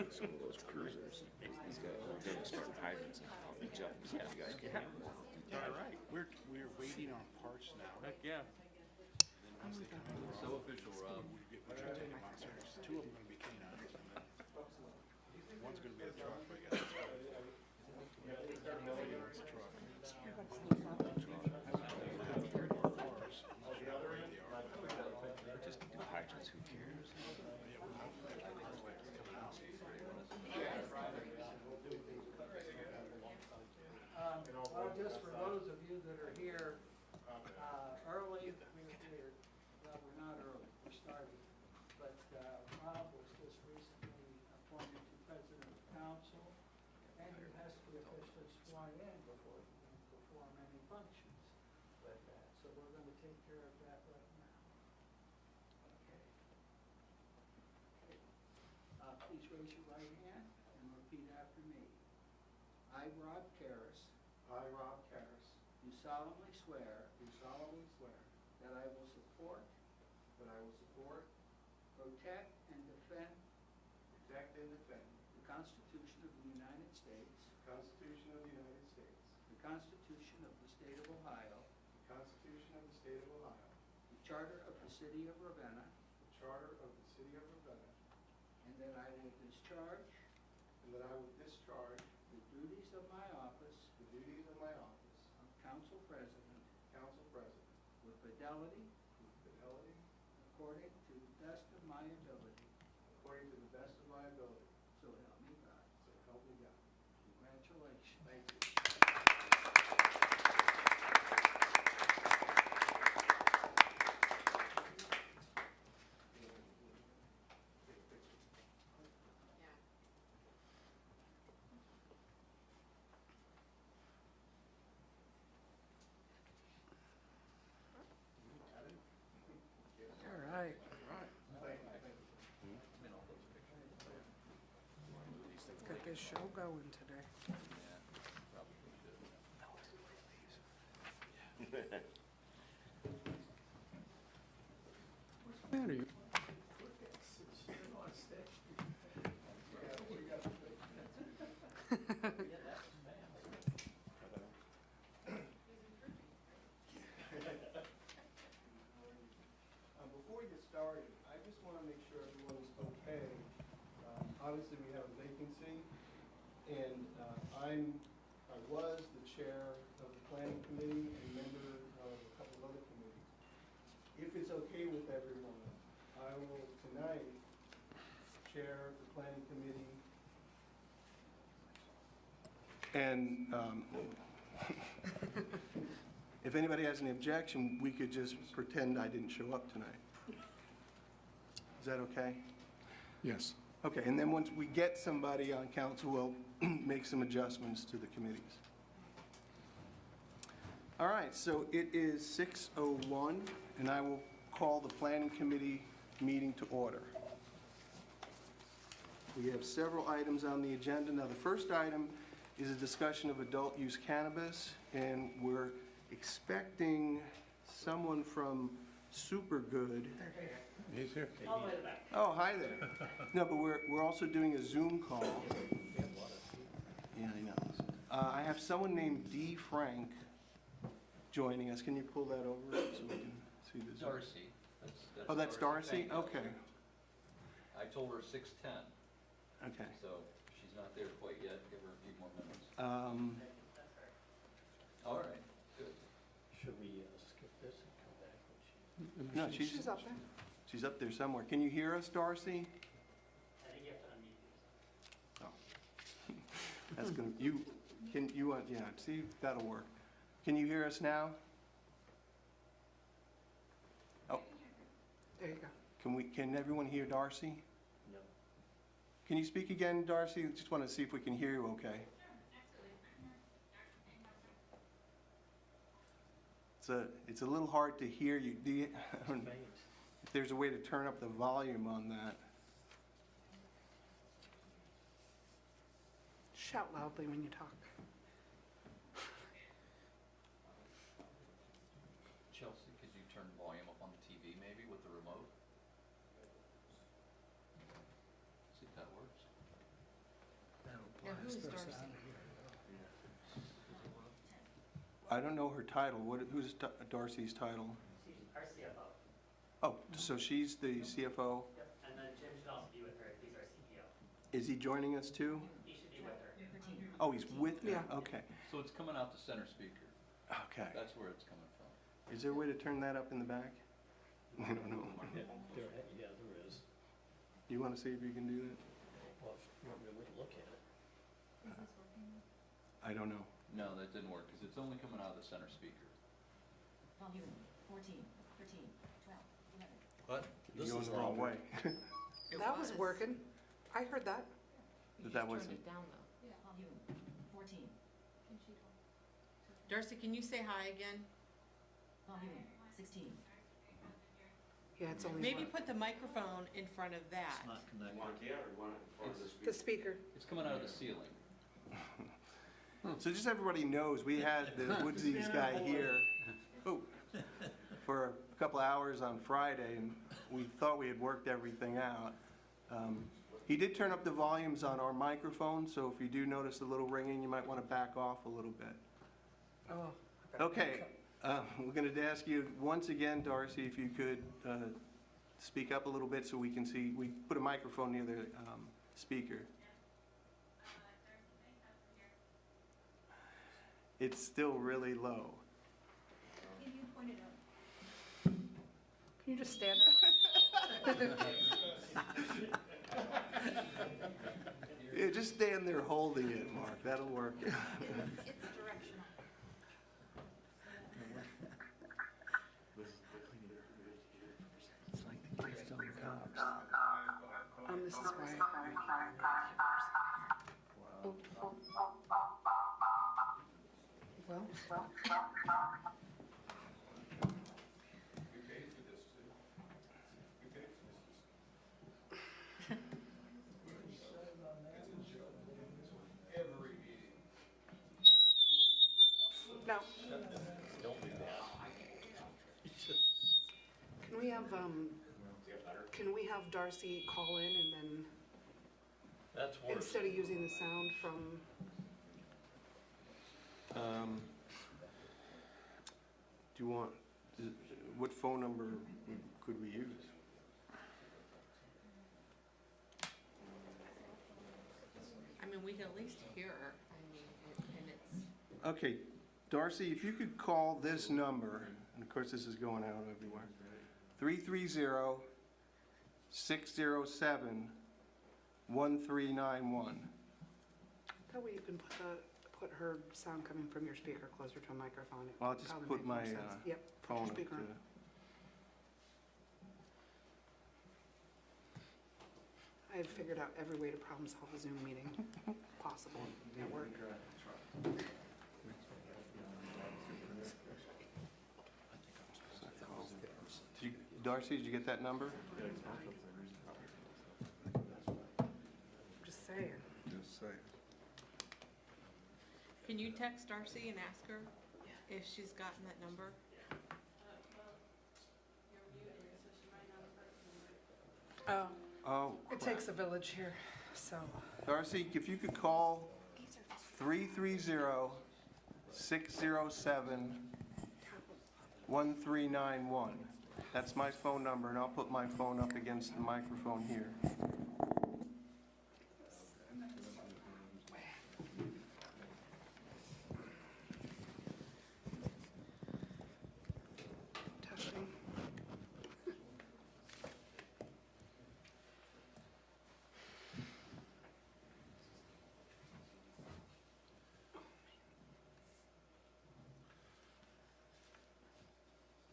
Some of those cruisers, these guys are going to start hydrants and I'll reach up and see if you guys can have them. All right, we're waiting on parts now. Heck yeah. And then once they come in, So official, Rob. we're rotating monsters. Two of them are going to be canines, and then one's going to be a truck. But I guess it's a truck. Just do hydrants, who cares? Well, just for those of you that are here early, we're not early, we're starting. But Rob was just recently appointed to President of Council, and he has to be officially sworn in before he can perform any functions with that. So we're going to take care of that right now. Okay. Please raise your right hand and repeat after me. I, Rob Karras, I, Rob Karras, do solemnly swear do solemnly swear that I will support, that I will support, protect, and defend protect, and defend the Constitution of the United States, the Constitution of the United States, the Constitution of the State of Ohio, the Constitution of the State of Ohio, the Charter of the City of Ravenna, the Charter of the City of Ravenna, and that I will discharge and that I will discharge the duties of my office the duties of my office of Council President of Council President with fidelity, with fidelity, according to the best of my ability. according to the best of my ability. So help me God. So help me God. Congratulations. Thank you. All right. Got this show going today. What's the matter? You- Before we get started, I just want to make sure everyone is okay. Obviously, we have a vacancy, and I was the chair of the planning committee and member of a couple of other committees. If it's okay with everyone, I will tonight chair the planning committee. And if anybody has any objection, we could just pretend I didn't show up tonight. Is that okay? Yes. Okay, and then once we get somebody on council, we'll make some adjustments to the committees. All right, so it is 6:01, and I will call the planning committee meeting to order. We have several items on the agenda. Now, the first item is a discussion of adult use cannabis, and we're expecting someone from Supergood. He's here. Oh, hi there. No, but we're also doing a Zoom call. Yeah, I know. I have someone named D. Frank joining us. Can you pull that over so we can see this? Darcy. Oh, that's Darcy? Thank you. Okay, I told her 6:10, okay. so she's not there quite yet. Give her a few more minutes. All right, good. Should we skip this and come back when she? No, she's up there. She's up there somewhere. Can you hear us, Darcy? I think you have to unmute yourself. Oh. That's gonna, yeah, see, that'll work. Can you hear us now? Oh, There you go. can everyone hear Darcy? No. Can you speak again, Darcy? Just want to see if we can hear you okay. It's a little hard to hear you. Do you, if there's a way to turn up the volume on that. Shout loudly when you talk. Chelsea, could you turn volume up on the TV maybe with the remote? Yeah, who is Darcy? I don't know her title. Who's Darcy's title? She's our CFO. Oh, so she's the CFO. Yep. And then Jim should also be with her. He's our CPO. Is he joining us too? He should be with her. Oh, he's with her? Yeah. Okay, So it's coming out the center speaker. okay. That's where it's coming from. Is there a way to turn that up in the back? I don't know. Yeah, there is. You want to see if you can do that? Well, if you want me to look at it. I don't know. No, that didn't work, because it's only coming out of the center speaker. Volume 14, 13, 12, 11. What? You're going the wrong way. That was working. I heard that. But that wasn't. Turned it down though. Volume 14, Darcy, can you say hi again? volume 16. Yeah, it's only Maybe one. put the microphone in front of that. It's not connected. The speaker. It's coming out of the ceiling. So just so everybody knows, we had the Woodsies guy here for a couple hours on Friday, and we thought we had worked everything out. He did turn up the volumes on our microphone, so if you do notice a little ringing, you might want to back off a little bit. Oh. Okay, we're going to ask you once again, Darcy, if you could speak up a little bit so we can see. We put a microphone near the speaker. It's still really low. Can you point it out? Can you just stand there? Yeah, just stand there holding it, Mark. That'll work. It's directional. This is why. Well. No. Can we have Darcy call in and then, That's worse. instead of using the sound from, Do you want, what phone number could we use? I mean, we can at least hear her. I mean, and it's, Okay, Darcy, if you could call this number, and of course this is going out everywhere, 330-607-1391. that way you can put her sound coming from your speaker closer to a microphone. It Well, I'll would just probably put make more my sense. Yep, put your phone up speaker on. to, I have figured out every way to problem solve a Zoom meeting possible at work. Darcy, did you get that number? Just saying. can you text Darcy and ask her if she's gotten that number? Oh, Oh, it crap. takes a village here, so. Darcy, if you could call 330-607-1391. That's my phone number, and I'll put my phone up against the microphone here. Testing.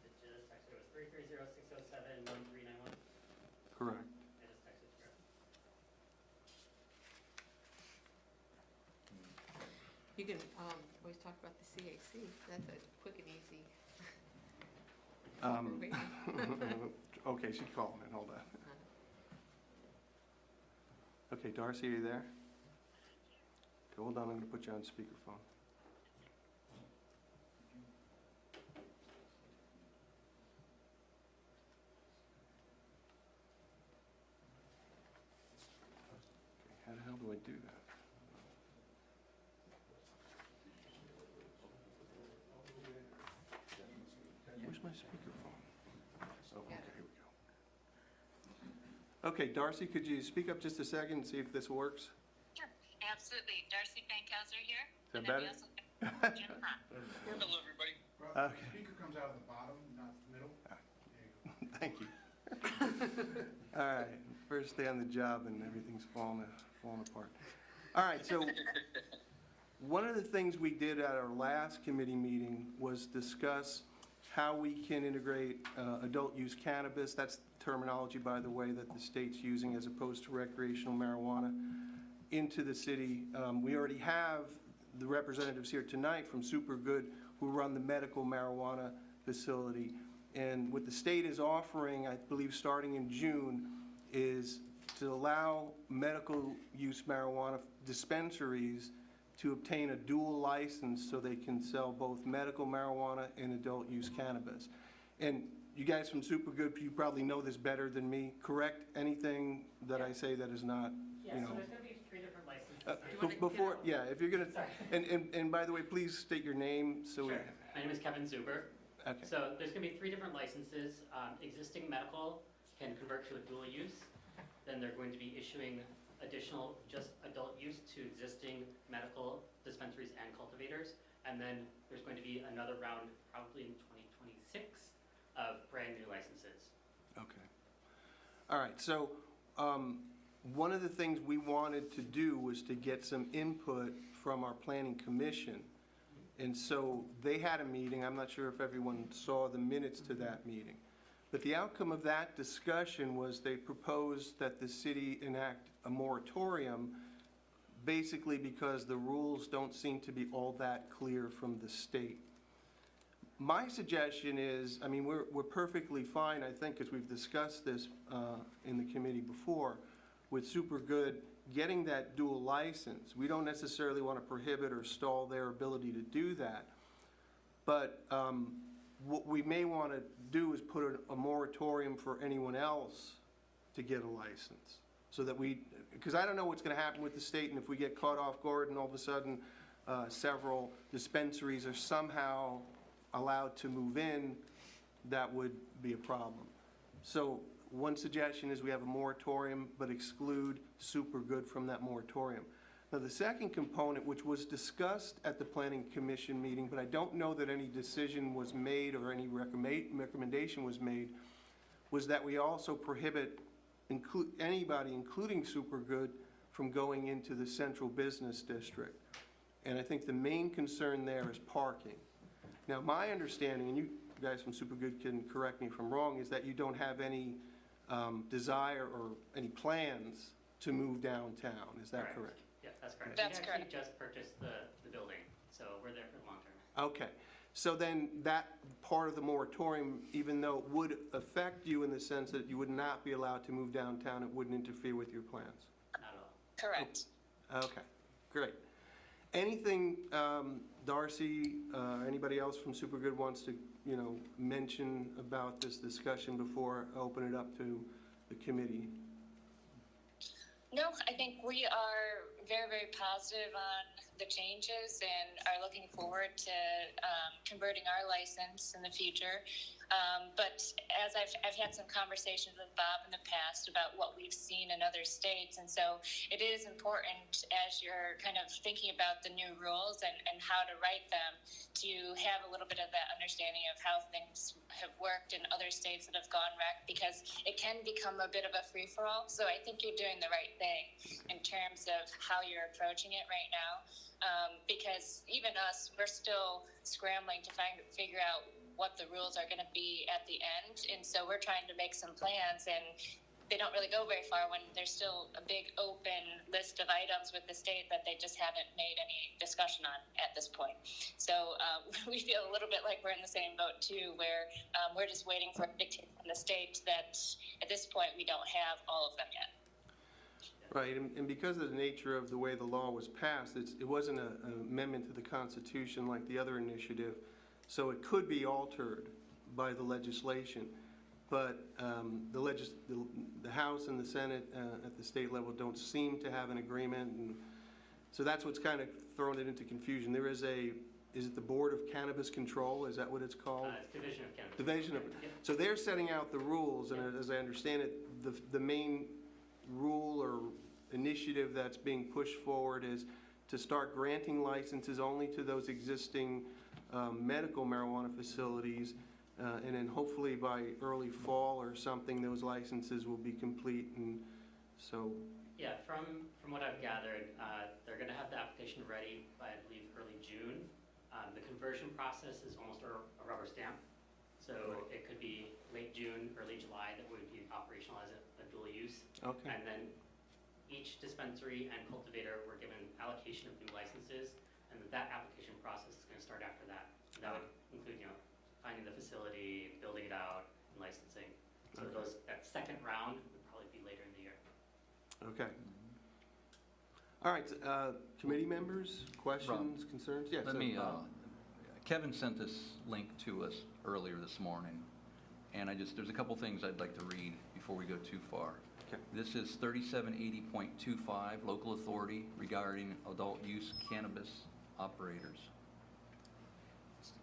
It just texted, it was 330-607-1391. Correct. I just texted her. You can, always talk about the CAC. That's a quick and easy. Okay, she's calling it, hold on. Okay, Darcy, are you there? Okay, hold on, I'm gonna put you on speakerphone. Okay, how the hell do I do that? Okay, here we go. Okay, Darcy, could you speak up just a second and see if this works? Sure, absolutely. Darcy Fankhauser here. Is that And then we better? also have Jim Hahn. Hello, everybody. Well, Okay. the speaker comes out of the bottom, not the middle. There you go. Thank you. All right, first day on the job and everything's falling apart. All right, so one of the things we did at our last committee meeting was discuss how we can integrate adult use cannabis. That's terminology, by the way, that the state's using as opposed to recreational marijuana into the city. We already have the representatives here tonight from Super Good who run the medical marijuana facility. And what the state is offering, I believe starting in June, is to allow medical use marijuana dispensaries to obtain a dual license so they can sell both medical marijuana and adult use cannabis. And you guys from Super Good, you probably know this better than me. Correct anything that I say that is not, Yeah, you so know. there's gonna be 3 different licenses. Before, yeah, if you're gonna, Sorry. and by the way, please state your name so we. Sure. My name is Kevin Zuber. Okay. So there's gonna be 3 different licenses. Existing medical can convert to a dual use. Then they're going to be issuing additional just adult use to existing medical dispensaries and cultivators. And then there's going to be another round, probably in 2026, of brand new licenses. Okay. All right, so one of the things we wanted to do was to get some input from our planning commission. And so they had a meeting. I'm not sure if everyone saw the minutes to that meeting. But the outcome of that discussion was they proposed that the city enact a moratorium, basically because the rules don't seem to be all that clear from the state. My suggestion is, I mean, we're perfectly fine, I think, as we've discussed this in the committee before, with Super Good getting that dual license. We don't necessarily want to prohibit or stall their ability to do that. But what we may want to do is put a moratorium for anyone else to get a license. So that because I don't know what's going to happen with the state, and if we get caught off guard and all of a sudden several dispensaries are somehow allowed to move in, that would be a problem. So one suggestion is we have a moratorium, but exclude Super Good from that moratorium. Now, the second component, which was discussed at the Planning Commission meeting, but I don't know that any decision was made or any recommendation was made, was that we also prohibit anybody, including Super Good, from going into the central business district. And I think the main concern there is parking. Now, my understanding, and you guys from Super Good can correct me if I'm wrong, is that you don't have any desire or any plans to move downtown. Is that correct? Yeah, that's correct. That's We actually correct. just purchased the building, so we're there for the long term. Okay. So then that part of the moratorium, even though it would affect you in the sense that you would not be allowed to move downtown, it wouldn't interfere with your plans? Not at all. Correct. Okay, great. Anything, Darcy, anybody else from Super Good wants to, mention about this discussion before I open it up to the committee? No, I think we are very, very positive on the changes and are looking forward to converting our license in the future. But as I've had some conversations with Bob in the past about what we've seen in other states, and so it is important as you're kind of thinking about the new rules and how to write them to have a little bit of that understanding of how things have worked in other states that have gone rec, because it can become a bit of a free-for-all. So I think you're doing the right thing in terms of how you're approaching it right now, because even us, we're still scrambling to figure out what the rules are going to be at the end. And so we're trying to make some plans, and they don't really go very far when there's still a big open list of items with the state that they just haven't made any discussion on at this point. So we feel a little bit like we're in the same boat too, where we're just waiting for a dictate from the state that at this point we don't have all of them yet. Right, and because of the nature of the way the law was passed, it wasn't an amendment to the Constitution like the other initiative. So it could be altered by the legislation, but the House and the Senate at the state level don't seem to have an agreement, and so that's what's kind of thrown it into confusion. There is a is it the Board of Cannabis Control? Is that what it's called? It's Division of Cannabis. Division of, Yep. so they're setting out the rules, and as I understand it, the main rule or initiative that's being pushed forward is to start granting licenses only to those existing medical marijuana facilities, and then hopefully by early fall or something, those licenses will be complete, and so. Yeah, from what I've gathered, they're gonna have the application ready by, I believe, early June. The conversion process is almost a rubber stamp. So it could be late June, early July that would be operational as a dual use. Okay. And then each dispensary and cultivator were given allocation of new licenses, and that application process is gonna start after that. And that would include, finding the facility, building it out, and licensing. So that second round would probably be later in the year. Okay. All right, committee members, questions, concerns? Yes. Let me, Bob? Kevin sent this link to us earlier this morning, and there's a couple things I'd like to read before we go too far. Okay. This is 3780.25, local authority regarding adult use cannabis operators.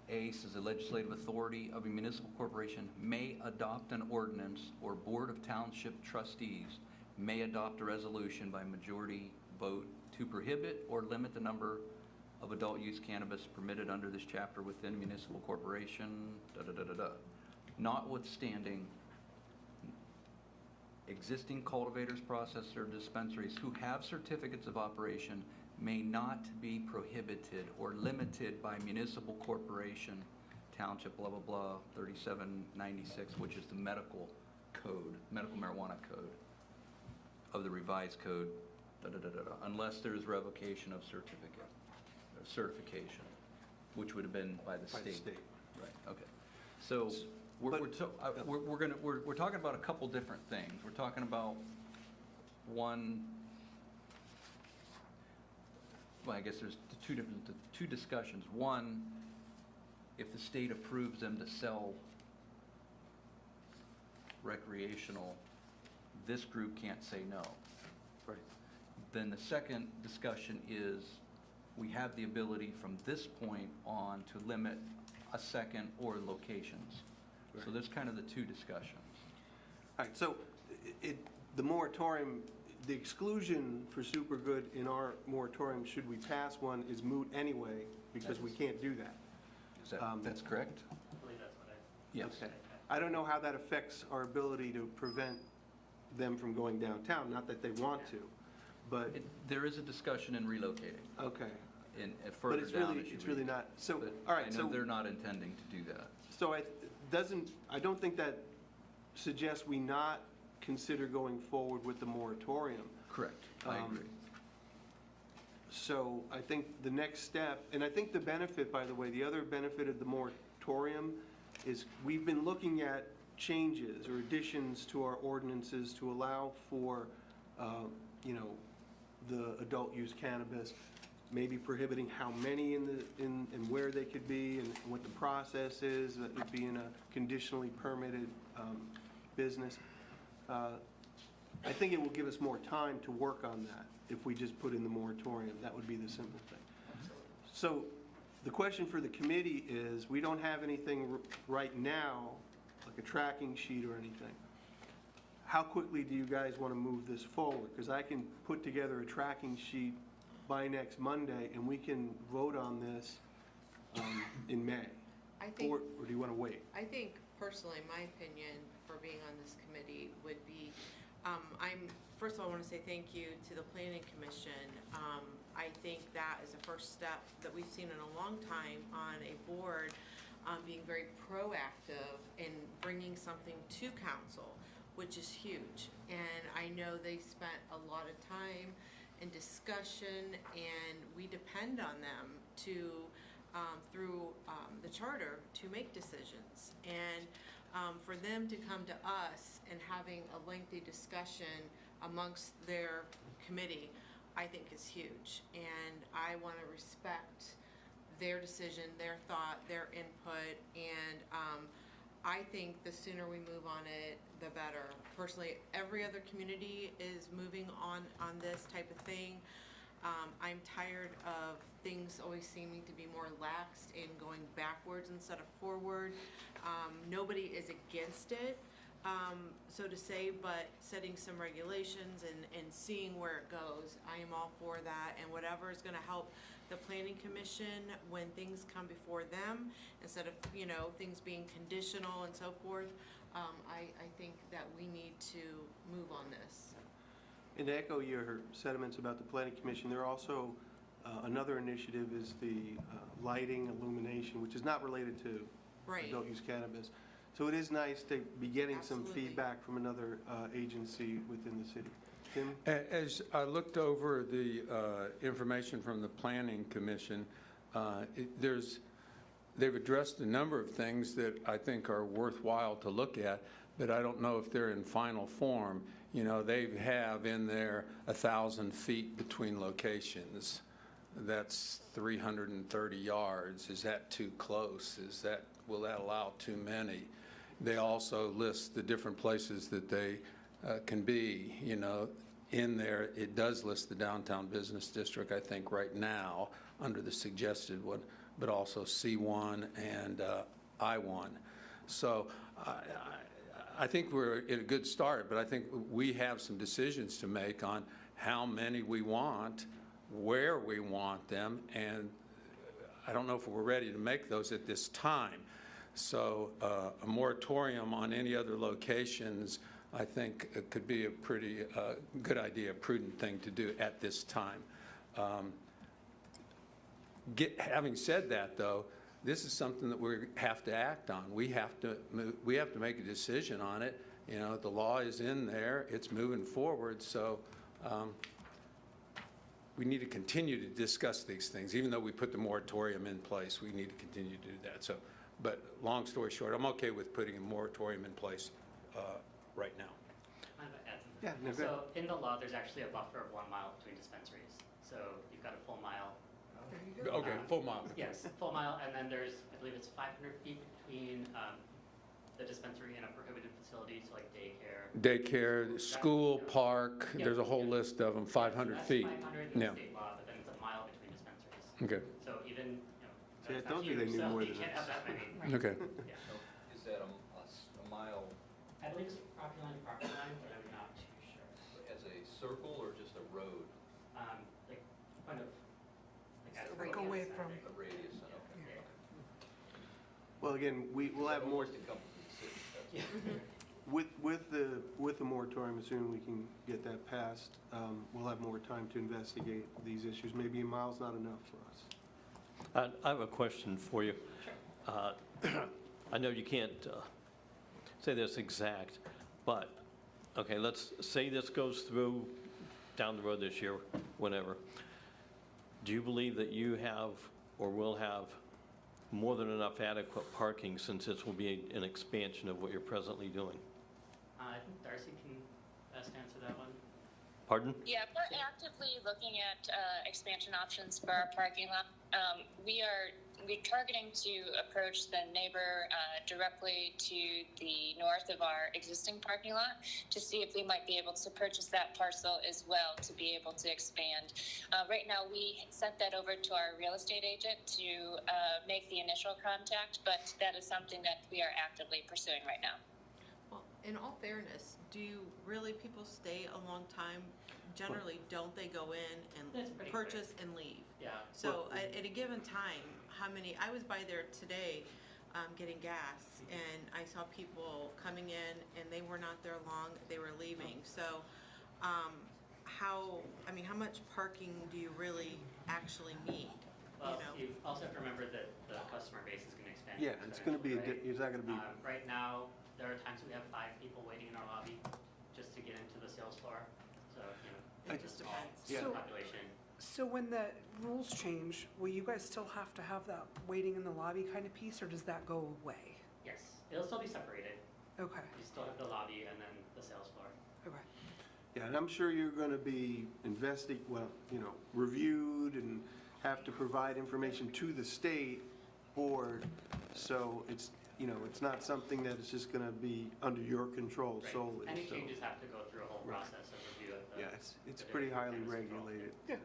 A says the legislative authority of a municipal corporation may adopt an ordinance, or board of township trustees may adopt a resolution by majority vote to prohibit or limit the number of adult use cannabis permitted under this chapter within municipal corporation, notwithstanding existing cultivators, processors, dispensaries who have certificates of operation may not be prohibited or limited by municipal corporation, township, blah, blah, blah, 3796, which is the medical code, medical marijuana code of the revised code, unless there is revocation of certification, which would have been by the state. Right, okay. So we're talking about a couple different things. We're talking about one, well, I guess there's two discussions. One, if the state approves them to sell recreational, this group can't say no. Right. Then the second discussion is we have the ability from this point on to limit a second or locations. Right. So there's kind of the two discussions. All right, so the moratorium, the exclusion for Supergood in our moratorium, should we pass one, is moot anyway, because we can't do that. Is that, that's correct? I believe that's what I. Yes. Okay. I don't know how that affects our ability to prevent them from going downtown, not that they want to, but, There is a discussion in relocating okay. But further it's down. really, as you it's really read. not, so, But all right, I know so. they're not intending to do that. So I don't think that suggests we not consider going forward with the moratorium. Correct, I agree. So I think the next step, and I think the benefit, by the way, the other benefit of the moratorium is we've been looking at changes or additions to our ordinances to allow for, the adult use cannabis, maybe prohibiting how many and where they could be and what the process is, that would be in a conditionally permitted business. I think it will give us more time to work on that if we just put in the moratorium. That would be the simple thing. So the question for the committee is, we don't have anything right now, like a tracking sheet or anything. How quickly do you guys want to move this forward? Because I can put together a tracking sheet by next Monday, and we can vote on this in May. I think, Or do you want to wait? I think personally, my opinion for being on this committee would be, first of all, I want to say thank you to the Planning Commission. I think that is a first step that we've seen in a long time on a board being very proactive in bringing something to council, which is huge. And I know they spent a lot of time and discussion, and we depend on them to, through the charter, to make decisions. And for them to come to us and having a lengthy discussion amongst their committee, I think is huge. And I want to respect their decision, their thought, their input, and I think the sooner we move on it, the better. Personally, every other community is moving on this type of thing. I'm tired of things always seeming to be more laxed and going backwards instead of forward. Nobody is against it, so to say, but setting some regulations and seeing where it goes, I am all for that. And whatever is gonna help the planning commission when things come before them, instead of, you know, things being conditional and so forth, I think that we need to move on this. And to echo your sentiments about the planning commission, there are also, another initiative is the lighting illumination, which is not related to Right. adult use cannabis. So it is nice to be getting some Absolutely. feedback from another agency within the city. Tim? As I looked over the information from the Planning Commission, they've addressed a number of things that I think are worthwhile to look at, but I don't know if they're in final form. You know, they have in there 1,000 feet between locations. That's 330 yards. Is that too close? Will that allow too many? They also list the different places that they can be, you know. In there, it does list the downtown business district, I think, right now, under the suggested one, but also C1 and I1. So I think we're at a good start, but I think we have some decisions to make on how many we want, where we want them, and I don't know if we're ready to make those at this time. So a moratorium on any other locations, I think it could be a pretty good idea, a prudent thing to do at this time. Having said that, though, this is something that we have to act on. We have to make a decision on it. You know, the law is in there. It's moving forward. So we need to continue to discuss these things. Even though we put the moratorium in place, we need to continue to do that. So, but long story short, I'm okay with putting a moratorium in place right now. Mind if I add something? Yeah, no, go ahead. So in the law, there's actually a buffer of 1 mile between dispensaries. So you've got a full mile. Okay, full mile. Yes, full mile, and then there's, I believe it's 500 feet between the dispensary and a prohibited facility, so like daycare. Daycare, school, park, Yeah, there's a whole yeah. list of them, 500 feet. That's 500 in Yeah. the state law, but then it's a mile between dispensaries. Okay, So even, you know, See, I that's told not you they huge, knew so more you than can't us. have that many. okay. Yeah, so Is that a mile I believe it's property line, but I'm not too sure. as a circle or just a road? Like, kind of, like at a Like radius. away from- A radius, okay. Well, again, we'll have more, Almost encompasses the city, that's Yeah. with the moratorium, assuming we can get that passed, we'll have more time to investigate these issues. Maybe a mile's not enough for us. I have a question for you. I know you can't say this exact, but, okay, let's say this goes through down the road this year, whenever. Do you believe that you have or will have more than enough adequate parking, since this will be an expansion of what you're presently doing? I think Darcy can best answer that one. Pardon? Yeah, we're actively looking at expansion options for our parking lot. We're targeting to approach the neighbor directly to the north of our existing parking lot to see if we might be able to purchase that parcel as well to be able to expand. Right now, we sent that over to our real estate agent to make the initial contact, but that is something that we are actively pursuing right now. Well, in all fairness, do really people stay a long time? Generally, don't they go in That's and pretty purchase and leave? Yeah. So at a given time, how many, I was by there today getting gas, and I saw people coming in, and they were not there long, they were leaving. So how much parking do you really actually need? Well, You know? you also have to remember that the customer base is going to expand. Yeah, it's gonna be, exponentially, right? it's not gonna be, Right now, there are times we have 5 people waiting in our lobby just to get into the sales floor. So, you know, It just small depends. Yeah. population. So when the rules change, will you guys still have to have that waiting in the lobby kind of piece, or does that go away? Yes, it'll still be separated. Okay, You still have the lobby and then the sales floor. okay. yeah, and I'm sure you're gonna be reviewed and have to provide information to the state board. So it's, it's not something that is just gonna be under your control Right. solely. Any So, changes have to go through a whole Right. process of review of the. yeah, it's the pretty different highly cannabis control. regulated. Yeah.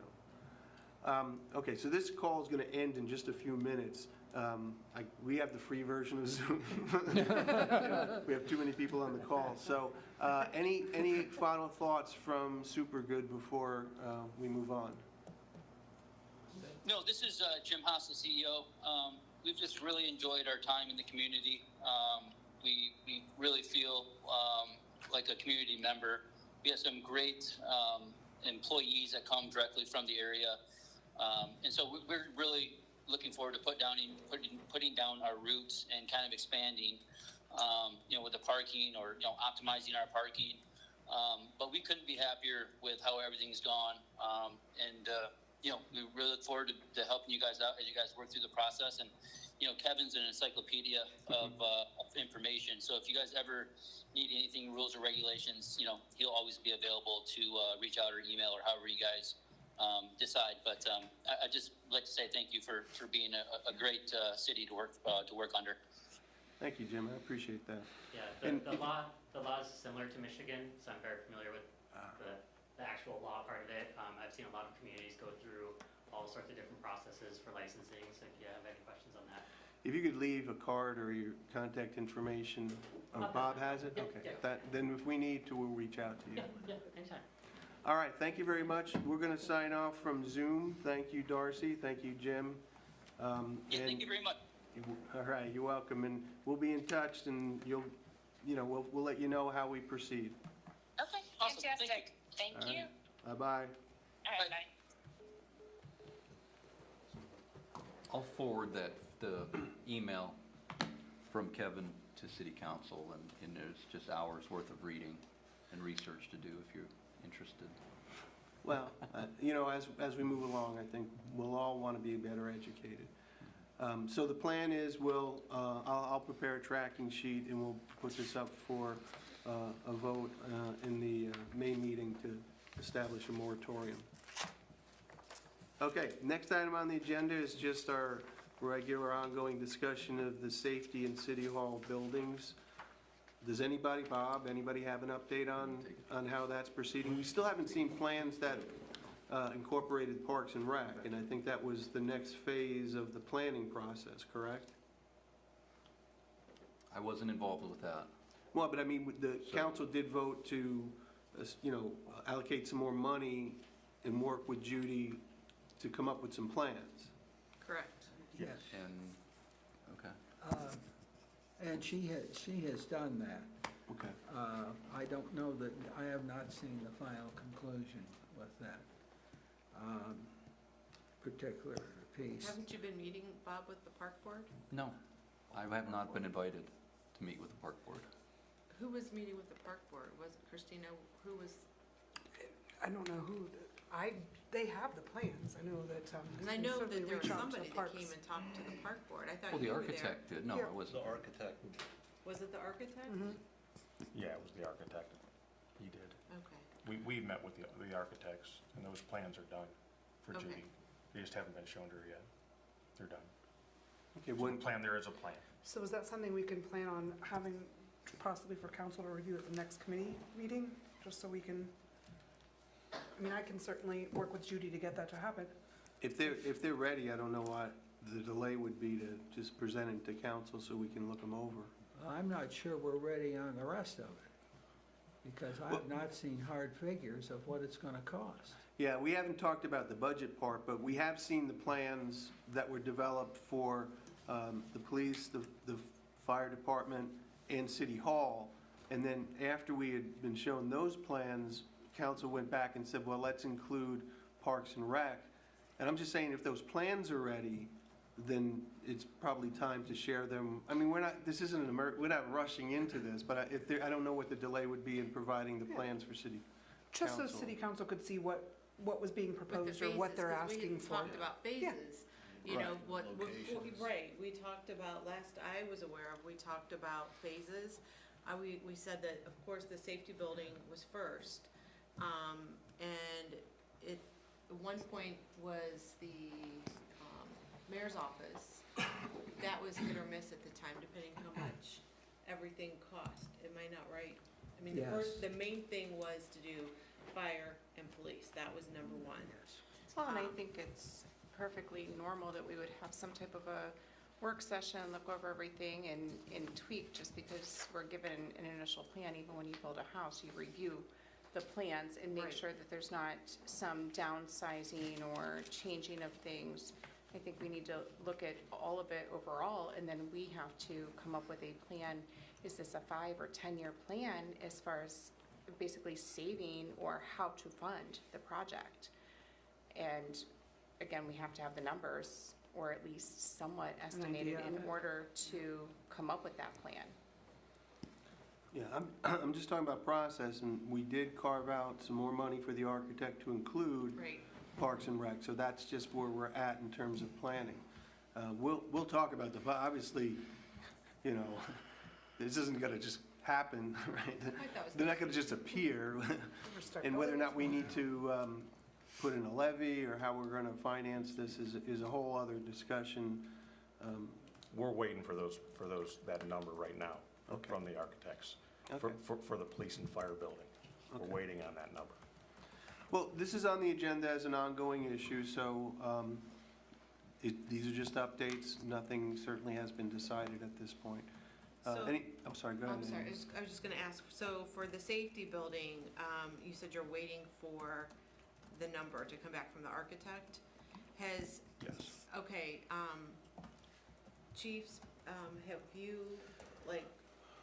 Okay, so this call is going to end in just a few minutes. We have the free version of Zoom. We have too many people on the call. So any final thoughts from Super Good before we move on? No, this is Jim Haas, the CEO. We've just really enjoyed our time in the community. We really feel like a community member. We have some great employees that come directly from the area. And so we're really looking forward to putting down our roots and kind of expanding, with the parking or, optimizing our parking. But we couldn't be happier with how everything's gone. We really look forward to helping you guys out as you guys work through the process. And, Kevin's an encyclopedia of information. So if you guys ever need anything, rules or regulations, he'll always be available to reach out or email or however you guys decide. But I just like to say thank you for being a great city to work under. Thank you, Jim. I appreciate that. Yeah, the law is similar to Michigan, so I'm very familiar with the actual law part of it. I've seen a lot of communities go through all sorts of different processes for licensing, so if you have any questions on that. If you could leave a card or your contact information, Bob has it? Yeah, Okay. yeah. Then if we need to, we'll reach out to you. Yeah, anytime. All right, thank you very much. We're going to sign off from Zoom. Thank you, Darcy. Thank you, Jim. Thank you very much. All right, you're welcome. And we'll be in touch, and we'll let you know how we proceed. Okay, Awesome. fantastic. Thank All you. right. Bye-bye. All right, bye. I'll forward the email from Kevin to City Council, and there's just hours worth of reading and research to do if you're interested. Well, as we move along, I think we'll all want to be better educated. So the plan is I'll prepare a tracking sheet, and we'll put this up for a vote in the May meeting to establish a moratorium. Okay, next item on the agenda is just our regular ongoing discussion of the safety in City Hall buildings. Does anybody have an update on how that's proceeding? We still haven't seen plans that incorporated Parks and Rec, and I think that was the next phase of the planning process, correct? I wasn't involved with that. Well, but I mean, the council did vote to, allocate some more money and work with Judy to come up with some plans. Correct. Yes. And, okay. And she has done that. Okay. I don't know that, I have not seen the final conclusion with that particular piece. Haven't you been meeting, Bob, with the park board? No, I have not been invited to meet with the park board. Who was meeting with the park board? Was it Christina? Who was? I don't know who, they have the plans. I know that, Because I know that there was somebody that came and talked to the park board. I thought Well, the you were there. architect did. No, Yeah. it wasn't. The architect. Was it the architect? Mhm. Yeah, it was the architect. He did. Okay. We met with the architects, and those plans are done for Okay. Judy. They just haven't been shown to her yet. They're done. Okay, So the plan, there is a plan. So is that something we can plan on having possibly for council to review at the next committee meeting? Just so we can, I mean, I can certainly work with Judy to get that to happen. If they're ready, I don't know what the delay would be to just present it to council so we can look them over. I'm not sure we're ready on the rest of it, because I have not seen hard figures of what it's gonna cost. Yeah, we haven't talked about the budget part, but we have seen the plans that were developed for the police, the fire department, and City Hall. And then after we had been shown those plans, council went back and said, well, let's include Parks and Rec. And I'm just saying, if those plans are ready, then it's probably time to share them. I mean, we're not rushing into this, but I don't know what the delay would be in providing the plans for City Just so Council. City Council could see what was being With the proposed or what phases, they're 'cause we asking had for. talked about phases. You know, Right. right, we talked about, last I was aware of, we talked about phases. We said that, of course, the safety building was first. And it, at one point was the mayor's office. That was hit or miss at the time, depending how much everything cost. Am I not right? I mean, Yes. the main thing was to do fire and police. That was number one. Yes. Well, and I think it's perfectly normal that we would have some type of a work session, look over everything and tweak, just because we're given an initial plan. Even when you build a house, you review the plans and make Right. sure that there's not some downsizing or changing of things. I think we need to look at all of it overall, and then we have to come up with a plan. Is this a 5 or 10-year plan as far as basically saving or how to fund the project? And again, we have to have the numbers, or at least somewhat estimated, idea of in it. order to come up with that plan. Yeah, I'm just talking about process, and we did carve out some more money for the architect to include Right. Parks and Rec, so that's just where we're at in terms of planning. We'll talk about obviously, you know, this isn't gonna just happen, right? They're not gonna just appear. And whether or not we need to put in a levy or how we're gonna finance this is a whole other discussion. We're waiting for that number right now Okay. from the architects Okay. for the police and fire building. We're Okay. waiting on that number. Well, this is on the agenda as an ongoing issue, so these are just updates. Nothing certainly has been decided at this point. So- I'm sorry, go ahead. I'm sorry, Amy. I was just gonna ask, so for the safety building, you said you're waiting for the number to come back from the architect? Yes. Okay, chiefs, have you, like,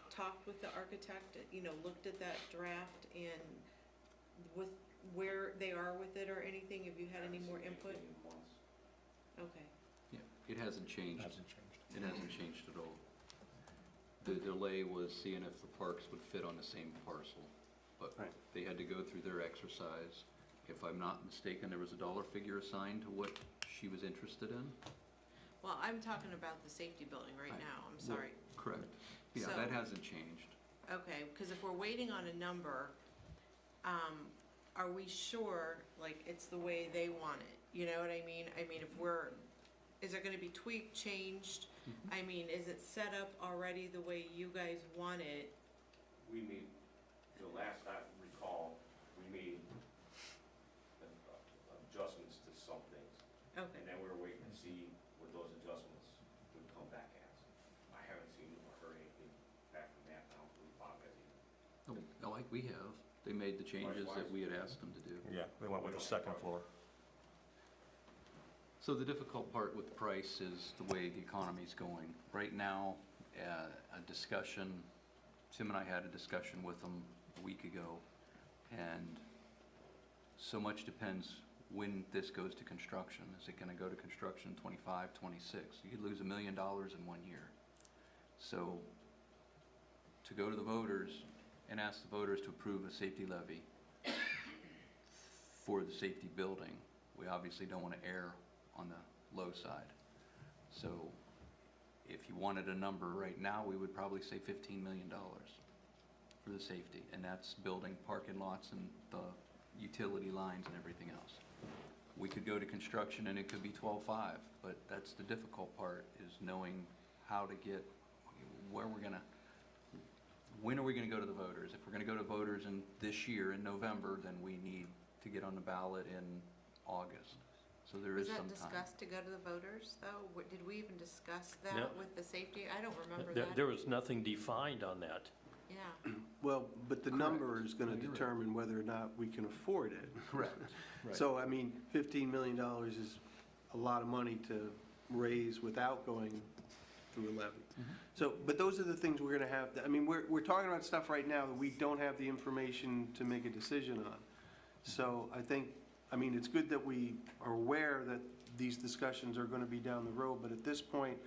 talked with the architect, you know, looked at that draft and with where they are with it or anything? Have you had any more input? Okay. Yeah, it hasn't changed. Hasn't changed. It hasn't changed at all. The delay was seeing if the parks would fit on the same parcel, but Right. they had to go through their exercise. If I'm not mistaken, there was a dollar figure assigned to what she was interested in? Well, I'm talking about the safety building right now, I'm sorry. Correct. Yeah, So- that hasn't changed. Okay, because if we're waiting on a number, are we sure, like, it's the way they want it? You know what I mean? I mean, is it gonna be tweaked, changed? I mean, is it set up already the way you guys want it? We made, the last I recall, we made adjustments to some things. Okay. And then we were waiting to see what those adjustments would come back as. I haven't seen or heard anything back from that now, from Bob has either. Oh, like we have. They made the changes that we had asked them to do. Yeah, they went with the second floor. So the difficult part with price is the way the economy's going. Right now, a discussion, Tim and I had a discussion with them a week ago, and so much depends when this goes to construction. Is it gonna go to construction 25, 26? You could lose $1 million in 1 year. So to go to the voters and ask the voters to approve a safety levy for the safety building, we obviously don't want to err on the low side. So if you wanted a number right now, we would probably say $15 million for the safety, and that's building parking lots and the utility lines and everything else. We could go to construction and it could be 12.5, but that's the difficult part, is knowing how to get, when are we gonna go to the voters? If we're gonna go to voters in this year, in November, then we need to get on the ballot in August. So there is Was some that time. discussed to go to the voters, though? Did we even discuss No. that with the safety? I don't remember There that. there was nothing defined on that. Yeah. Well, but the number is gonna determine whether or not we can afford it. Correct. Right. So, I mean, $15 million is a lot of money to raise without going through a levy. So, but those are the things we're gonna have, I mean, we're talking about stuff right now that we don't have the information to make a decision on. So I think, I mean, it's good that we are aware that these discussions are gonna be down the road, but at this point,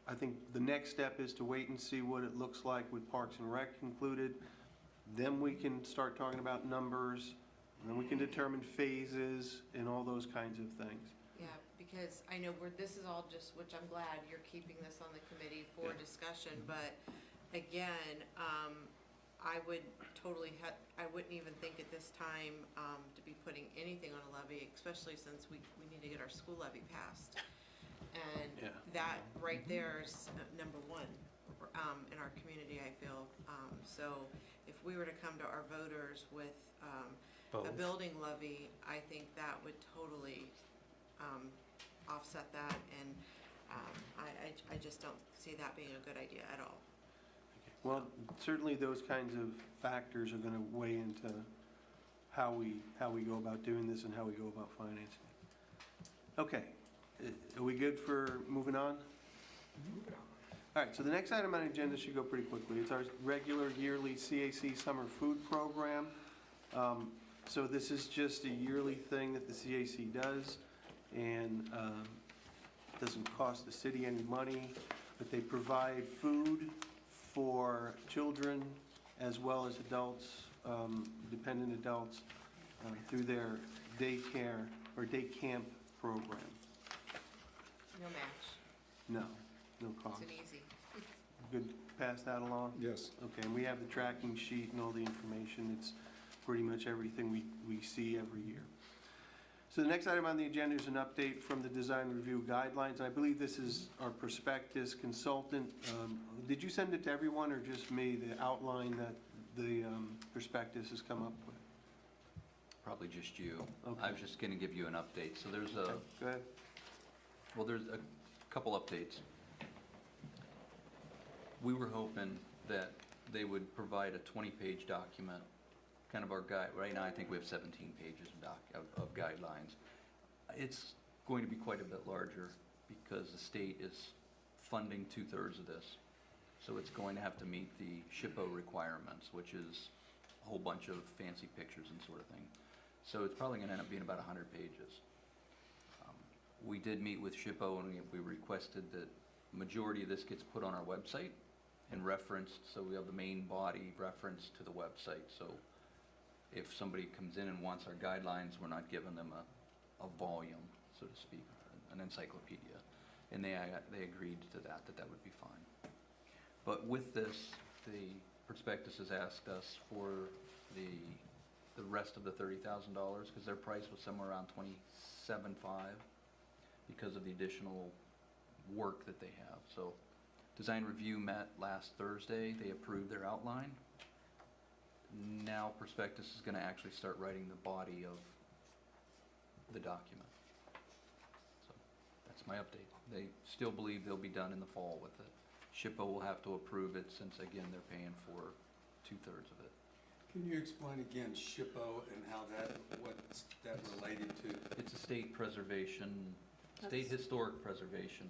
I think the next step is to wait and see what it looks like with Parks and Rec included. Then we can start talking about numbers, and then we can determine phases and all those kinds of things. Yeah, because I know this is all just, which I'm glad you're keeping this on the committee for discussion, but again, I would I wouldn't even think at this time, to be putting anything on a levy, especially since we need to get our school levy passed. And Yeah. that right there is number one, in our community, I feel. So if we were to come to our voters with, Both. building levy, I think that would totally offset that, and I just don't see that being a good idea at all. Well, certainly those kinds of factors are going to weigh into how we go about doing this and how we go about financing. Okay, are we good for moving on? All right, so the next item on the agenda should go pretty quickly. It's our regular yearly CAC Summer Food Program. So this is just a yearly thing that the CAC does, and it doesn't cost the city any money, but they provide food for children as well as adults, dependent adults, through their daycare or day camp program. No match. No cost. It's an easy. Good, pass that along? Yes. Okay, and we have the tracking sheet and all the information. It's pretty much everything we see every year. So the next item on the agenda is an update from the design review guidelines. I believe this is our prospectus consultant. Did you send it to everyone or just me, the outline that the prospectus has come up with? Probably just you. Okay. I was just going to give you an update. So there's a, Go ahead. well, there's a couple updates. We were hoping that they would provide a 20-page document, kind of our guide. Right now, I think we have 17 pages of guidelines. It's going to be quite a bit larger because the state is funding 2/3 of this. So it's going to have to meet the SHPO requirements, which is a whole bunch of fancy pictures and sort of thing. So it's probably going to end up being about 100 pages. We did meet with SHPO and we requested that majority of this gets put on our website and referenced, so we have the main body referenced to the website. So if somebody comes in and wants our guidelines, we're not giving them a volume, so to speak, an encyclopedia. And they agreed to that would be fine. But with this, the prospectus has asked us for the rest of the $30,000 because their price was somewhere around $27,500 because of the additional work that they have. So design review met last Thursday. They approved their outline. Now prospectus is going to actually start writing the body of the document. So that's my update. They still believe they'll be done in the fall with it. SHPO will have to approve it since, again, they're paying for 2/3 of it. Can you explain again SHPO and how what's that related to? It's a state preservation, state historic preservation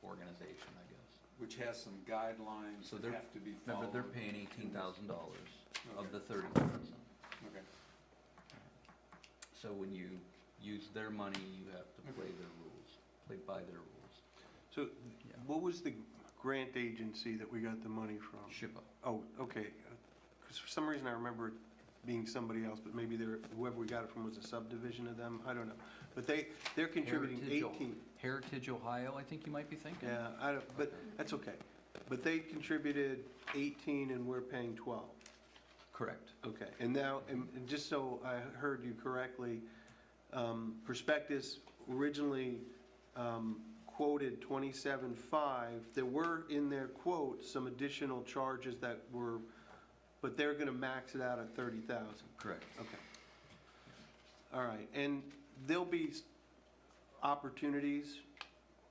organization, I guess. Which has some guidelines So that they're, have to be remember, followed. they're paying $18,000 of the $30,000. Okay. So when you use their money, you have to play their rules, play by their rules. So Yeah. what was the grant agency that we got the money from? SHPO. Oh, okay. Because for some reason I remember it being somebody else, but maybe whoever we got it from was a subdivision of them. I don't know. But they're contributing 18. Heritage Ohio, I think you might be thinking. Yeah, but that's okay. But they contributed 18 and we're paying 12. Correct. Okay, and now, and just so I heard you correctly, prospectus originally quoted 27.5. There were in their quote some additional charges that were, but they're going to max it out at 30,000. Correct. Okay. All right, and there'll be opportunities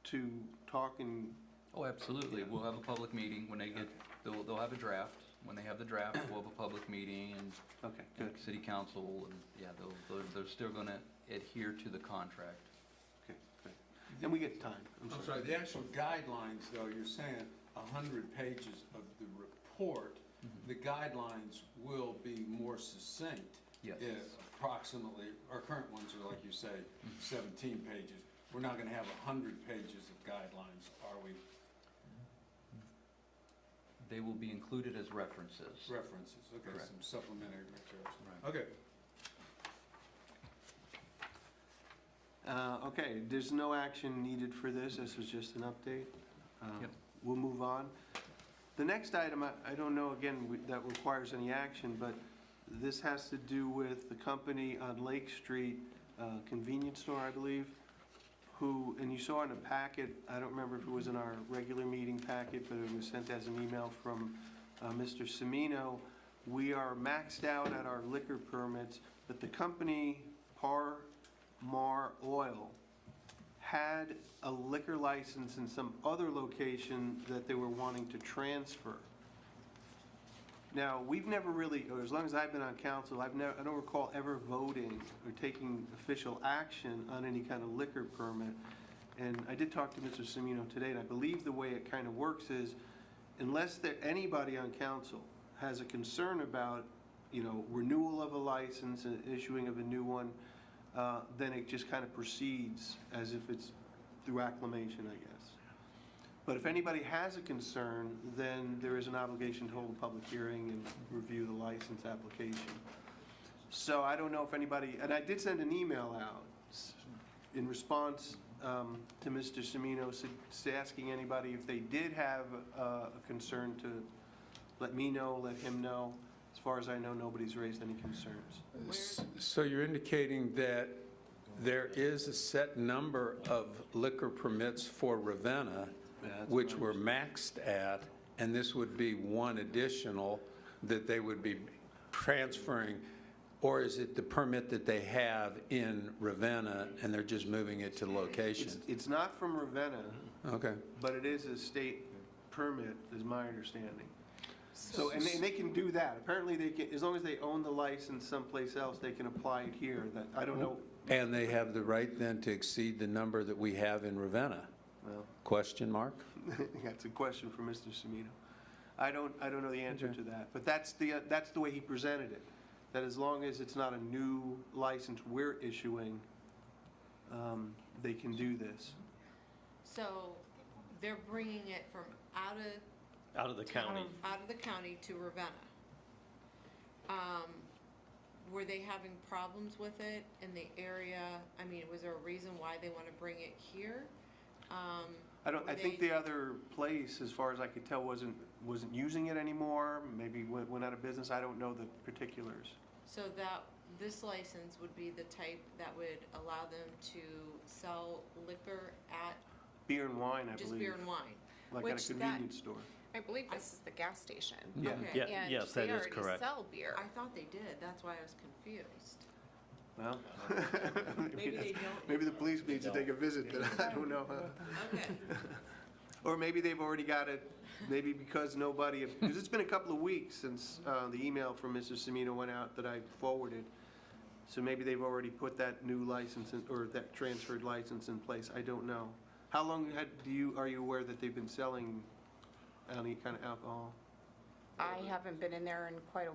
to talk and. Oh, absolutely. We'll have a public meeting when they get, they'll have a draft. When they have the draft, we'll have a public meeting and Okay, good. city council, and yeah, they're still going to adhere to the contract. Okay, great. And we get time. I'm sorry, the actual guidelines, though, you're saying 100 pages of the report. The guidelines will be more succinct. Yes. Approximately, our current ones are, like you say, 17 pages. We're not going to have 100 pages of guidelines, are we? They will be included as references. References, okay, Correct. some supplementary materials. Right. Okay. Okay, there's no action needed for this. This was just an update. Yep. We'll move on. The next item, I don't know, again, that requires any action, but this has to do with the company on Lake Street, convenience store, I believe, who, and you saw in a packet, I don't remember if it was in our regular meeting packet, but it was sent as an email from Mr. Semino, we are maxed out at our liquor permits, but the company Par Mar Oil had a liquor license in some other location that they were wanting to transfer. Now, we've never really, or as long as I've been on council, I don't recall ever voting or taking official action on any kind of liquor permit. And I did talk to Mr. Semino today, and I believe the way it kind of works is, unless anybody on council has a concern about, renewal of a license and issuing of a new one, then it just kind of proceeds as if it's through acclamation, I guess. But if anybody has a concern, then there is an obligation to hold a public hearing and review the license application. So I don't know if anybody, and I did send an email out in response to Mr. Semino, asking anybody if they did have a concern to let me know, let him know. As far as I know, nobody's raised any concerns. So you're indicating that there is a set number of liquor permits for Ravenna, which were maxed at, and this would be one additional that they would be transferring, or is it the permit that they have in Ravenna and they're just moving it to the location? It's not from Ravenna. Okay. But it is a state permit, is my understanding. So, and they can do that. Apparently they can, as long as they own the license someplace else, they can apply it here. That, I don't know. And they have the right then to exceed the number that we have in Ravenna? Well, question mark? That's a question for Mr. Semino. I don't know the answer to that, but that's the way he presented it. That as long as it's not a new license we're issuing, they can do this. So they're bringing it from out of the county. Out of the county to Ravenna. Were they having problems with it in the area? I mean, was there a reason why they want to bring it here? I think the other place, as far as I could tell, wasn't using it anymore. Maybe went out of business. I don't know the particulars. So this license would be the type that would allow them to sell liquor at Beer and wine, I believe. just beer and wine. Like at a convenience store. I believe this is the gas station. Yeah. Okay. Yeah, And yes, that they is already correct. sell beer. I thought they did. That's why I was confused. Well, Maybe they don't. maybe the police need to take a visit. Then I don't know. Okay. Or maybe they've already got it. Maybe because because it's been a couple of weeks since the email from Mr. Semino went out that I forwarded. So maybe they've already put that new license or that transferred license in place. I don't know. How long are you aware that they've been selling any kind of alcohol? I haven't been in there in quite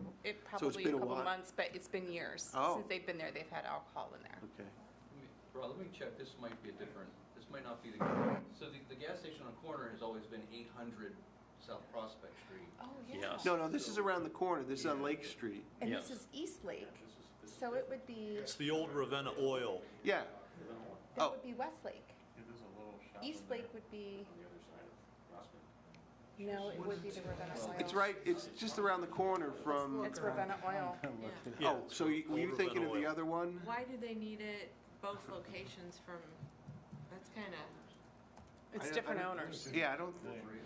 probably been a a couple while. months, but it's been years Oh. since they've been there. They've had alcohol in there. Okay. Rob, let me check, this might be this might not be the, so the gas station on the corner has always been 800 South Prospect Street. Oh, Yes. No, this is around the corner. This is on Lake Street. And Yes. this is Eastlake, so it would be, It's the old Ravenna Oil. Yeah. that Oh. would be Westlake. Eastlake would be, no, it would be the Ravenna Oil. It's right. It's just around the corner from. It's Ravenna Oil. Yeah, Oh, so were you old thinking of Ravenna the oil. other one? Why do they need it both locations from? That's kind of. It's different owners. Yeah, I don't.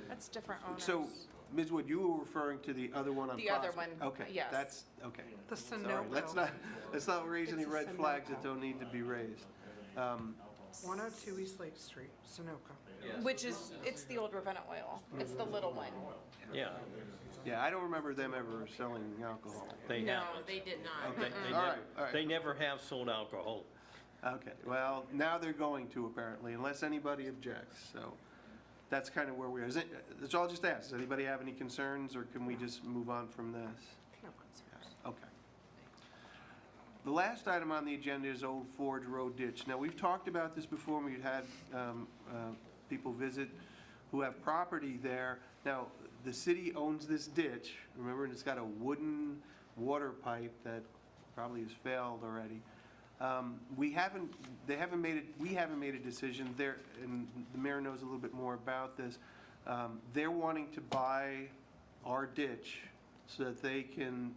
That's different owners. So, Ms. Wood, you were referring to the other one on The other Prospect. one, Okay, yes. that's, okay. The Sorry, Sunoco. let's not raise any It's a red flags that Sunoco. don't need to be raised. 102 East Lake Street, Sunoco. Which is, it's the old Ravenna Oil. It's the little one. Yeah. Yeah, I don't remember them ever selling alcohol. They No, have. they did not. They All never- right, all right. They never have sold alcohol. Okay, well, now they're going to apparently, unless anybody objects, so that's kind of where we are. That's all I'll just ask. Does anybody have any concerns, or can we just move on from this? No concerns. Okay. The last item on the agenda is Old Forge Road ditch. Now, we've talked about this before, and we've had people visit who have property there. Now, the city owns this ditch, remember, and it's got a wooden water pipe that probably has failed already. We haven't made a decision there, and the mayor knows a little bit more about this. They're wanting to buy our ditch so that they can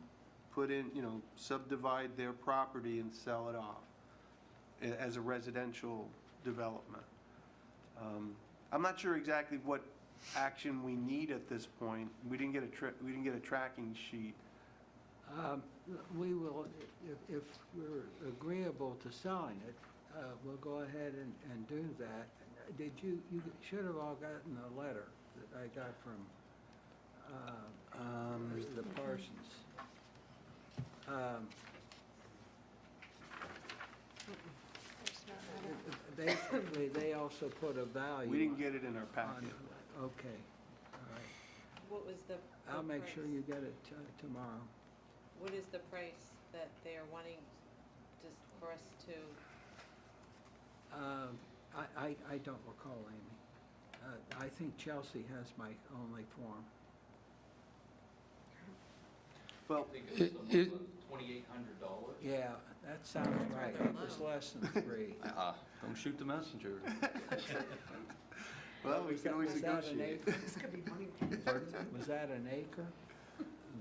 put in, subdivide their property and sell it off as a residential development. I'm not sure exactly what action we need at this point. We didn't get a tracking sheet We will, if we're agreeable to selling it, we'll go ahead and do that. Did you should have all gotten a letter that I got from the Parsons. Basically, they also put a value. We didn't get it in our on- packet. Okay, all right. What was the? I'll make sure you get it tomorrow. What is the price that they are wanting for us to? I don't recall, Amy. I think Chelsea has my only form. Well, I think it's $2,800. Yeah, that sounds right. It was less than 3. Don't shoot the messenger. well, we can always Was that an negotiate. acre? This could be money. Was that an acre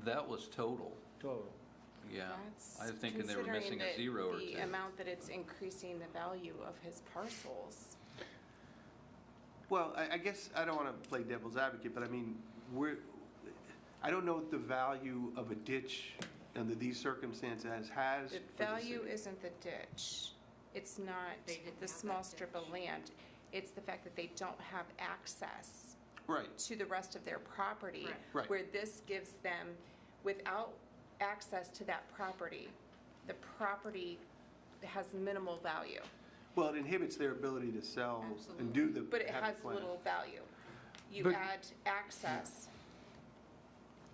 That was total, total? yeah. That's I was thinking they were missing a considering zero or two. The amount that it's increasing the value of his parcels. Well, I guess I don't want to play devil's advocate, but I mean, I don't know what the value of a ditch under these circumstances has. The for the value city. isn't the ditch. It's not They didn't the have small that strip ditch. of land. It's the fact that they don't have access Right, to the rest of their property. Right. Where this gives them, without access to that property, the property has minimal value. well, it inhibits their ability to sell and do the. But it have the has plan. little value. You But- add access,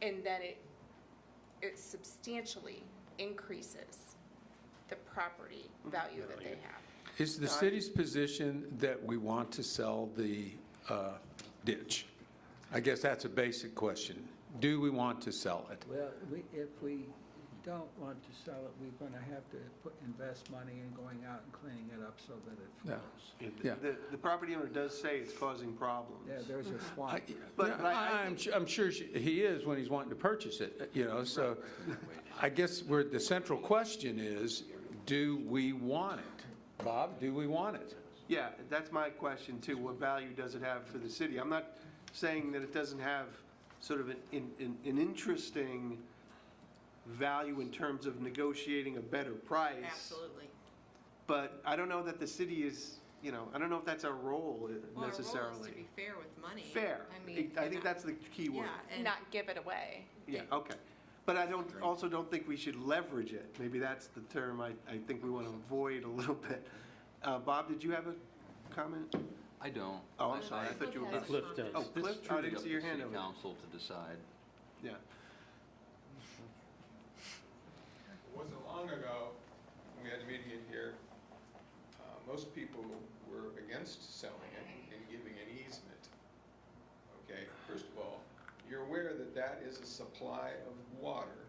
and then it substantially increases the property value that they have. Is the city's position that we want to sell the ditch? I guess that's a basic question. Do we want to sell it? Well, if we don't want to sell it, we're going to have to invest money in going out and cleaning it up so that it Yeah. flows. Yeah. The property owner does say it's causing problems. Yeah, there's a swamp. But I I'm sure he is when he's wanting to purchase it, you know, so I guess the central question is, do we want it? Bob, do we want it? Yeah, that's my question too. What value does it have for the city? I'm not saying that it doesn't have sort of an interesting value in terms of negotiating a better price. Absolutely. But I don't know that the city is, I don't know if that's our role Well, necessarily. our role is to be fair with money. Fair. I mean, I think that's the key word. Yeah, and Not give it away. Yeah, okay. But I also don't think we should leverage it. Maybe that's the term I think we want to avoid a little bit. Bob, did you have a comment? I don't. Oh, I'm sorry, I thought you were about. Cliff does. Oh, This Cliff, is I truly didn't up see to your hand city over there. council to decide. Yeah. It wasn't long ago, when we had a meeting in here, most people were against selling it and giving an easement. Okay, first of all, you're aware that that is a supply of water,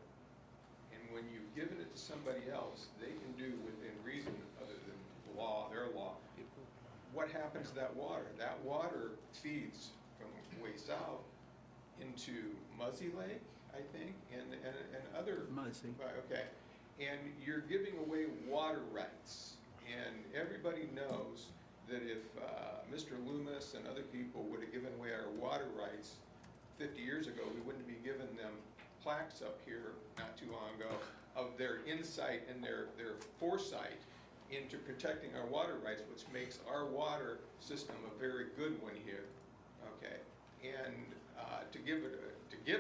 and when you've given it to somebody else, they can do within reason, other than law, their law, what happens to that water? That water feeds from way south into Muzzy Lake, I think, and other. Muzzy. Right, okay. And you're giving away water rights. And everybody knows that if Mr. Loomis and other people would have given away our water rights 50 years ago, we wouldn't be giving them plaques up here not too long ago of their insight and their foresight into protecting our water rights, which makes our water system a very good one here, okay? And to give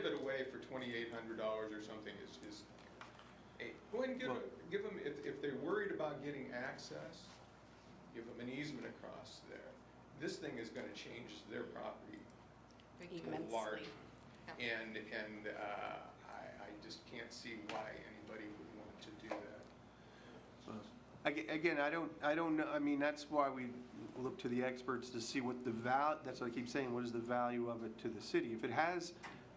it away for $2,800 or something is hey, go ahead and give them, if they're worried about getting access, give them an easement across there. This thing is gonna change their property Immensely. large. And I just can't see why anybody would want to do that. Again, I don't know, I mean, that's why we look to the experts to see what that's what I keep saying, what is the value of it to the city? If it has,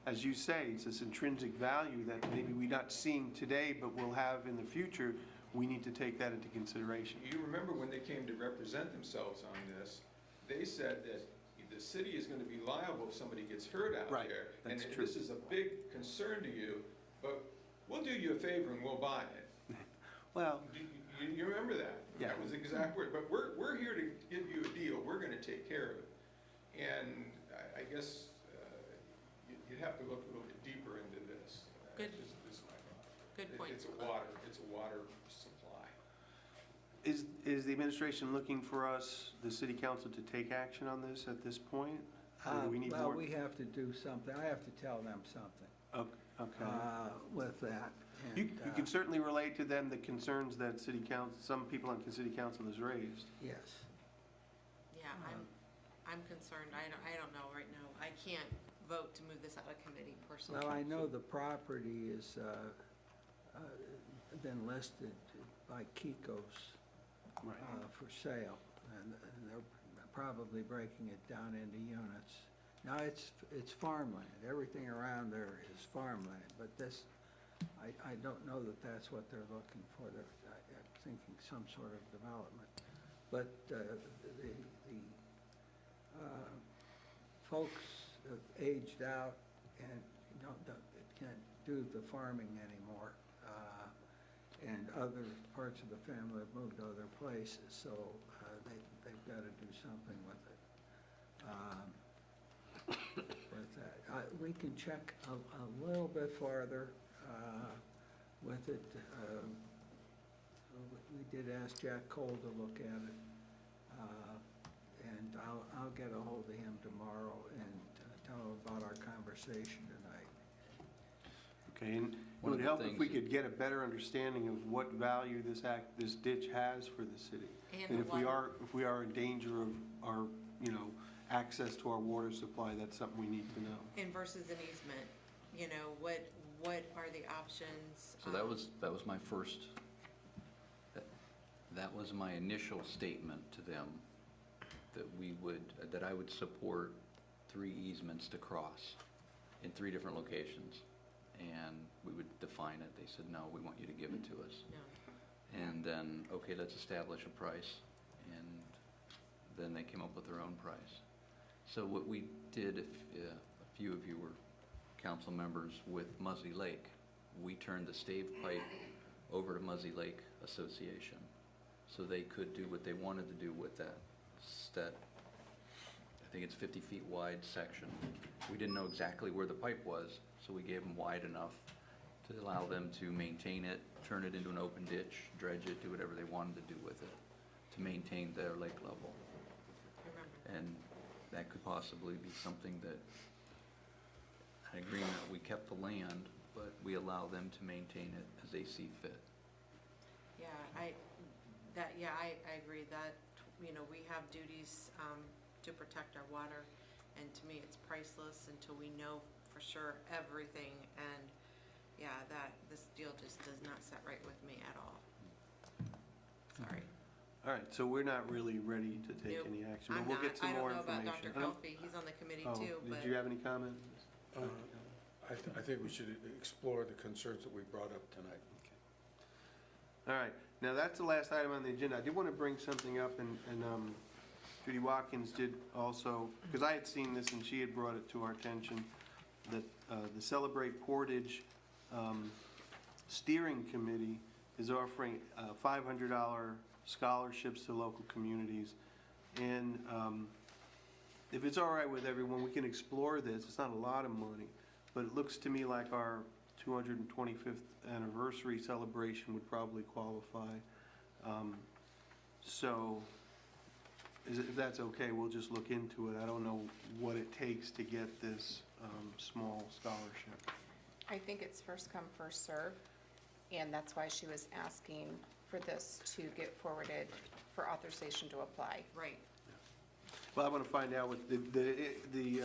as you say, it's this intrinsic value that maybe we're not seeing today, but will have in the future, we need to take that into consideration. You remember when they came to represent themselves on this, they said that the city is gonna be liable if somebody gets hurt out Right, there. that's And true. this is a big concern to you, but we'll do you a favor and we'll buy it. Well, You remember that? Yeah. That was the exact word, but we're here to give you a deal, we're gonna take care of it. And I guess you'd have to look a little bit deeper into this. Good. This is my thought. Good point. It's a water supply. Is the administration looking for us, the city council, to take action on this at this point? Or do we need Well, more? we have to do something, I have to tell them something Okay. with that. You And, can certainly relate to them the concerns that city council, some people on city council has raised. Yes. Yeah, I'm concerned. I don't know right now. I can't vote to move this out of committee personally. Well, I know the property is been listed by Kiko's for sale, and they're probably breaking it down into units. Now, it's farmland. Everything around there is farmland, but this, I don't know that that's what they're looking for. I'm thinking some sort of development. But the folks have aged out and can't do the farming anymore. And other parts of the family have moved to other places, so they've got to do something with it. With that, we can check a little bit farther with it. We did ask Jack Cole to look at it, and I'll get a hold of him tomorrow and tell him about our conversation tonight. Okay, and it would help if we could get a better understanding of what value this ditch has for the city. And if we are in danger of our, access to our water supply, that's something we need to know. And versus an easement, what are the options? So that was my first, that was my initial statement to them, that I would support 3 easements to cross in 3 different locations. And we would define it. They said, no, we want you to give it to us. No. And then, okay, let's establish a price. And then they came up with their own price. So what we did, if a few of you were council members with Muzzy Lake, we turned the stave pipe over to Muzzy Lake Association so they could do what they wanted to do with that, I think it's 50 feet wide section. We didn't know exactly where the pipe was, so we gave them wide enough to allow them to maintain it, turn it into an open ditch, dredge it, do whatever they wanted to do with it to maintain their lake level. And that could possibly be something that, an agreement, we kept the land, but we allow them to maintain it as they see fit. Yeah, I agree that, we have duties to protect our water, and to me, it's priceless until we know for sure everything, and yeah, this deal just does not set right with me at all. Sorry. All right, so we're not really ready to take Nope, any action, but I'm we'll not. get some more I don't know information. about Dr. Kelfi, he's on the committee too, but. Did you have any comment? I think we should explore the concerns that we brought up tonight. All right, now that's the last item on the agenda. I did want to bring something up, and Judy Watkins did also, because I had seen this and she had brought it to our attention, that the Celebrate Portage Steering Committee is offering $500 scholarships to local communities. And if it's all right with everyone, we can explore this. It's not a lot of money, but it looks to me like our 225th anniversary celebration would probably qualify. So if that's okay, we'll just look into it. I don't know what it takes to get this small scholarship. I think it's first come, first serve, and that's why she was asking for this to get forwarded for authorization to apply. Right. Well, I want to find out what the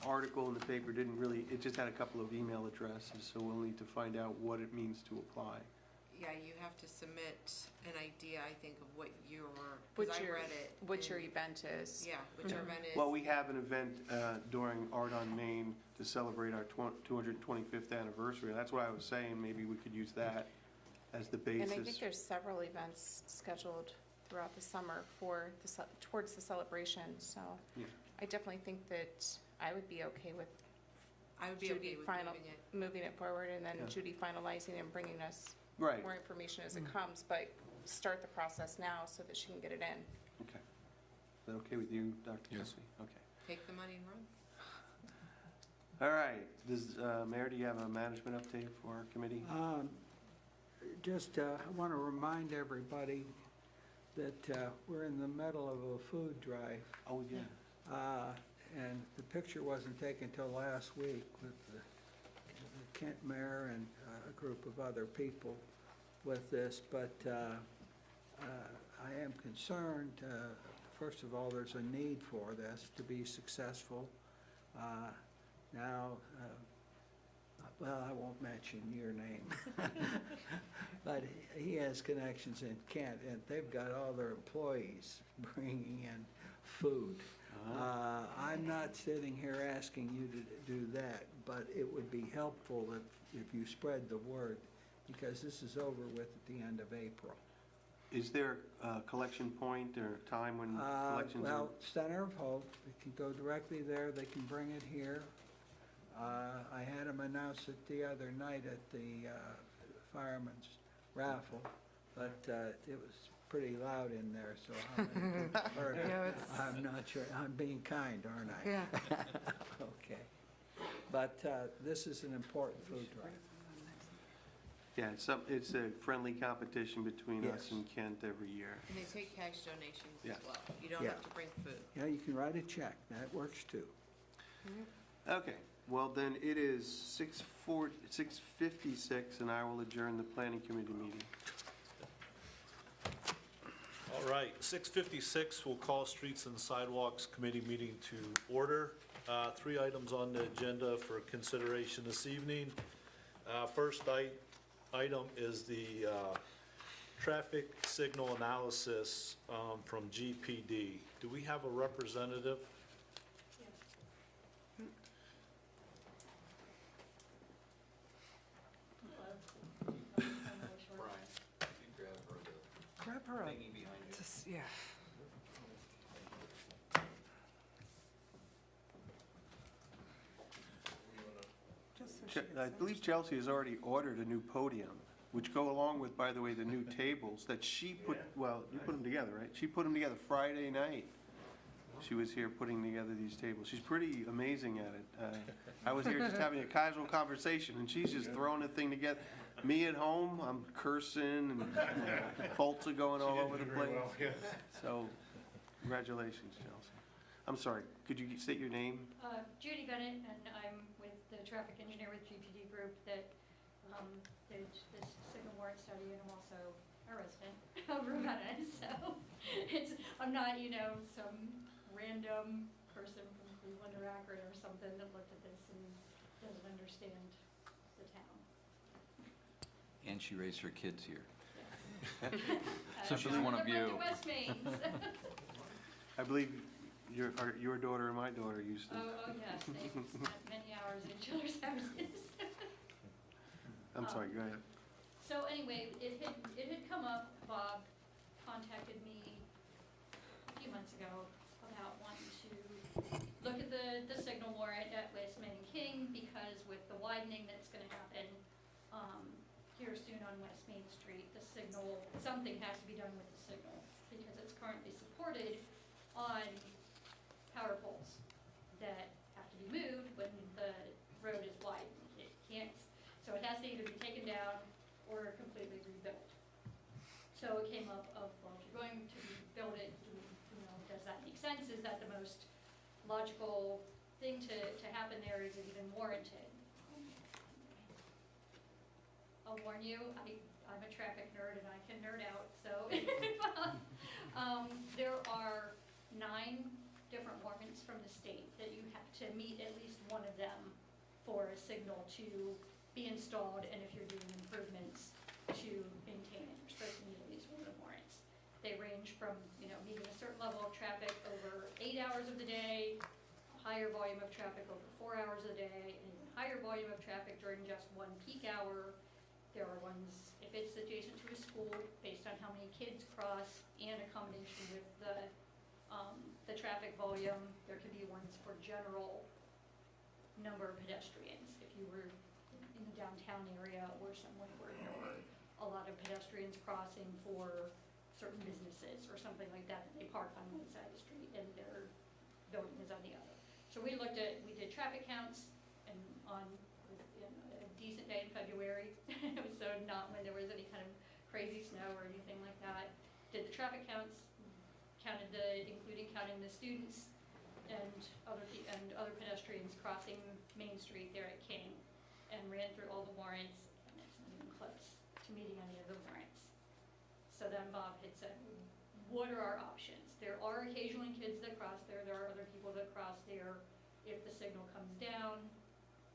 article in the paper didn't really, it just had a couple of email addresses, so we'll need to find out what it means to apply. Yeah, you have to submit an idea, I think, of what your, because I read it. What your event is. Yeah, what your event is. Well, we have an event during Art on Main to celebrate our 225th anniversary. That's what I was saying, maybe we could use that as the basis. And I think there's several events scheduled throughout the summer for towards the celebration, so yeah. I definitely think that I would be okay with Judy moving it forward, and then Yeah. Judy finalizing and bringing us Right. more information as it comes, but start the process now so that she can get it in. Okay. Is that okay with you, Dr. Yes. Kelsey? Okay. Take the money and run. All right. Mayor, do you have a management update for our committee? just, I want to remind everybody that we're in the middle of a food drive. Oh, yeah. And the picture wasn't taken till last week with the Kent Mayor and a group of other people with this, but I am concerned, first of all, there's a need for this to be successful. Now, well, I won't mention your name, but he has connections in Kent, and they've got all their employees bringing in food. I'm not sitting here asking you to do that, but it would be helpful if you spread the word, because this is over with at the end of April. Is there a collection point or time when collections are? Well, Center of Hope, they can go directly there, they can bring it here. I had them announce it the other night at the fireman's raffle, but it was pretty loud in there, so how many people heard it? Yeah, I'm not sure. I'm being kind, aren't I? Yeah. Okay. But this is an important food drive. Yeah, it's a friendly competition between us Yes. and Kent every year. And they take cash donations Yeah. as well. You don't Yeah. have to bring food. Yeah, you can write a check. That works too. Okay, well then it is 6:56 and I will adjourn the planning committee meeting. All right, 6:56, we'll call Streets and Sidewalks Committee meeting to order. 3 items on the agenda for consideration this evening. First item is the traffic signal analysis from GPD. Do we have a representative? Grab her up. Thingy behind you. Just, yeah. Just so she I gets believe Chelsea has already ordered a new podium, which go along with, by the way, the new tables that she put, well, you put them together, right? She put them together Friday night. She was here putting together these tables. She's pretty amazing at it. I was here just having a casual conversation, and she's just throwing the thing together. Me at home, I'm cursing, and bolts are going all over the place. So, congratulations, Chelsea. I'm sorry, could you state your name? Judy Bennett, and I'm with the traffic engineer with GPD Group that did this signal warrant study, and I'm also a resident of Ravenna, so I'm not, some random person from Cleveland or Akron or something that looked at this and doesn't understand the town. And she raised her kids here. So she's one of you. West Main. I believe your daughter and my daughter used to. Oh, yes, they spent many hours in each other's houses. I'm sorry, go ahead. So anyway, it had come up, Bob contacted me a few months ago about wanting to look at the signal warrant at West Main and King, because with the widening that's gonna happen, here soon on West Main Street, the signal, something has to be done with the signal, because it's currently supported on power poles that have to be moved when the road is widened. It can't, so it has to either be taken down or completely rebuilt. So it came up of, well, if you're going to rebuild it, does that make sense? Is that the most logical thing to happen there? Is it even warranted? I'll warn you, I'm a traffic nerd and I can nerd out, so. There are 9 different warrants from the state that you have to meet at least one of them for a signal to be installed, and if you're doing improvements to maintain it, you're supposed to meet at least one of the warrants. They range from, meeting a certain level of traffic over 8 hours of the day, a higher volume of traffic over 4 hours a day, and even higher volume of traffic during just one peak hour. There are ones, if it's adjacent to a school, based on how many kids cross and a combination with the traffic volume. There could be ones for general number of pedestrians. If you were in the downtown area or somewhere where there were a lot of pedestrians crossing for certain businesses or something like that, they park on one side of the street and their building is on the other. So we did traffic counts, and on a decent day in February, so not when there was any kind crazy snow or anything like that. Did the traffic counts, including counting the students and other pedestrians crossing Main Street there at King, and ran through all the warrants, and it's not even close to meeting any of the warrants. So then Bob had said, what are our options? There are occasionally kids that cross there, there are other people that cross there. If the signal comes down,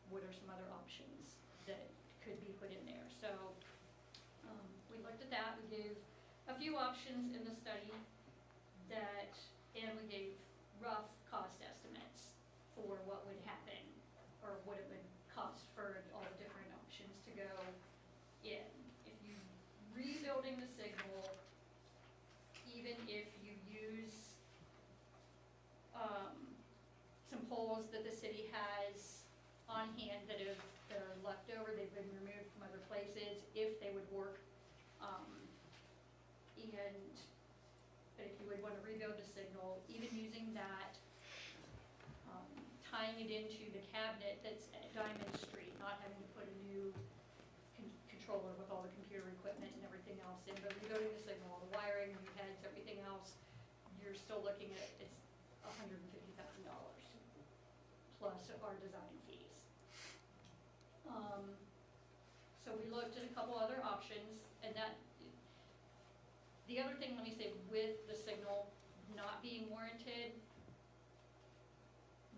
what are some other options that could be put in there? So we looked at that, we gave a few options in the study and we gave rough cost estimates for what would happen, or what it would cost for all the different options to go in. If you rebuilding the signal, even if you use some poles that the city has on hand that are left over, they've been removed from other places, if they would work, but if you would want to rebuild the signal, even using that, tying it into the cabinet that's at Diamond Street, not having to put a new controller with all the computer equipment and everything else in, but rebuilding the signal, all the wiring, new heads, everything else, you're still looking at, it's $150,000 plus our design fees. So we looked at a couple other options, and the other thing, let me say, with the signal not being warranted,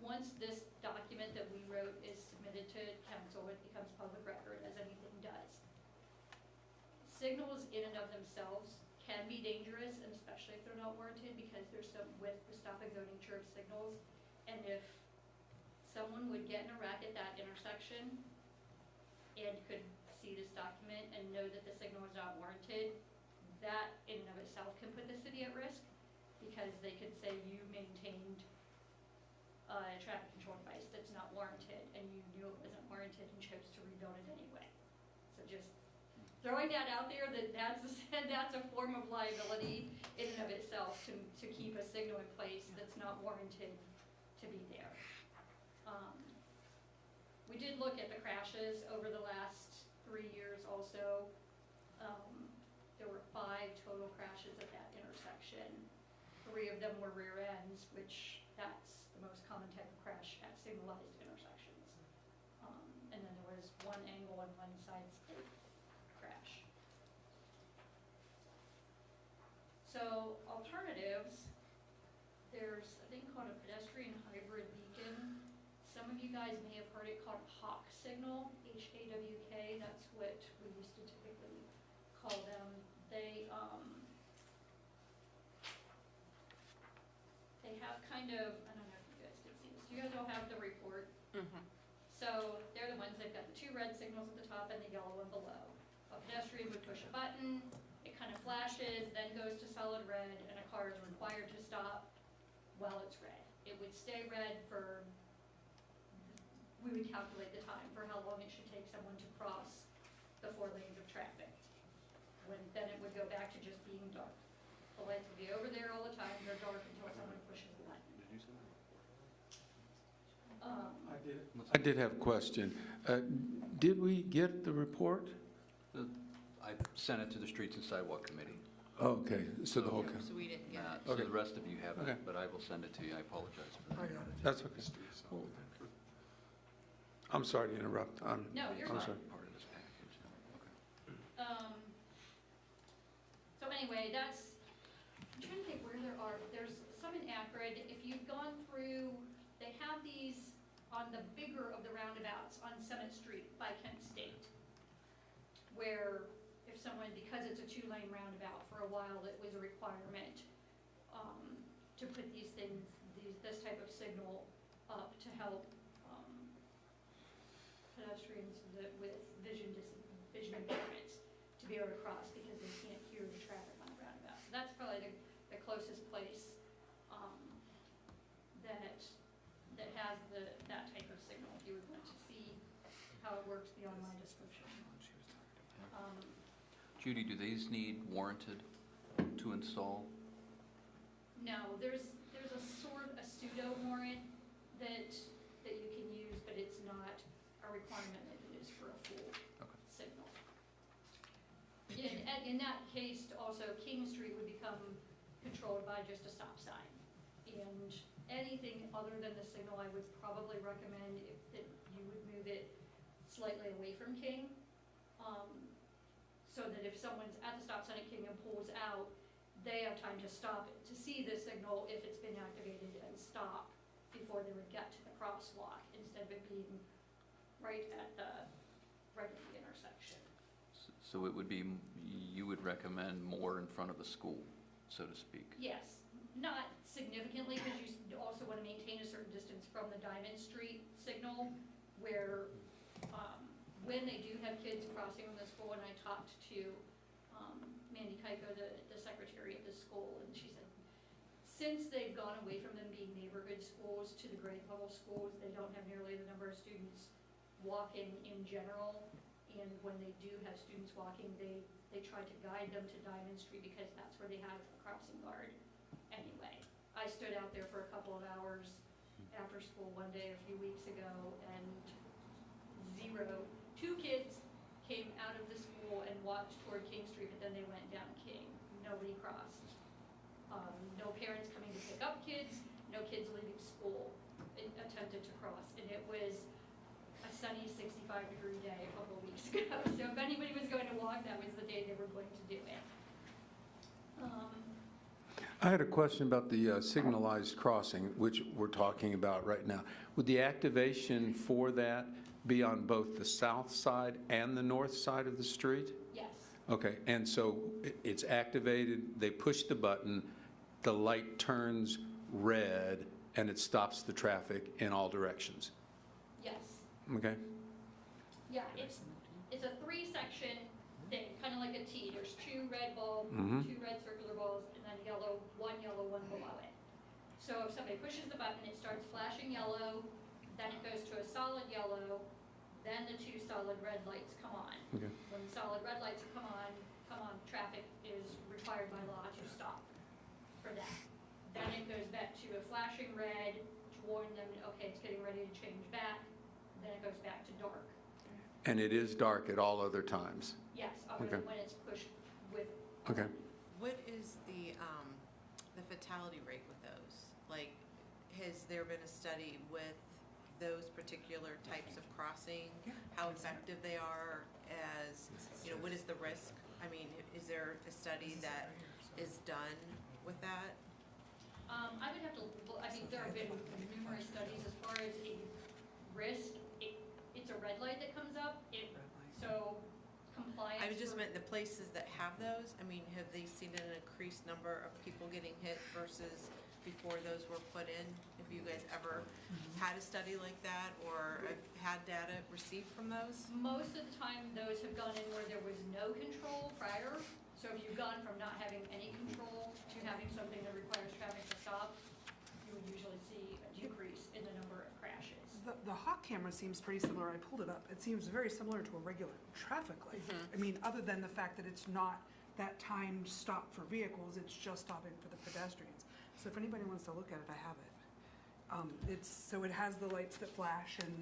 once this document that we wrote is submitted to council, it becomes public record, as anything does. Signals in and of themselves can be dangerous, and especially if they're not warranted, because there's some, with the stop and go nature of signals, and if someone would get in a wreck at that intersection and could see this document and know that the signal is not warranted, that in and of itself can put the city at risk, because they could say you maintained a traffic control device that's not warranted, and you knew it wasn't warranted and chose to rebuild it anyway. So just throwing that out there, that's a form of liability in and of itself to keep a signal in place that's not warranted to be there. We did look at the crashes over the last 3 years also. There were 5 total crashes at that intersection. 3 of them were rear ends, which that's the most common type of crash at signalized intersections. And then there was 1 angle and 1 side split crash. So alternatives, there's a thing called a pedestrian hybrid beacon. Some of you guys may have heard it called Hawk signal, H-A-W-K, that's what we used to typically call them. They have kind of, I don't know if you guys can see this, you guys all have the report. So they're the ones, they've got the 2 red signals at the top and the yellow one below. A pedestrian would push a button, it kind of flashes, then goes to solid red, and a car is required to stop while it's red. It would stay red for, we would calculate the time for how long it should take someone to cross the 4 lanes of traffic. Then it would go back to just being dark. The lights would be over there all the time, they're dark until someone pushes the button. I did have a question. Did we get the report? I sent it to the Streets and Sidewalk Committee. Okay, so the whole. So we didn't get it. So Okay. the rest of you have Okay. it, but I will send it to you. I apologize for that. That's okay. I'm sorry to interrupt. No, you're I'm fine. sorry. Part of this package. So anyway, I'm trying to think where there's some in Akron. If you've gone through, they have these on the bigger of the roundabouts on Summit Street by Kent State, where if someone, because it's a 2-lane roundabout, for a while it was a requirement to put these things, this type of signal up to help pedestrians with vision impairments to be able to cross, because they can't hear the traffic on the roundabout. So that's probably the closest place that has that type of signal, if you would want to see how it works beyond my description. Judy, do these need warranted to install? No, there's a pseudo warrant that you can use, but it's not a requirement that it is for a full signal. in that case, also King Street would become controlled by just a stop sign. And anything other than the signal, I would probably recommend that you would move it slightly away from King. So that if someone's at the stop sign at King and pulls out, they have time to stop it, to see the signal if it's been activated and stop before they would get to the crosswalk, instead of it being right at the intersection. So it would be, you would recommend more in front of the school, so to speak? Yes, not significantly, because you also want to maintain a certain distance from the Diamond Street signal, where when they do have kids crossing from the school, and I talked to Mandy Keiko, the secretary of the school, and she said, since they've gone away from them being neighborhood schools to the grade level schools, they don't have nearly the number of students walking in general, and when they do have students walking, they try to guide them to Diamond Street because that's where they have a crossing guard anyway. I stood out there for a couple of hours after school one day a few weeks ago, and two kids came out of the school and walked toward King Street, but then they went down King. Nobody crossed. No parents coming to pick up kids, no kids leaving school attempted to cross. And it was a sunny 65-degree day a couple of weeks ago. So if anybody was going to walk, that was the day they were going to do it. I had a question about the signalized crossing, which we're talking about right now. Would the activation for that be on both the south side and the north side of the street? Yes. Okay, and so it's activated, they push the button, the light turns red, and it stops the traffic in all directions? Yes. Okay? Yeah, it's a 3-section thing, kind of like a T. There's 2 red bulbs, Mhm. 2 red circular balls, and then one yellow, one below it. So if somebody pushes the button, it starts flashing yellow, then it goes to a solid yellow, then the 2 solid red lights come on. Okay. When the solid red lights come on, traffic is required by law to stop for that. Then it goes back to a flashing red to warn them, okay, it's getting ready to change back. Then it goes back to dark. And it is dark at all other times? Yes, other Okay. than when it's pushed with. Okay. What is the fatality rate with those? Like, has there been a study with those particular types of crossing? How effective they are as, what is the risk? I mean, is there a study that is done with that? I would have to, there have been numerous studies as far as a risk. It's a red light that comes up, so compliance. I just meant the places that have those. I mean, have they seen an increased number of people getting hit versus before those were put in? Have you guys ever had a study like that or had data received from those? Most of the time, those have gone in where there was no control prior. So if you've gone from not having any control to having something that requires traffic to stop, you would usually see a decrease in the number of crashes. The hot camera seems pretty similar. I pulled it up. It seems very similar to a regular traffic light. I mean, other than the fact that it's not that timed stop for vehicles, it's just stopping for the pedestrians. So if anybody wants to look at it, I have it. So it has the lights that flash and,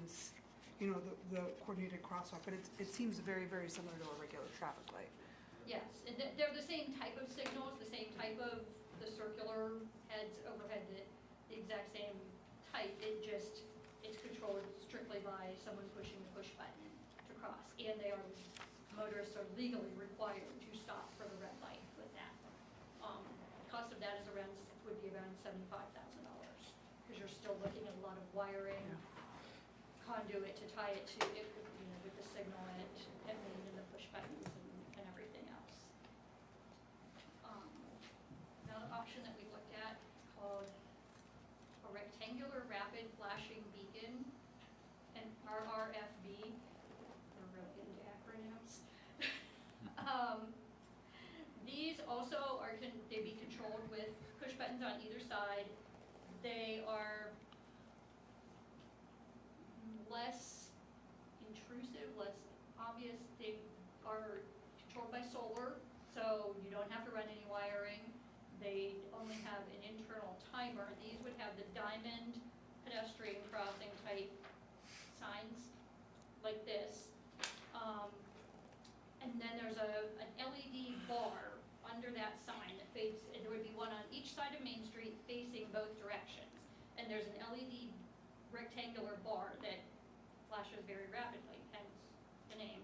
the coordinated crosswalk, but it seems very, very similar to a regular traffic light. Yes, and they're the same type of signals, the same type of the circular heads overhead, the exact same type. It's controlled strictly by someone pushing the push button to cross. And motorists are legally required to stop for the red light with that. The cost of that would be around $75,000, because you're still looking at a lot of wiring, conduit to tie it to it, with the signal and the push buttons and everything else. Another option that we looked at is called a rectangular rapid flashing beacon, an RRFB. They're really into acronyms. These also they be controlled with push buttons on either side. They are less intrusive, less obvious. They are controlled by solar, so you don't have to run any wiring. They only have an internal timer. These would have the diamond pedestrian crossing type signs like this. And then there's an LED bulb under that sign that faces, and there would be one on each side of Main Street facing both directions. And there's an LED rectangular bar that flashes very rapidly, hence the name.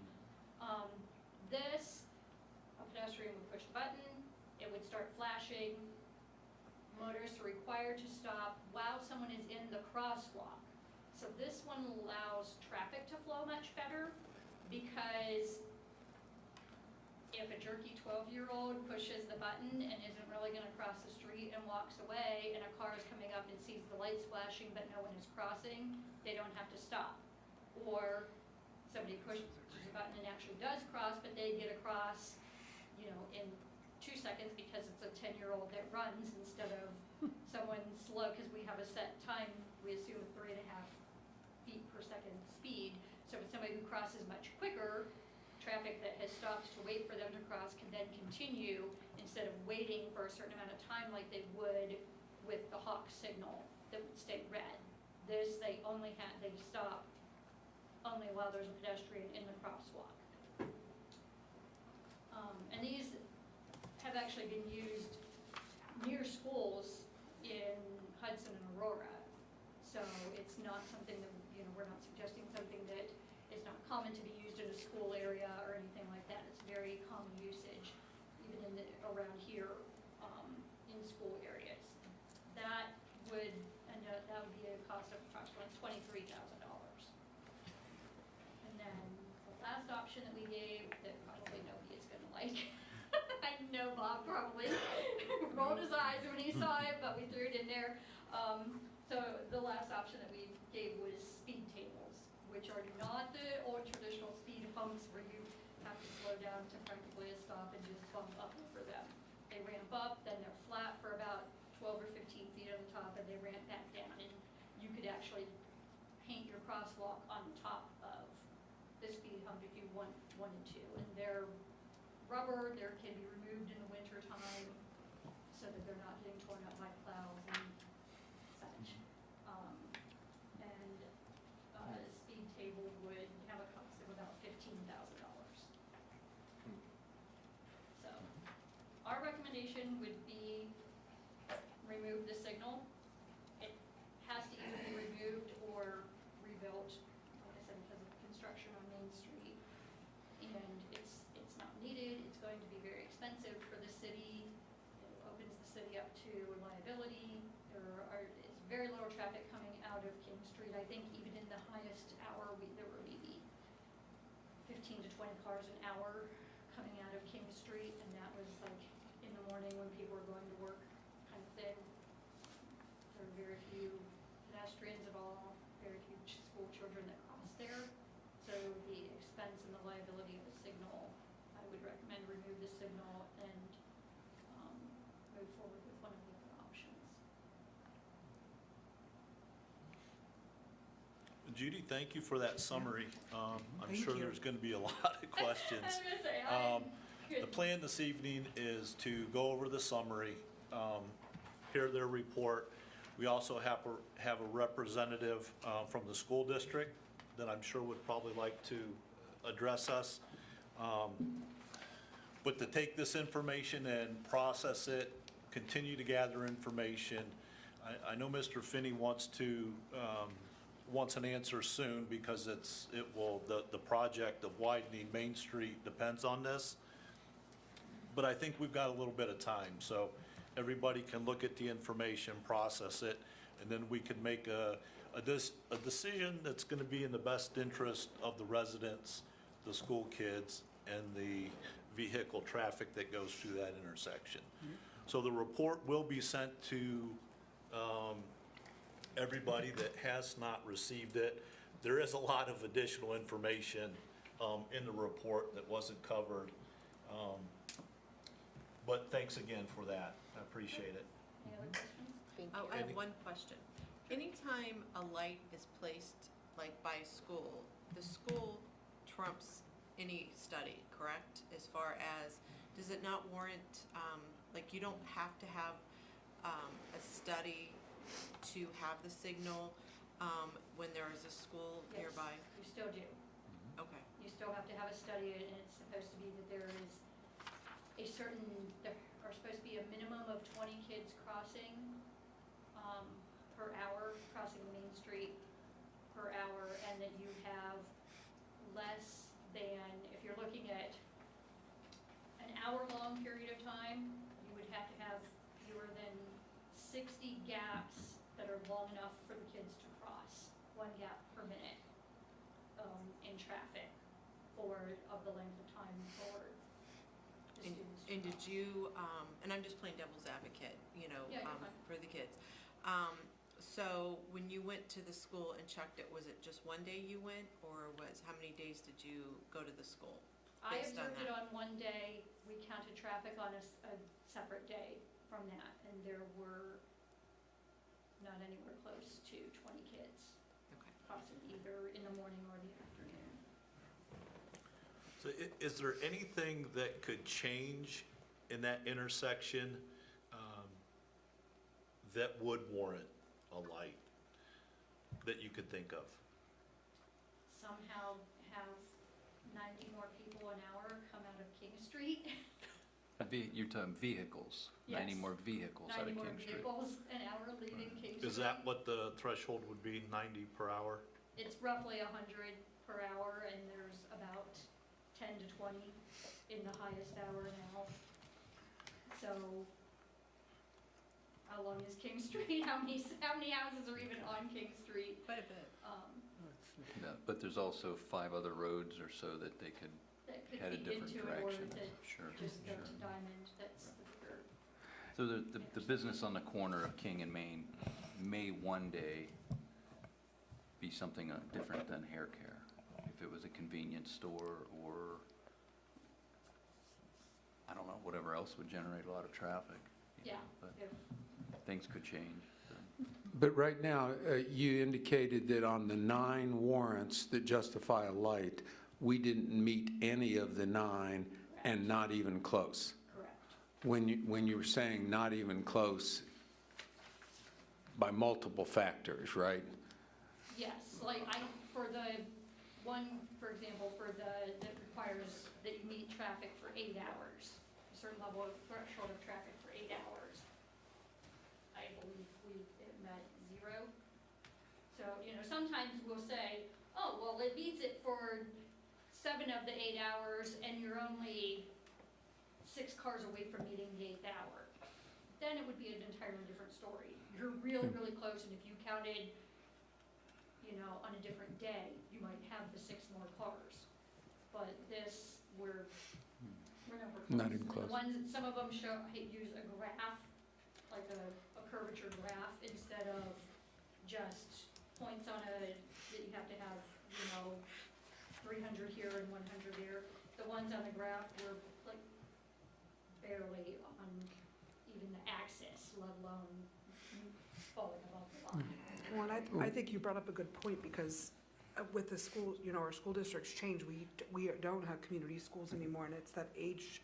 This, a pedestrian would push the button, it would start flashing. Motorists are required to stop while someone is in the crosswalk. So this one allows traffic to flow much better, because if a jerky 12-year-old pushes the button and isn't really gonna cross the street and walks away, and a car is coming up and sees the lights flashing but no one is crossing, they don't have to stop. Or somebody pushes the button and actually does cross, but they get across, you know, in 2 seconds because it's a 10-year-old that runs instead of someone slow, because we have a set time, we assume 3.5 feet per second speed. So if somebody who crosses much quicker, traffic that has stopped to wait for them to cross can then continue instead of waiting for a certain amount of time like they would with the hawk signal that would stay red. This, they stop only while there's a pedestrian in the crosswalk. And these have actually been used near schools in Hudson and Aurora. So it's not something that, you know, we're not suggesting something that is not common to be used in a school area or anything like that. It's very common usage, even in around here, in school areas. That would be a cost of approximately $23,000. And then the last option that we gave, that probably nobody is gonna like, I know Bob probably rolled his eyes when he saw it, but we threw it in there. So the last option that we gave was speed tables, which are not the old traditional speed humps where you have to slow down to practically a stop and just bump up over them. They ramp up, then they're flat for about 12 or 15 feet on the top, and they ramp back down. And you could actually paint your crosswalk on top of the speed hump if you wanted to. And they're rubber, they can be removed in the winter time so that they're not getting torn up by plows and such. A speed table would have a cost of about $15,000. So our recommendation would be remove the signal. It has to either be removed or rebuilt, like I said, because of construction on Main Street. And it's not needed, it's going to be very expensive for the city. It opens the city up to liability. It's very little traffic coming out of King Street. I think even in the highest hour, there were maybe 15 to 20 cars an hour coming out of King Street, and that was like in the morning when people were going to work kind of thing. There were very few pedestrians at all, very few school children that crossed there. So the expense and the liability of the signal, I would recommend remove the signal and move forward with one of the other options. Judy, thank you for that summary. I'm Thank sure you. there's going to be a lot of questions. I was gonna say, The plan this evening is to go over the summary, hear their report. We also have a representative from the school district that I'm sure would probably like to address us. But to take this information and process it, continue to gather information. I know Mr. Finney wants an answer soon because the project of widening Main Street depends on this. But I think we've got a little bit of time, so everybody can look at the information, process it, and then we can make a decision that's gonna be in the best interest of the residents, the school kids, and the vehicle traffic that goes through that intersection. So the report will be sent to everybody that has not received it. There is a lot of additional information in the report that wasn't covered. But thanks again for that. I appreciate it. Any other questions? Oh, I have one question. Anytime a light is placed, like by a school, the school trumps any study, correct? As far as, does it not warrant, like you don't have to have a study to have the signal when there is a school Yes, nearby? you still do. Okay. You still have to have a study, and it's supposed to be that there is a certain, maximum of 20 kids crossing per hour, crossing the main street per hour, and that you have less than, if you're looking at an hour-long period of time, you would have to have fewer than 60 gaps that are long enough for the kids to cross, 1 gap per minute in traffic of the length of time for the students. And did you, and I'm just playing devil's advocate, you know, Yeah, you're fine. for the kids. So when you went to the school and checked it, was it just one day you went, or how many days did you go to the school? I based on observed it that? on one day. We counted traffic on a separate day from that, and there were not anywhere close to 20 kids crossing either in the morning or the afternoon. So is there anything that could change in that intersection that would warrant a light that you could think of? Somehow have 90 more people an hour come out of King Street. You're talking vehicles, 90 Yes. more vehicles out of 90 more King Street. vehicles an hour leaving King Street. Is that what the threshold would be, 90 per hour? It's roughly 100 per hour, and there's about 10 to 20 in the highest hour now. So, how long is King Street? How many houses are even on King Street? Quite a bit. Yeah, but there's also 5 other roads or so that they could That could head a feed different into it, or direction. that Sure, just go sure. to Diamond, that's the bigger. So the business on the corner of King and Main may one day be something different than hair care. If it was a convenience store or, I don't know, whatever else would generate a lot of traffic. you Yeah, know, But if- things could change. so. But right now, you indicated that on the 9 warrants that justify a light, we didn't meet any of the 9 and not even close. Correct. When you were saying not even close, by multiple factors, right? Yes, like for the one, for example, that requires that you meet traffic for 8 hours, a certain level of threshold of traffic for 8 hours. I believe it met 0. So, sometimes we'll say, oh, well, it meets it for 7 of the 8 hours, and you're only 6 cars away from meeting the 8th hour. Then it would be an entirely different story. You're really, really close, and if you counted, on a different day, you might have the 6 more cars. But this, we're nowhere close. Not even close. The ones, some of them use a graph, like a curvature graph, instead of just points on that you have to have, 300 here and 100 there. The ones on the graph were like barely on even the axis, let alone falling above the line. Well, and I think you brought up a good point, because with the school, our school districts change. We don't have community schools anymore, and it's that age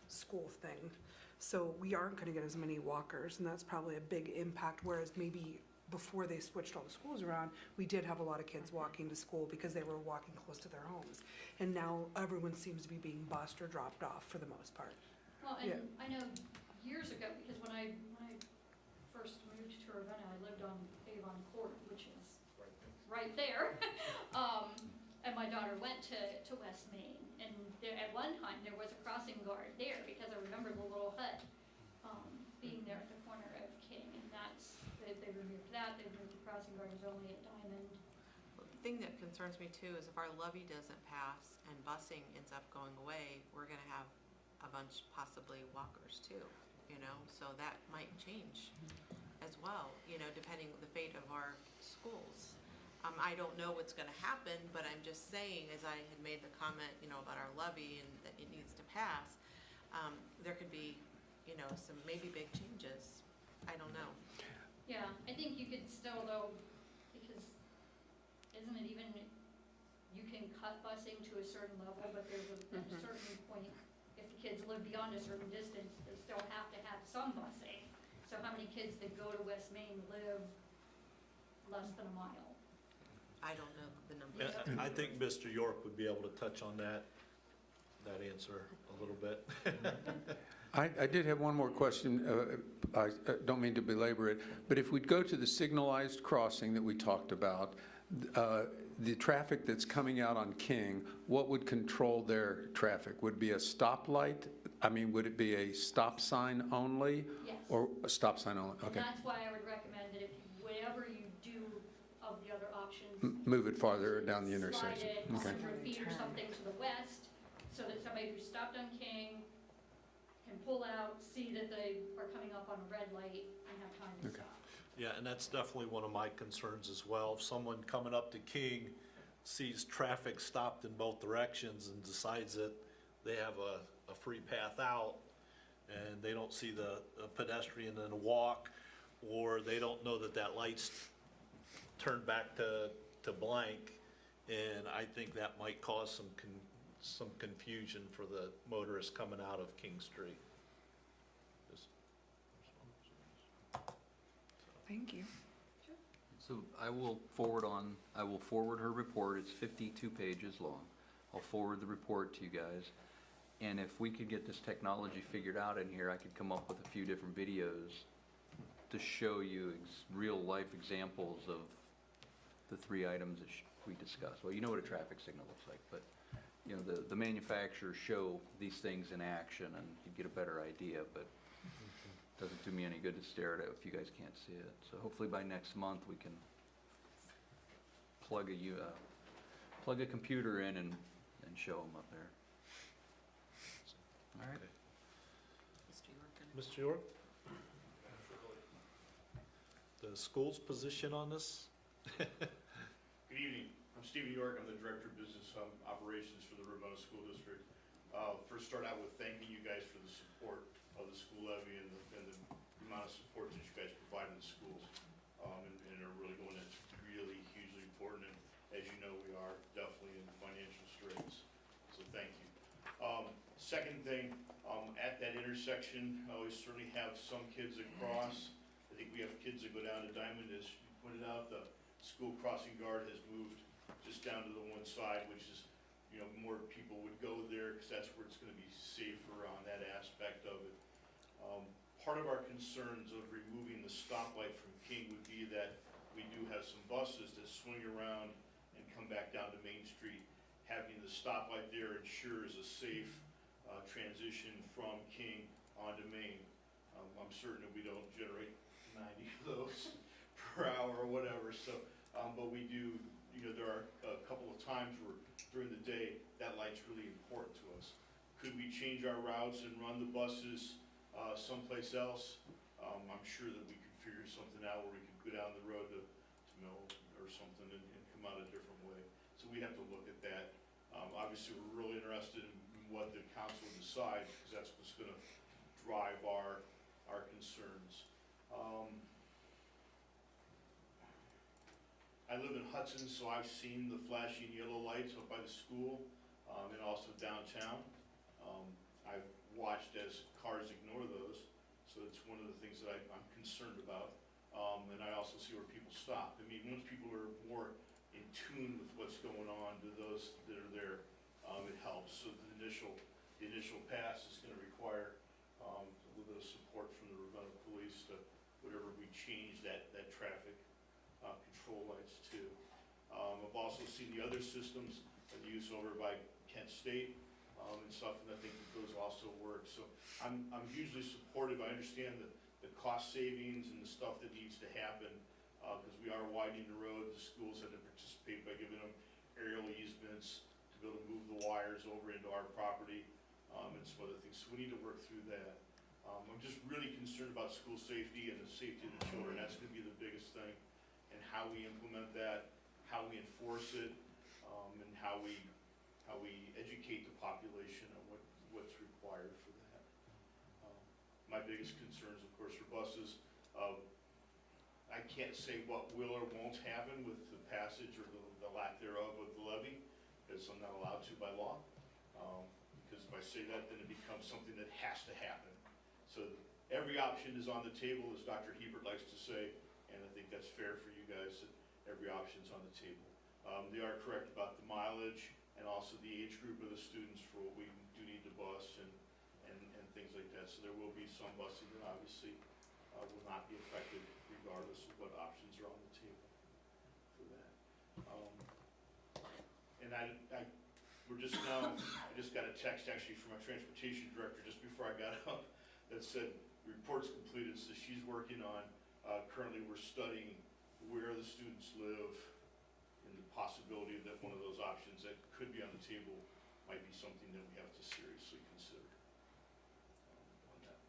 school thing. So we aren't gonna get as many walkers, and that's probably a big impact, whereas maybe before they switched all the schools around, we did have a lot of kids walking to school because they were walking close to their homes. And now everyone seems to be being bused or dropped off for the most part. Well, and Yeah. I know years ago, because when I first moved to Ravenna, I lived on Avon Court, which is right there. And my daughter went to West Main, and at one time, there was a crossing guard there, because I remember the little hut being there at the corner of King, and they removed that, they removed the crossing guard, it was only at Diamond. The thing that concerns me too is if our levy doesn't pass and busing ends up going away, we're gonna have a bunch possibly walkers too, so that might change as well, depending the fate of our schools. I don't know what's gonna happen, but I'm just saying, as I had made the comment, about our levy and that it needs to pass, there could be, some maybe big changes. I don't know. Yeah, I think you could still though, because isn't it even, you can cut busing to a certain level, but there's at a certain point, if the kids live beyond a certain distance, they still have to have some busing. So how many kids that go to West Main live less than a mile? I don't know the numbers. And I think Mr. York would be able to touch on that answer a little bit. I did have one more question. I don't mean to belabor it, but if we'd go to the signalized crossing that we talked about, the traffic that's coming out on King, what would control their traffic? Would it be a stoplight? I mean, would it be a stop sign only? Yes. Or a stop sign only? And Okay. that's why I would recommend that if, whatever you do of the other options. Move it farther down the intersection. Slide it Okay. 100 feet or something to the west, so that somebody who stopped on King can pull out, see that they are coming up on a red light, and have time to stop. Yeah, and that's definitely one of my concerns as well. If someone coming up to King sees traffic stopped in both directions and decides that they have a free path out, and they don't see the pedestrian in a walk, or they don't know that that light's turned back to blank, and I think that might cause some confusion for the motorists coming out of King Street. Thank you. So I will forward her report. It's 52 pages long. I'll forward the report to you guys. And if we could get this technology figured out in here, I could come up with a few different videos to show you real-life examples of the 3 items that we discussed. Well, you know what a traffic signal looks like, but you know, the manufacturers show these things in action, and you get a better idea, but it doesn't do me any good to stare at it if you guys can't see it. So hopefully by next month, we can plug a computer in and show them up there. All right. Mr. York. Mr. York? The school's position on this? Good evening. I'm Stephen York. I'm the Director of Business Operations for the Ravenna School District. First start out with thanking you guys for the support of the school levy and the amount of support that you guys provide in the schools. And are really going, that's really hugely important. And as you know, we are definitely in financial straits. So thank you. Second thing, at that intersection, we certainly have some kids that cross. I think we have kids that go down to Diamond, as you pointed out, the school crossing guard has moved just down to the one side, which is, you know, more people would go there because that's where it's going to be safer on that aspect of it. Part of our concerns of removing the stoplight from King would be that we do have some buses that swing around and come back down to Main Street. Having the stoplight there ensures a safe transition from King onto Main. I'm certain that we don't generate 90 of those per hour or whatever, so, but we do, you know, there are a couple of times where during the day, that light's really important to us. Could we change our routes and run the buses someplace else? I'm sure that we could figure something out where we could go down the road to Mill or something and come out a different way. So we have to look at that. Obviously, we're really interested in what the council decides, because that's what's gonna drive our concerns. I live in Hudson, so I've seen the flashing yellow lights up by the school, and also downtown. I've watched as cars ignore those, so it's one of the things that I'm concerned about. And I also see where people stop. I mean, once people are more in tune with what's going on to those that are there, it helps. So the initial pass is gonna require a little bit of support from the Ravenna Police to whatever we change that traffic control lights to. I've also seen the other systems that are used over by Kent State and stuff, and I think that those also work. So I'm hugely supportive. I understand the cost savings and the stuff that needs to happen, because we are widening the road. The schools had to participate by giving them aerial easements to be able to move the wires over into our property, and some other things. So we need to work through that. I'm just really concerned about school safety and the safety of the children. That's gonna be the biggest thing, and how we implement that, how we enforce it, and how we educate the population on what's required for that. My biggest concerns, of course, are buses. I can't say what will or won't happen with the passage or the lack thereof of the levy, because I'm not allowed to by law. Because if I say that, then it becomes something that has to happen. So every option is on the table, as Dr. Hebert likes to say, and I think that's fair for you guys, that every option's on the table. They are correct about the mileage and also the age group of the students for what we do need to bus and things like that. so there will be some busing that obviously will not be affected regardless of what options are on the table for that. And we're just now, I just got a text actually from our transportation director just before I got up that said, report's completed, so she's working on, currently we're studying where the students live and the possibility that one of those options that could be on the table might be something that we have to seriously consider on that.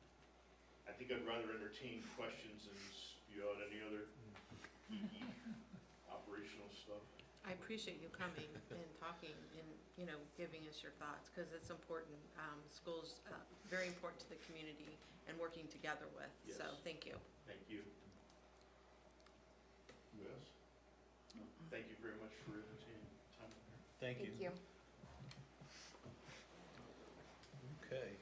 I think I'd rather entertain questions and spew out any other operational stuff. I appreciate you coming and talking and, you know, giving us your thoughts, because it's important. Schools, very important to the community and working together with, so Yes. thank you. Thank you. Yes? Thank you very much for entertaining time. Thank you. Thank you. Okay.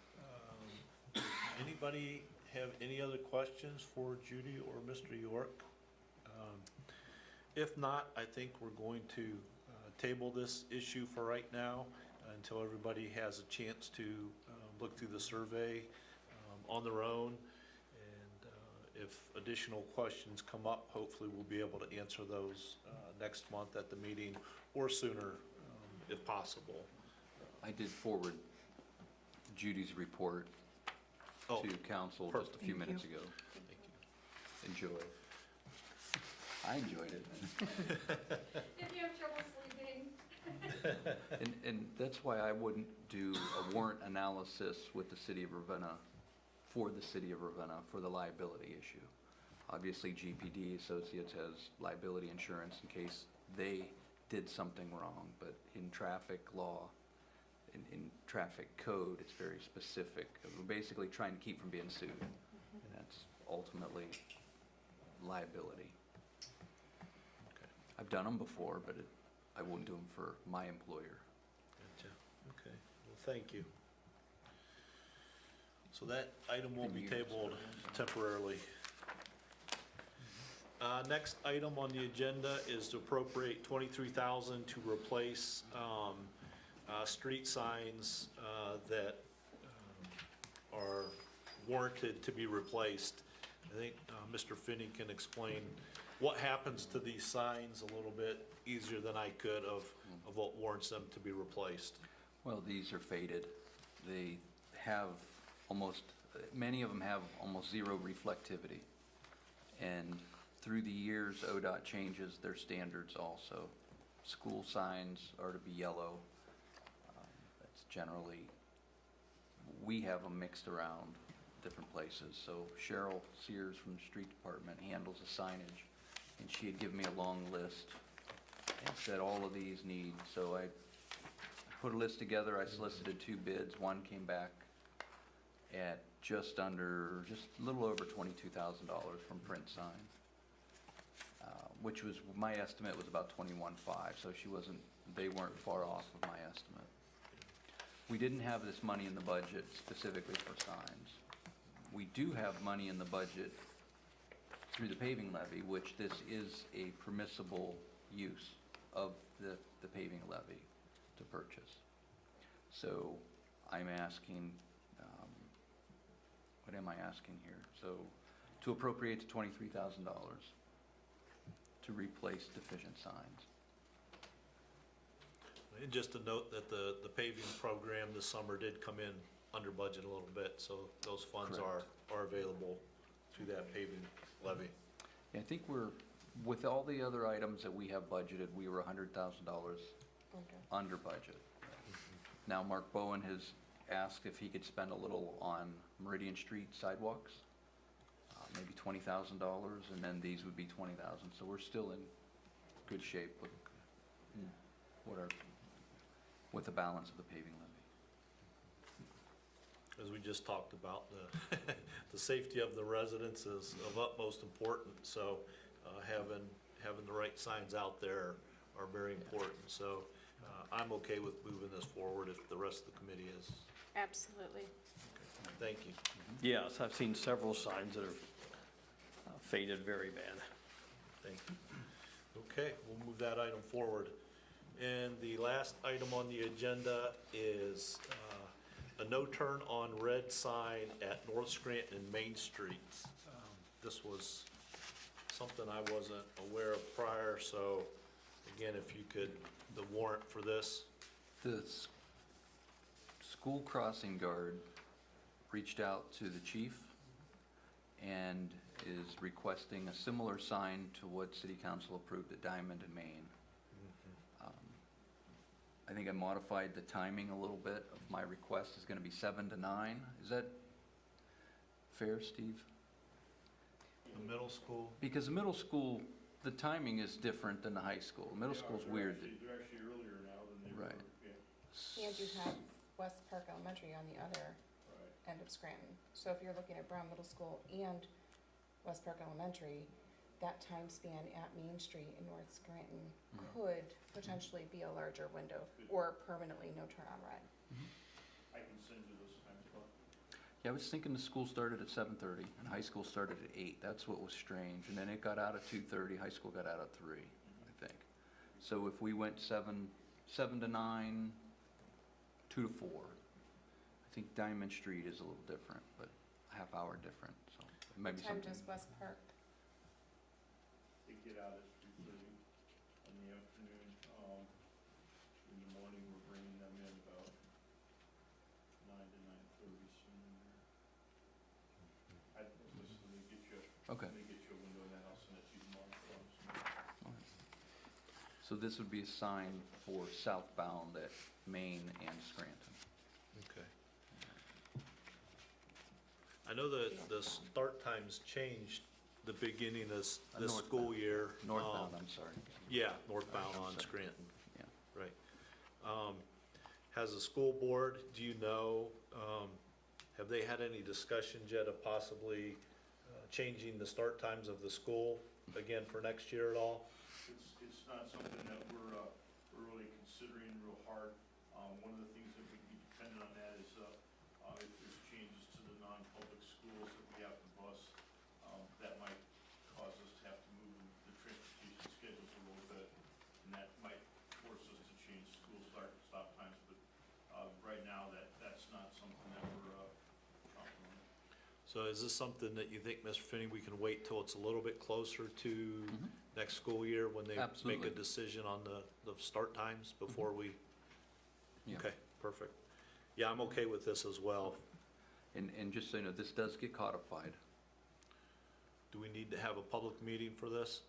Anybody have any other questions for Judy or Mr. York? If not, I think we're going to table this issue for right now until everybody has a chance to look through the survey on their own. And if additional questions come up, hopefully we'll be able to answer those next month at the meeting or sooner if possible. I did forward Judy's report to council just a few minutes ago. Thank you. Enjoy. I enjoyed it. If you have trouble sleeping. And that's why I wouldn't do a warrant analysis with the city of Ravenna, for the city of Ravenna, for the liability issue. Obviously, GPD Associates has liability insurance in case they did something wrong, but in traffic law, in traffic code, it's very specific. We're basically trying to keep from being sued, and that's ultimately liability. I've done them before, but I wouldn't do them for my employer. Gotcha. Okay. Well, thank you. So that item will be tabled temporarily. Next item on the agenda is to appropriate $23,000 to replace street signs that are warranted to be replaced. I think Mr. Finney can explain what happens to these signs a little bit easier than I could of what warrants them to be replaced. Well, these are faded. They have many of them have almost zero reflectivity. And through the years, ODOT changes their standards also. School signs are to be yellow. That's generally, we have them mixed around different places. So Cheryl Sears from the street department handles the signage, and she had given me a long list and said all of these need. So I put a list together. I solicited 2 bids. One came back at just a little over $22,000 from Print Sign, which was, my estimate was about $21,500. So they weren't far off of my estimate. We didn't have this money in the budget specifically for signs. We do have money in the budget through the paving levy, which this is a permissible use of the paving levy to purchase. So I'm asking, what am I asking here? So to appropriate $23,000 to replace deficient signs. And just to note that the paving program this summer did come in under budget a little bit, so those funds are available through that paving levy. Yeah, I think with all the other items that we have budgeted, we were $100,000 under budget. Now, Mark Bowen has asked if he could spend a little on Meridian Street sidewalks, maybe $20,000, and then these would be $20,000. So we're still in good shape with the balance of the paving levy. As we just talked about, the safety of the residents is of utmost importance, so having the right signs out there are very important. So I'm okay with moving this forward if the rest of the committee is. Absolutely. Thank you. Yes, I've seen several signs that are faded very bad. Thank you. Okay, we'll move that item forward. And the last item on the agenda is a no turn on red sign at North Scranton and Main Street. This was something I wasn't aware of prior, so again, if you could, the warrant for this. The school crossing guard reached out to the chief and is requesting a similar sign to what city council approved at Diamond and Main. I think I modified the timing a little bit of my request. It's gonna be 7 to 9. Is that fair, Steve? The middle school? Because the middle school, the timing is different than the high school. Middle school's weird. They're actually earlier now than they were. Right. Yeah. And you have West Park Elementary on the other end of Scranton. So if you're looking at Brown Middle School and West Park Elementary, that time span at Main Street in North Scranton could potentially be a larger window or permanently no turn on red. I can send you those times, but Yeah, I was thinking the school started at 7:30 and high school started at 8. That's what was strange. And then it got out at 2:30, high school got out at 3, I think. So if we went 7 to 9, 2 to 4. I think Diamond Street is a little different, but a half hour different, so it might be What time something. does West Park? they get out at 3:30 in the afternoon. In the morning, we're bringing them in about 9 to 9:30, somewhere in there. Listen, let me get you, Okay. let me get you a window and then I'll send it to you tomorrow. So this would be a sign for southbound at Main and Scranton. Okay. I know that the start times changed the beginning of this school year. Northbound, I'm sorry. Yeah, northbound I'm on sorry. Scranton. Yeah. Right. Has the school board, do you know, have they had any discussions yet of possibly changing the start times of the school again for next year at all? It's not something that we're really considering real hard. One of the things that would be dependent on that is if there's changes to the non-public schools that we have to bus, that might cause us to have to move the transportation schedules a little bit, and that might force us to change school start and stop times, but right now, that's not something that we're chomping on. So is this something that you think, Mr. Finney, we can wait till it's a little bit closer to next school year when they make Absolutely. a decision on the start times before we? Yeah. Okay, perfect. Yeah, I'm okay with this as well. And just so you know, this does get codified. Do we need to have a public meeting for this?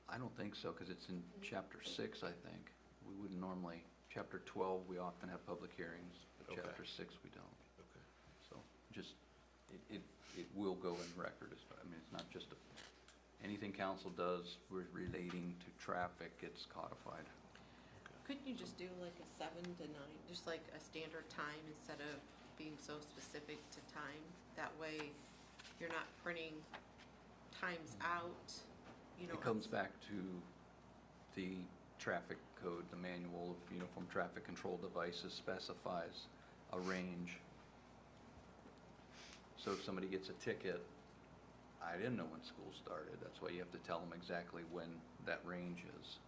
I don't think so, because it's in chapter 6, I think. We wouldn't normally, chapter 12, we often have public hearings, but Okay. chapter 6, we don't. Okay. So just, it will go in record, I mean, it's not just anything council does relating to traffic gets codified. Couldn't you just do like a 7 to 9, just like a standard time instead of being so specific to time? That way, you're not printing times out, you know. It comes back to the traffic code, the manual of uniform traffic control devices specifies a range. So if somebody gets a ticket, I didn't know when school started, that's why you have to tell them exactly when that range is.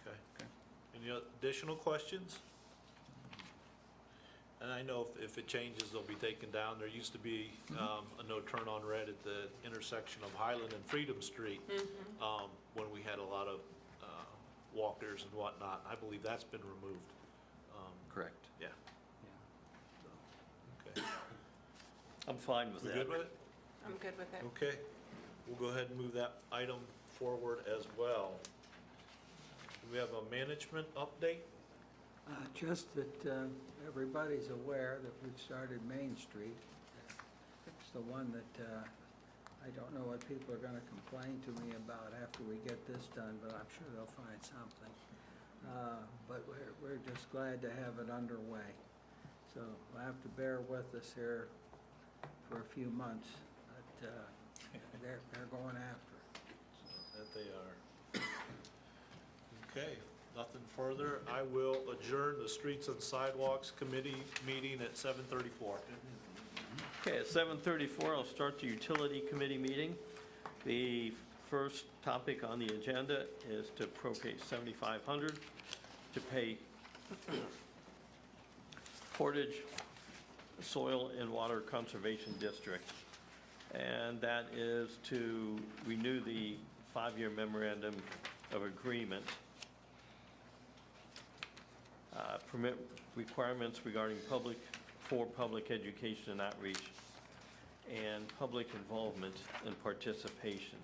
Okay. Any additional questions? And I know if it changes, they'll be taken down. There used to be a no turn on red at the intersection of Highland and Freedom Street when we had a lot of walkers and whatnot. I believe that's been removed. Correct. Yeah. Okay. I'm fine with We that. good with it? I'm good with it. Okay. We'll go ahead and move that item forward as well. Do we have a management update? Just that everybody's aware that we've started Main Street. It's the one that I don't know what people are going to complain to me about after we get this done, but I'm sure they'll find something. But we're just glad to have it underway. So we'll have to bear with us here for a few months, but they're going after it. That they are. Okay, nothing further. I will adjourn the Streets and Sidewalks Committee meeting at 7:34. Okay, at 7:34, I'll start the Utility Committee meeting. The first topic on the agenda is to appropriate $7,500 to pay Portage Soil and Water Conservation District. And that is to renew the 5-year memorandum of agreement. Permit requirements regarding public education and outreach, and public involvement and participation.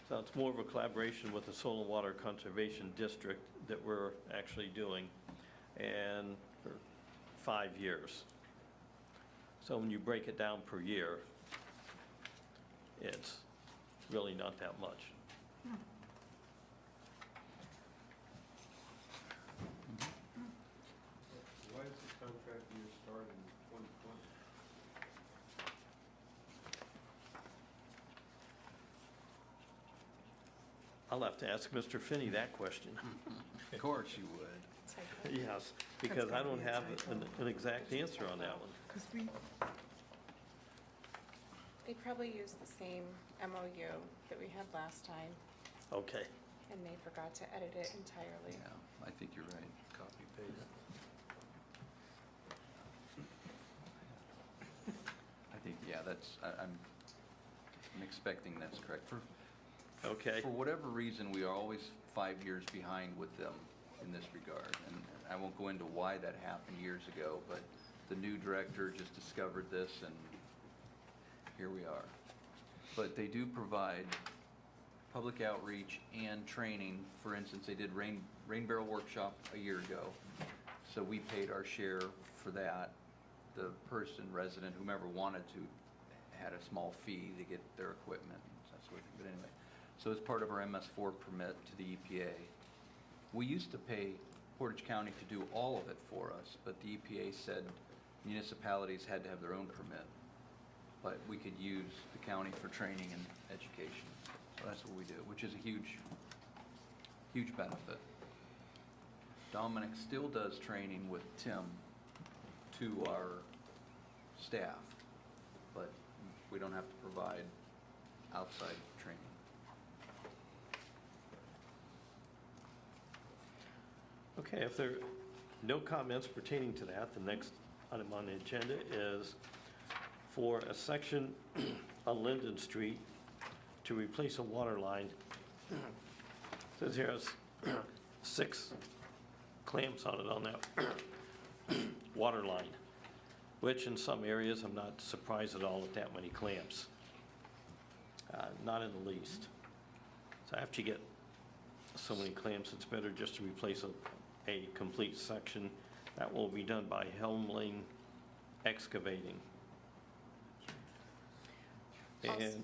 So it's more of a collaboration with the Soil and Water Conservation District that we're actually doing, and for 5 years. So when you break it down per year, it's really not that much. Why does the contract year start in 2020? I'll have to ask Mr. Finney that question. Of course you would. Yes, because I don't have an exact answer on that one. Because we, They probably used the same MOU that we had last time, Okay. and they forgot to edit it entirely. Yeah, I think you're right. Copy paste. I think, yeah, I'm expecting that's correct. Okay. For whatever reason, we are always 5 years behind with them in this regard. And I won't go into why that happened years ago, but the new director just discovered this, and here we are. But they do provide public outreach and training. For instance, they did rain barrel workshop a year ago, so we paid our share for that. The person, resident, whomever wanted to, had a small fee to get their equipment, that sort of thing. But anyway, so it's part of our MS4 permit to the EPA. We used to pay Portage County to do all of it for us, but the EPA said municipalities had to have their own permit. But we could use the county for training and education. So that's what we do, which is a huge, huge benefit. Dominic still does training with Tim to our staff, but we don't have to provide outside training. Okay, if there are no comments pertaining to that, the next item on the agenda is for a section on Linden Street to replace a water line. Says here has 6 clamps on it on that water line, which in some areas I'm not surprised at all at that many clamps. Not in the least. So after you get so many clamps, it's better just to replace a complete section. That will be done by Helmling Excavating. And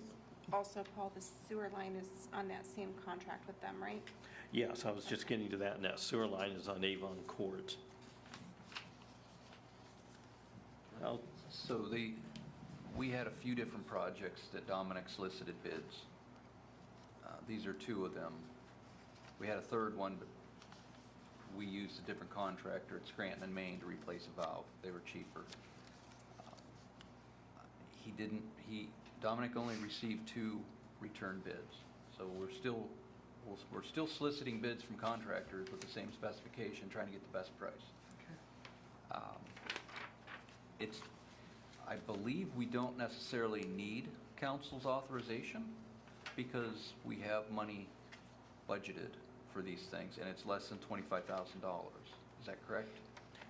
Also, Paul, the sewer line is on that same contract with them, right? yes, I was just getting to that, and that sewer line is on Avon Court. Well, So we had a few different projects that Dominic solicited bids. These are 2 of them. We had a third one, but we used a different contractor at Scranton and Maine to replace a valve. They were cheaper. Dominic only received 2 return bids. So we're still soliciting bids from contractors with the same specification, trying to get the best price. I believe we don't necessarily need council's authorization because we have money budgeted for these things, and it's less than $25,000. Is that correct?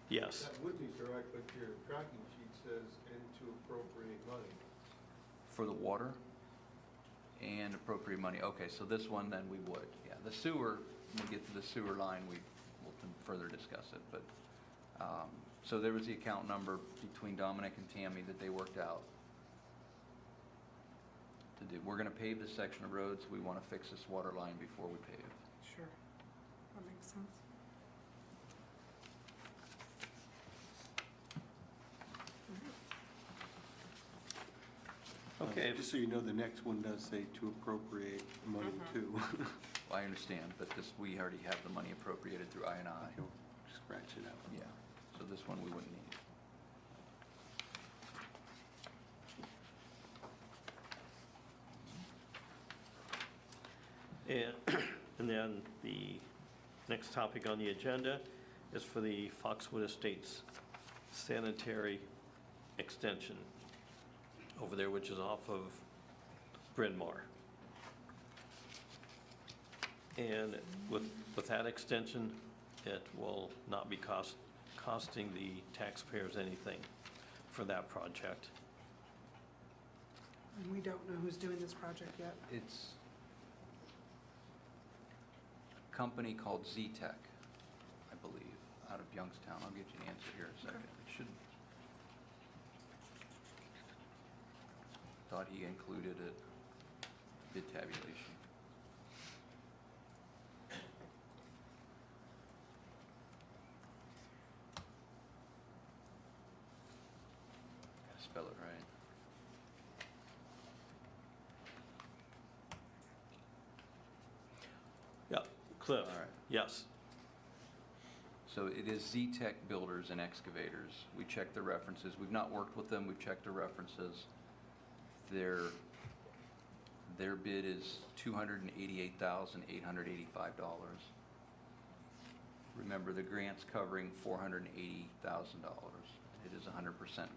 yes. That would be correct, but your tracking sheet says and to appropriate money. For the water and appropriate money. Okay, so this one then we would. Yeah, the sewer, when we get to the sewer line, we'll further discuss it. But so there was the account number between Dominic and Tammy that they worked out to do. We're going to pave this section of roads. We want to fix this water line before we pave. sure, that makes sense. Okay. Just so you know, the next one does say to appropriate money too. I understand, but we already have the money appropriated through I&I. Okay, we'll scratch it out. Yeah, so this one we wouldn't need. And, and then the next topic on the agenda is for the Foxwood Estates sanitary extension over there, which is off of Bryn Mawr. And with that extension, it will not be costing the taxpayers anything for that project. And we don't know who's doing this project yet. It's a company called Z-Tech, I believe, out of Youngstown. I'll get you an answer here in a second. It should. Thought he included it, bid tabulation. Gotta spell it right. Yeah, Cliff. All right. Yes. So it is Z-Tech Builders and Excavators. We checked the references. We've not worked with them. We've checked the references. Their bid is $288,885. Remember, the grant's covering $480,000. It is a 100%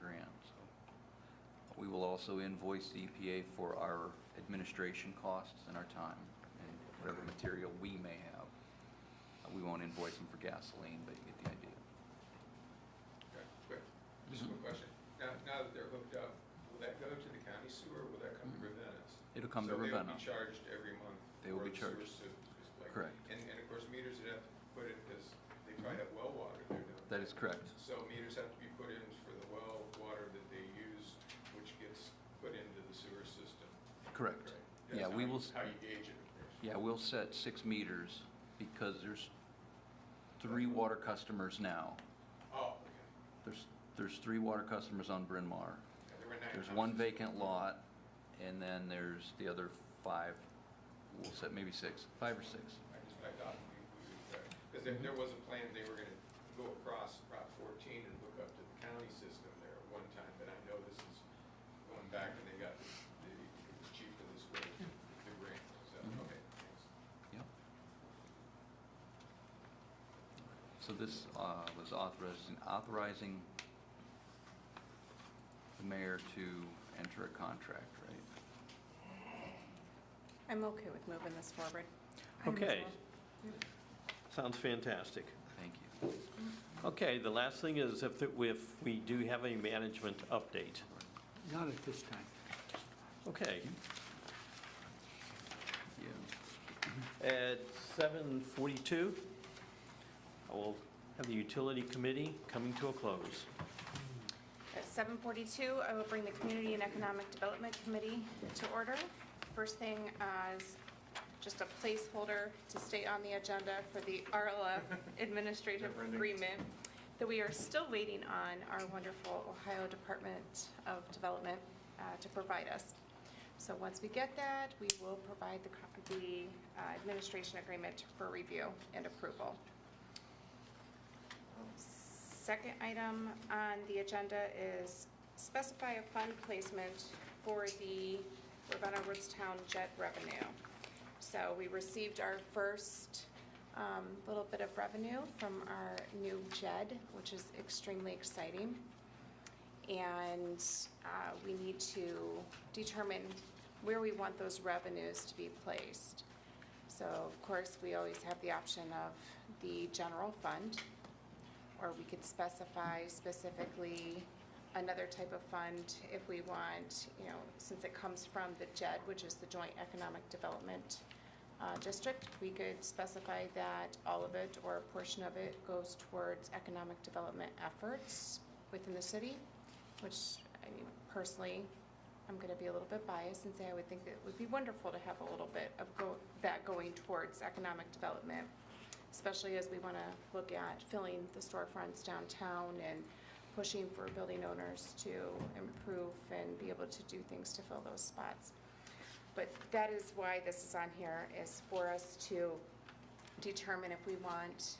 grant. So we will also invoice the EPA for our administration costs and our time and whatever material we may have. We won't invoice them for gasoline, but you get the idea. Okay, quick, just one question. Now that they're hooked up, will that go to the county sewer, or will that come to Ravenna's? It'll come to So Ravenna. they'll be charged every month? They will for be the sewer charged. like- Correct. And of course, meters would have to put in, because they probably have well water they're doing. That is correct. So meters have to be put in for the well water that they use, which gets put into the sewer system. Correct. That's Yeah, how we you- will. How you gauge it, of course. Yeah, we'll set 6 meters because there's 3 water customers now. Oh, okay. There's 3 water customers on Bryn Mawr. Yeah, there were 9 There's houses. 1 vacant lot, and then there's the other 5. We'll set maybe 6, 5 or 6. I thought because there was a plan, they were gonna go across Route 14 and hook up to the county system there at one time, but I know this is going back and they got, it was cheaper this way, the grant, so, okay, thanks. Yep. So this was authorizing the mayor to enter a contract, right? I'm okay with moving this forward. Okay. Sounds fantastic. Thank you. Okay, the last thing is if we do have a management update. Not at this time. Okay. Yeah. At 7:42, I will have the utility committee coming to a close. At 7:42, I will bring the Community and Economic Development Committee to order. First thing is just a placeholder to stay on the agenda for the RLF administrative agreement that we are still waiting on our wonderful Ohio Department of Development to provide us. So once we get that, we will provide the administration agreement for review and approval. Second item on the agenda is specify a fund placement for the Ravenna Woodstown JED revenue. So we received our first little bit of revenue from our new JED, which is extremely exciting. And we need to determine where we want those revenues to be placed. So of course, we always have the option of the general fund, or we could specify specifically another type of fund if we want, since it comes from the JED, which is the Joint Economic Development District, we could specify that all of it or a portion of it goes towards economic development efforts within the city, which, personally, I'm going to be a little bit biased and say I would think that it would be wonderful to have a little bit of that going towards economic development, especially as we want to look at filling the storefronts downtown and pushing for building owners to improve and be able to do things to fill those spots. But that is why this is on here, is for us to determine if we want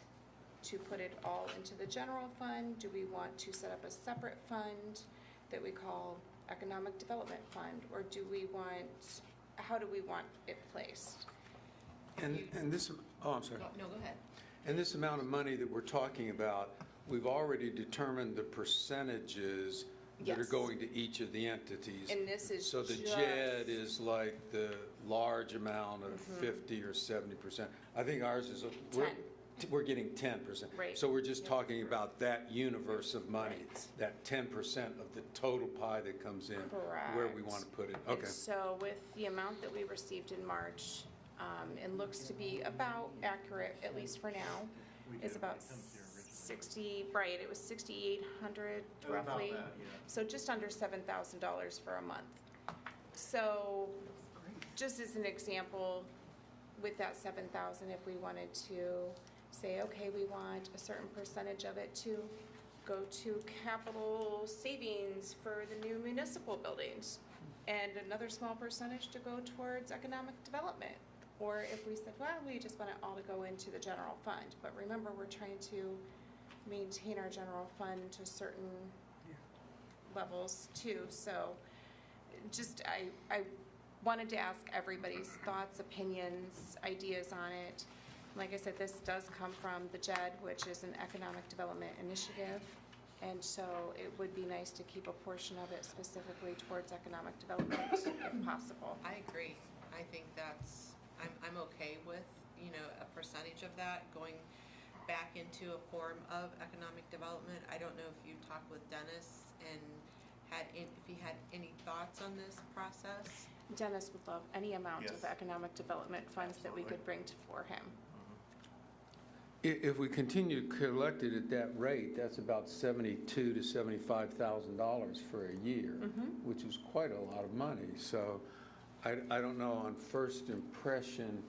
to put it all into the general fund. Do we want to set up a separate fund that we call Economic Development Fund? Or how do we want it placed? And this, oh, I'm sorry. No, go ahead. And this amount of money that we're talking about, we've already determined the percentages that are Yes. going to each of the entities. And this is So the just- JED is like the large amount of Mhm. 50 or 70%. I think ours is, we're getting 10%. Right. So we're just talking about that universe of money, that 10% of the total pie that comes in, where we Correct. want to put it. And Okay. so with the amount that we received in March, it looks to be about accurate, at least for now, is about 60, right, it was 6,800 roughly. So just under $7,000 for a month. So just as an example, with that 7,000, if we wanted to say, okay, we want a certain percentage of it to go to capital savings for the new municipal buildings, and another small percentage to go towards economic development. Or if we said, well, we just want it all to go into the general fund, but remember, we're trying to maintain our general fund to certain levels too, so just, I wanted to ask everybody's thoughts, opinions, ideas on it. Like I said, this does come from the JED, which is an economic development initiative, and so it would be nice to keep a portion of it specifically towards economic development if possible. I agree. I think that's, I'm okay with, a percentage of that going back into a form of economic development. I don't know if you talked with Dennis and if he had any thoughts on this process. Dennis would love any amount of Yes. economic development funds that we could bring for him. If we continue to collect it at that rate, that's about $72,000 to $75,000 for a year, which is quite a lot of money. So I don't know, on first impression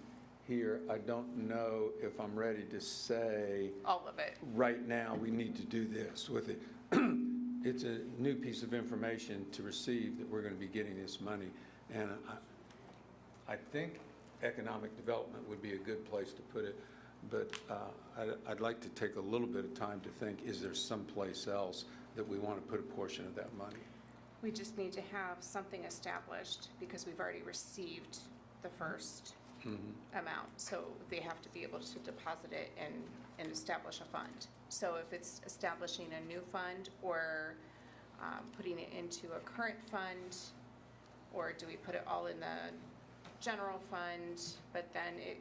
here, I don't know if I'm ready to say all of it. Right now, we need to do this with it. It's a new piece of information to receive that we're going to be getting this money. And I think economic development would be a good place to put it. But I'd like to take a little bit of time to think, is there someplace else that we want to put a portion of that money? We just need to have something established because we've already received the first amount. So they have to be able to deposit it and establish a fund. So if it's establishing a new fund or putting it into a current fund, or do we put it all in the general fund, but then it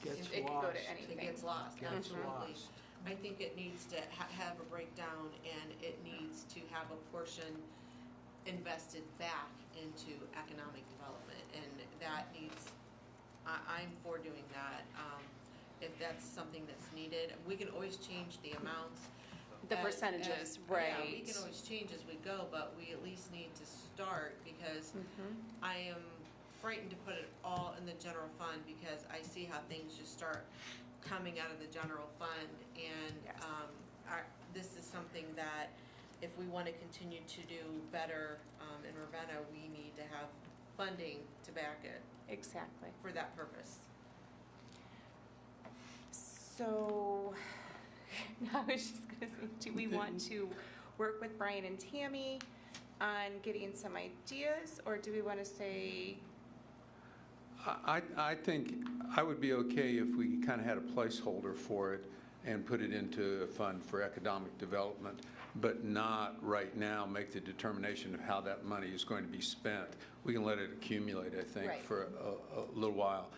could go to anything. It gets lost, Gets absolutely. lost. I think it needs to have a breakdown, and it needs to have a portion invested back into economic development, and that needs, I'm for doing that. If that's something that's needed, we can always change the amounts. The percentages, Yeah, right. we can always change as we go, but we at least need to start, because I am frightened to put it all in the general fund, because I see how things just start coming out of the general fund, and this is something that if we want to continue to do better in Ravenna, we need to have funding to back it. Exactly. For that purpose. So, I was just gonna say, do we want to work with Brian and Tammy on getting some ideas, or do we want to say, I think I would be okay if we kind of had a placeholder for it and put it into a fund for economic development, but not right now make the determination of how that money is going to be spent. We can let it accumulate, I think, Right. for a little while.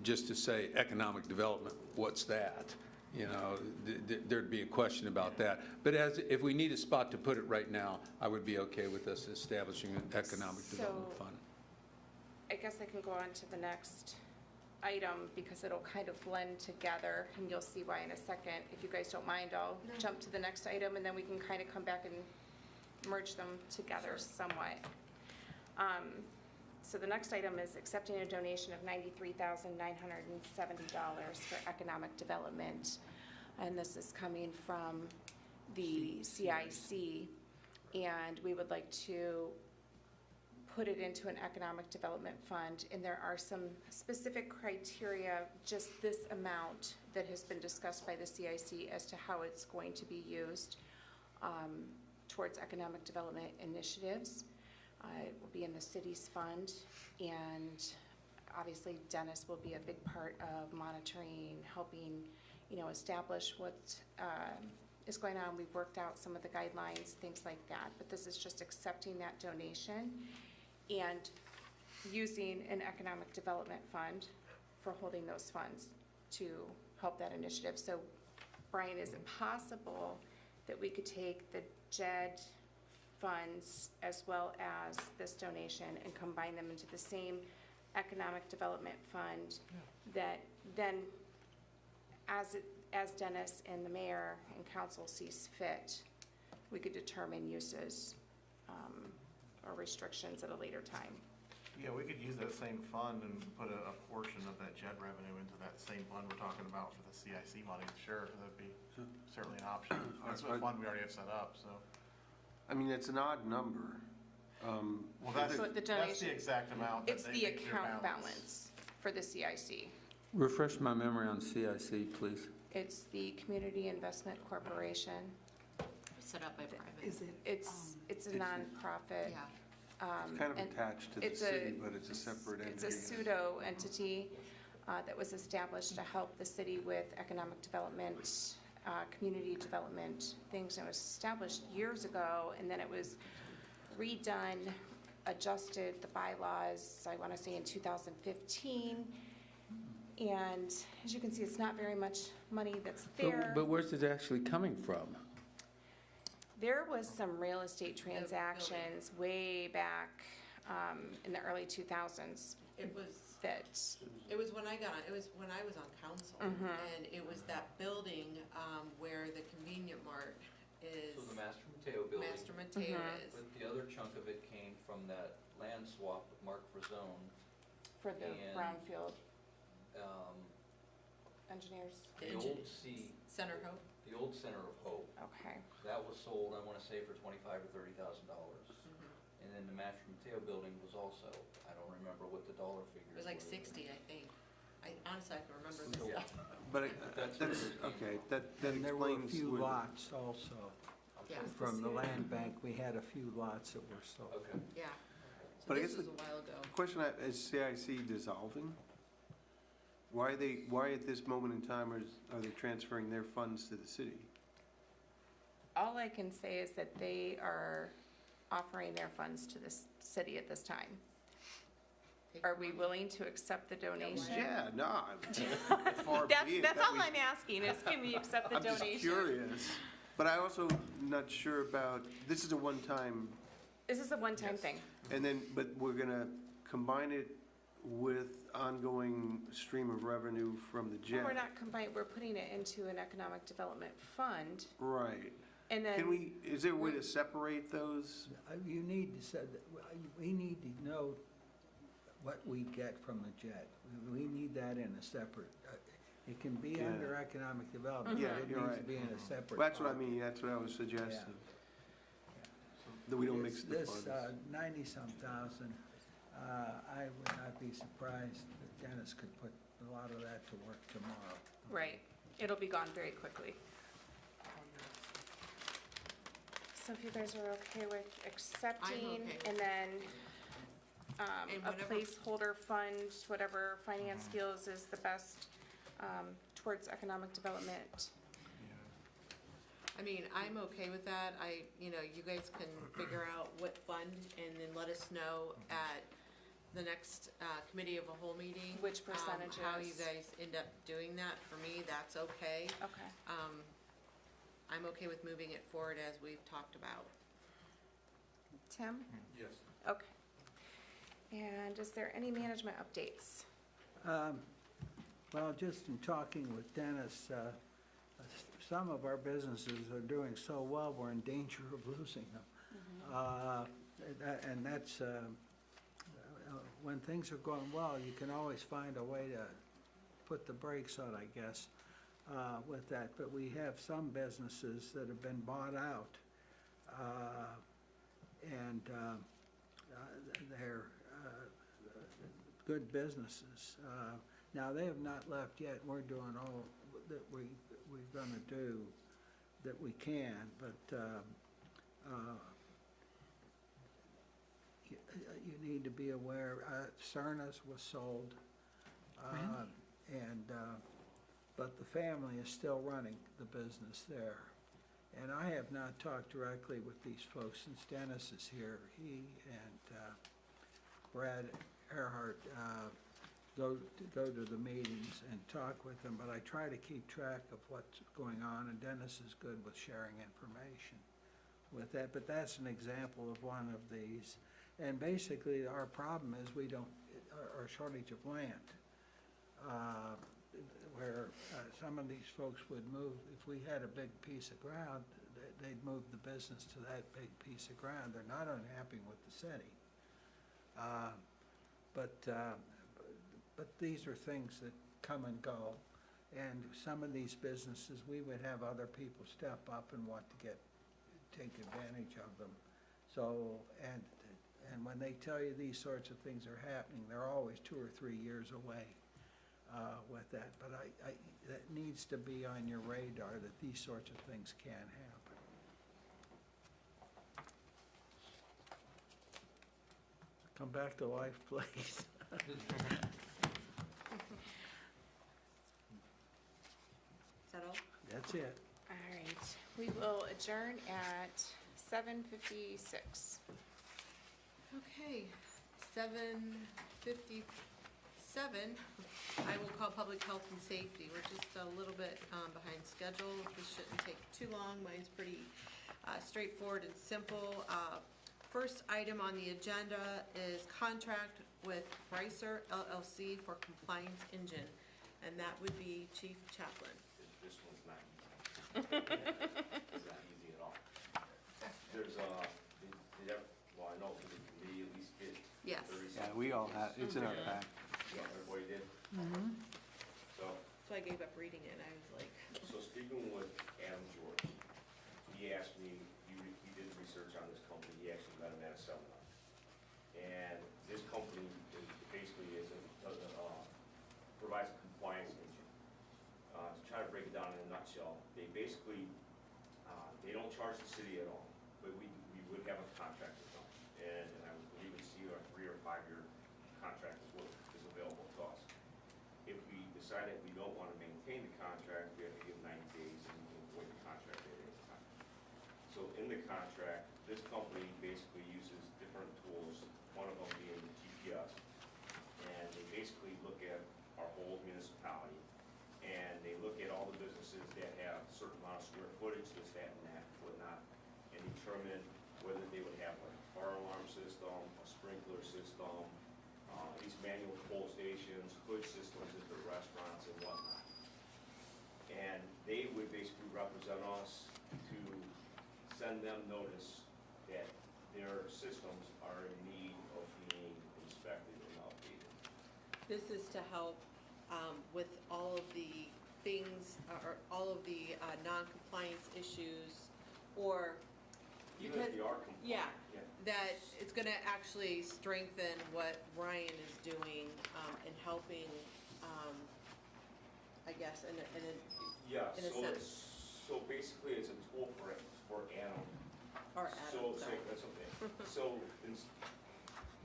Just to say economic development, what's that? You know, there'd be a question about that. But if we need a spot to put it right now, I would be okay with us establishing an economic development fund. I guess I can go on to the next item because it'll kind of blend together, and you'll see why in a second. If you guys don't mind, I'll jump to the next item, and then we can kind of come back and merge them together somewhat. So the next item is accepting a donation of $93,970 for economic development. And this is coming from the CIC. And we would like to put it into an economic development fund. And there are some specific criteria, just this amount that has been discussed by the CIC as to how it's going to be used towards economic development initiatives. It will be in the city's fund, and obviously Dennis will be a big part of monitoring, helping, establish what is going on. We've worked out some of the guidelines, things like that, but this is just accepting that donation and using an economic development fund for holding those funds to help that initiative. So Brian, is it possible that we could take the JED funds as well as this donation and combine them into the same economic development fund that then, as Dennis and the mayor and council sees fit, we could determine uses or restrictions at a later time? Yeah, we could use that same fund and put a portion of that JED revenue into that same fund we're talking about for the CIC money. Sure, that'd be certainly an option. That's a fund we already have set up, so. I mean, it's an odd number. Well, that's the exact amount that It's they the think their account balance for the CIC. Refresh my memory on CIC, please. It's the Community Investment Corporation. Set up by private. Is it? It's a nonprofit. Yeah. It's kind of and attached to the city, but it's a separate entity. It's a pseudo entity that was established to help the city with economic development, community development things. And it was established years ago, and then it was redone, adjusted the bylaws, I want to say in 2015. And as you can see, it's not very much money that's there. But where's it actually coming from? There was some real estate transactions way back in the early 2000s. It was when I was on council, and it was that building where the convenient mart is. So the Master Mateo building. Master Mateo is. But the other chunk of it came from that land swap with Mark Frazone. For the And, brownfield engineers. The old Center of Hope. The old Center of Hope. Okay. That was sold, I want to say, for $25,000 or $30,000. And then the Master Mateo building was also, I don't remember what the dollar figure was. It was like 60, I think. Honestly, I can remember this Yeah. stuff. But that's, okay, that And there were a explains. few where- lots also. Yeah. From the land bank, we had a few lots that were sold. Okay. Yeah. So But I this guess was the a while ago. question, is CIC dissolving? Why at this moment in time are they transferring their funds to the city? All I can say is that they are offering their funds to the city at this time. Are we willing to accept the donation? Yeah, no, far be it. That's that all we- I'm asking, is can we accept the I'm donation? just curious, but I also not sure about, this is a one-time, This is a one-time thing. and then, but we're gonna combine it with ongoing stream of revenue from the Well, JED. we're not combined, we're putting it into an economic development fund, Right. and then. Can we, is there a way to separate those? You need to say, we need to know what we get from the JED. We need that in a separate, it can be Yeah. under economic development, Yeah, but it you're needs to right. be in a separate. Well, that's what I fund. mean, that's what I was suggesting. That we don't mix the funds. This 90-some thousand, I would not be surprised that Dennis could put a lot of that to work tomorrow. Right, it'll be gone very quickly. So if you guys are okay with accepting, okay. and then And a whatever- placeholder fund, whatever finance feels is the best towards economic development. I mean, I'm okay with that. You guys can figure out what fund and then let us know at the next committee of a whole meeting. Which How you percentages. guys end up doing that. For me, that's okay. Okay. I'm okay with moving it forward as we've talked about. Tim? Yes. Okay. And is there any management updates? Well, just in talking with Dennis, some of our businesses are doing so well, we're in danger of losing them. And that's, when things are going well, you can always find a way to put the brakes on, I guess, with that. But we have some businesses that have been bought out, and they're good businesses. Now, they have not left yet. We're doing all that we're gonna do that we can, but you need to be aware, Cernas was sold. And, but the family is still running the business there. And I have not talked directly with these folks since Dennis is here. He and Brad Earhart go to the meetings and talk with them, but I try to keep track of what's going on, and Dennis is good with sharing information with that. But that's an example of one of these. And basically, our problem is we don't, our shortage of land. Where some of these folks would move, if we had a big piece of ground, they'd move the business to that big piece of ground. They're not unhappy with the city. But these are things that come and go. And some of these businesses, we would have other people step up and want to take advantage of them. So, and when they tell you these sorts of things are happening, they're always 2 or 3 years away with that. But that needs to be on your radar, that these sorts of things can happen. Come back to life, please. Is that all? That's it. All right, we will adjourn at 7:56. Okay, 7:57, I will call Public Health and Safety. We're just a little bit behind schedule. This shouldn't take too long. Mine's pretty straightforward and simple. First item on the agenda is contract with Brycer LLC for compliance engine, and that would be Chief Chaplin. This one's not easy. It's not easy at all. There's well, I know, did we at least get Yes. 30 Yeah, we all have, it's in our pack. Yes. Everybody did? So, So I gave up reading it. I was like, so speaking with Adam George, he asked me, he did research on this company, he actually met him at a seminar. And this company basically provides a compliance engine. To try to break it down in a nutshell, they basically, they don't charge the city at all, but we would have a contract with them. And I would believe it's either a 3 or 5 year contract is available to us. If we decide that we don't want to maintain the contract, we have to give 90 days and we can void the contract at any time. So in the contract, this company basically uses different tools, one of them being GPS. And they basically look at our whole municipality, and they look at all the businesses that have a certain amount of square footage, this, that, and that, whatnot, and determine whether they would have like a fire alarm system, a sprinkler system, these manual pull stations, hood systems at their restaurants and whatnot. And they would basically represent us to send them notice that their systems are in need of being inspected and updated. this is to help with all of the things, or all of the non-compliance issues, or Even because, if you are compliant. yeah, that it's gonna actually strengthen what Ryan is doing in helping, I guess, in a Yeah, in a so sense. so basically it's a tool for Adam. Or Adam, So, sorry. that's okay. So,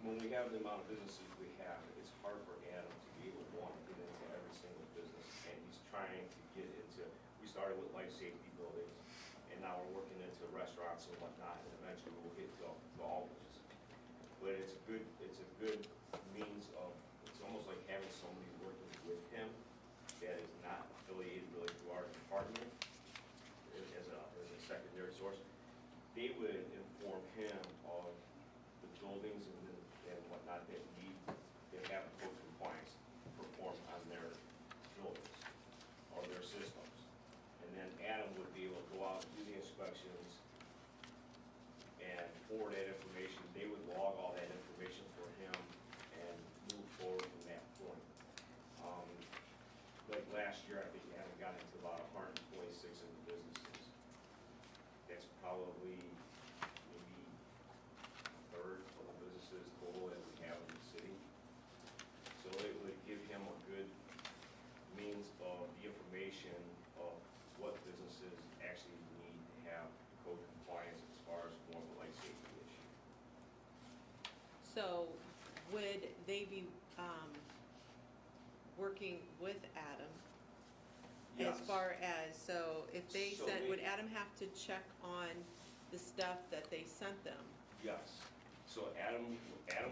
when we have the amount of businesses we have, it's hard for Adam to be able to want to get into every single business. And he's trying to get into, we started with life safety buildings, and now we're working into restaurants and whatnot, and eventually we'll get to all businesses. But it's a good means of, it's almost like having somebody working with him that is not affiliated really to our department as a secondary source. They would inform him of the buildings and whatnot that have code compliance performed on their buildings or their systems. And then Adam would be able to go out and do the inspections and forward that information. They would log all that information for him and move forward from that point. Like last year, I think Adam got into about 126 of the businesses. That's probably maybe a third of the businesses total that we have in the city. So it would give him a good means of the information of what businesses actually need to have code compliance as far as more of a life safety issue. So would they be, working with Adam? As Yes. far as, so if they So sent, would they- Adam have to check on the stuff that they sent them? Yes. So Adam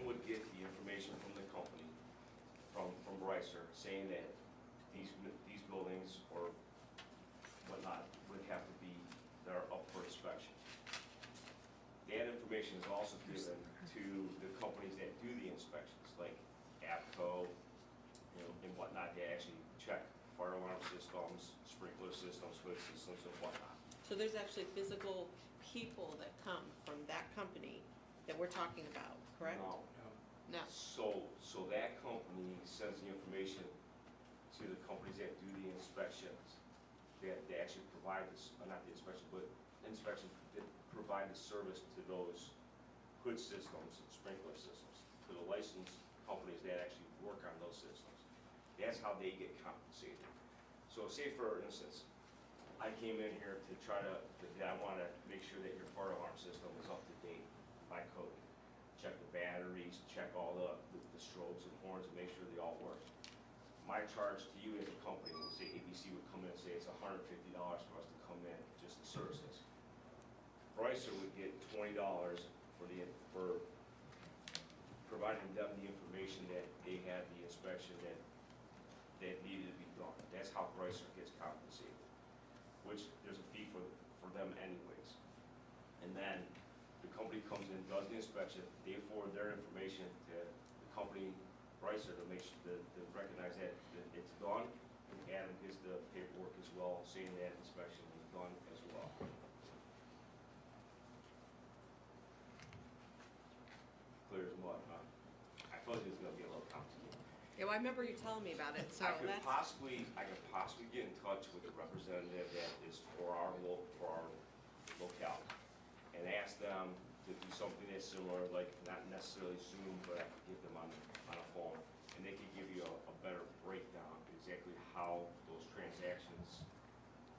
would get the information from the company, from Brycer, saying that these buildings or whatnot would have to be, they're up for inspection. That information is also given to the companies that do the inspections, like APCO, and whatnot, they actually check fire alarm systems, sprinkler systems, hood systems, and whatnot. So there's actually physical people that come from that company that we're talking about, correct? No. No. So that company sends the information to the companies that do the inspections, that they actually provide this, not the inspection, but inspection, that provide the service to those hood systems and sprinkler systems, to the licensed companies that actually work on those systems. That's how they get compensated. So say for instance, I came in here to try to, I want to make sure that your fire alarm system is up to date by code. Check the batteries, check all the strobes and horns and make sure they all work. My charge to you as a company, say ABC would come in and say it's $150 for us to come in just to service this. Brycer would get $20 for providing them the information that they had the inspection that needed to be done. That's how Brycer gets compensated, which there's a fee for them anyways. And then the company comes in, does the inspection, they forward their information to the company Brycer to make sure to recognize that it's done, and Adam gets the paperwork as well, saying that inspection was done as well. Clear as mud, huh? I told you it's gonna be a little complicated. Yeah, well, I remember you telling me about it, so I could that's, possibly get in touch with a representative that is for our locale, and ask them to do something that's similar, like not necessarily Zoom, but I could get them on a phone, and they could give you a better breakdown of exactly how those transactions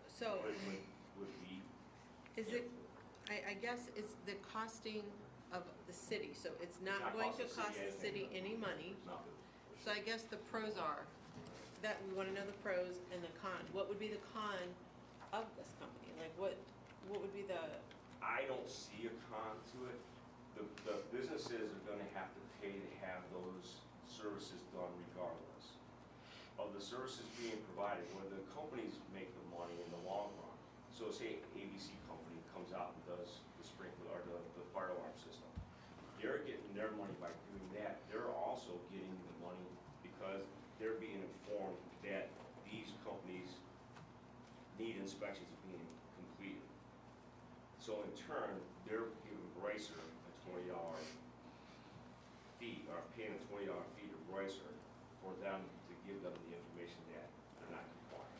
so would be. is it, I guess it's the costing of the city, so it's not Not going to cost cost the city any money. No. So I guess the pros are, that we want to know the pros and the con. What would be the con of this company? Like what would be the, I don't see a con to it. The businesses are gonna have to pay to have those services done regardless of the services being provided, where the companies make the money in the long run. So say ABC company comes out and does the sprinkler, or the fire alarm system. They're getting their money by doing that. They're also getting the money because they're being informed that these companies need inspections being completed. So in turn, they're giving Brycer a $20 fee, or paying a $20 fee to Brycer for them to give them the information that they're not compliant.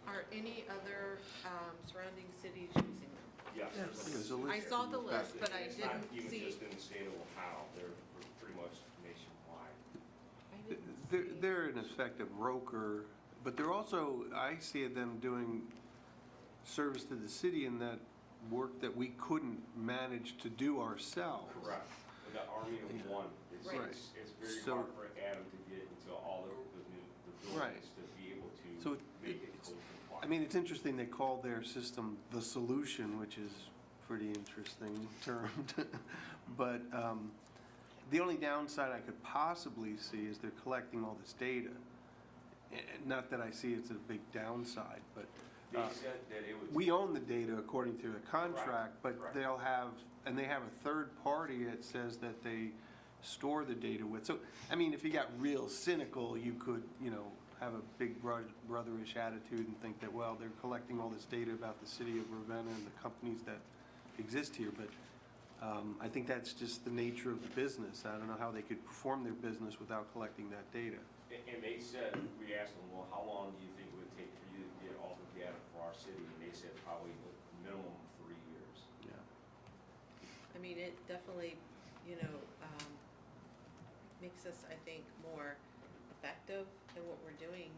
are any other surrounding cities using them? Yes. There's a list. I saw the list, but I It's not didn't even see. just in the state of Ohio, they're pretty much nationwide. I didn't see. They're in effect a broker, but they're also, I see them doing service to the city in that work that we couldn't manage to do ourselves. Correct. The Army of One, Right. it's very So- hard for Adam to get into all the Right. buildings to be able So to make it code I compliant. mean, it's interesting they call their system the solution, which is pretty interesting term. But the only downside I could possibly see is they're collecting all this data. Not that I see it's a big downside, but They said that it would. we own the data according to the contract, but Correct. they'll have, and they have a third party that says that they store the data with. So, I mean, if you got real cynical, you could, have a big brotherish attitude and think that, well, they're collecting all this data about the city of Ravenna and the companies that exist here, but I think that's just the nature of the business. I don't know how they could perform their business without collecting that data. And they said, we asked them, well, how long do you think it would take for you to get all the data for our city? And they said probably the minimum 3 years. Yeah. I mean, it definitely, makes us, I think, more effective in what we're doing,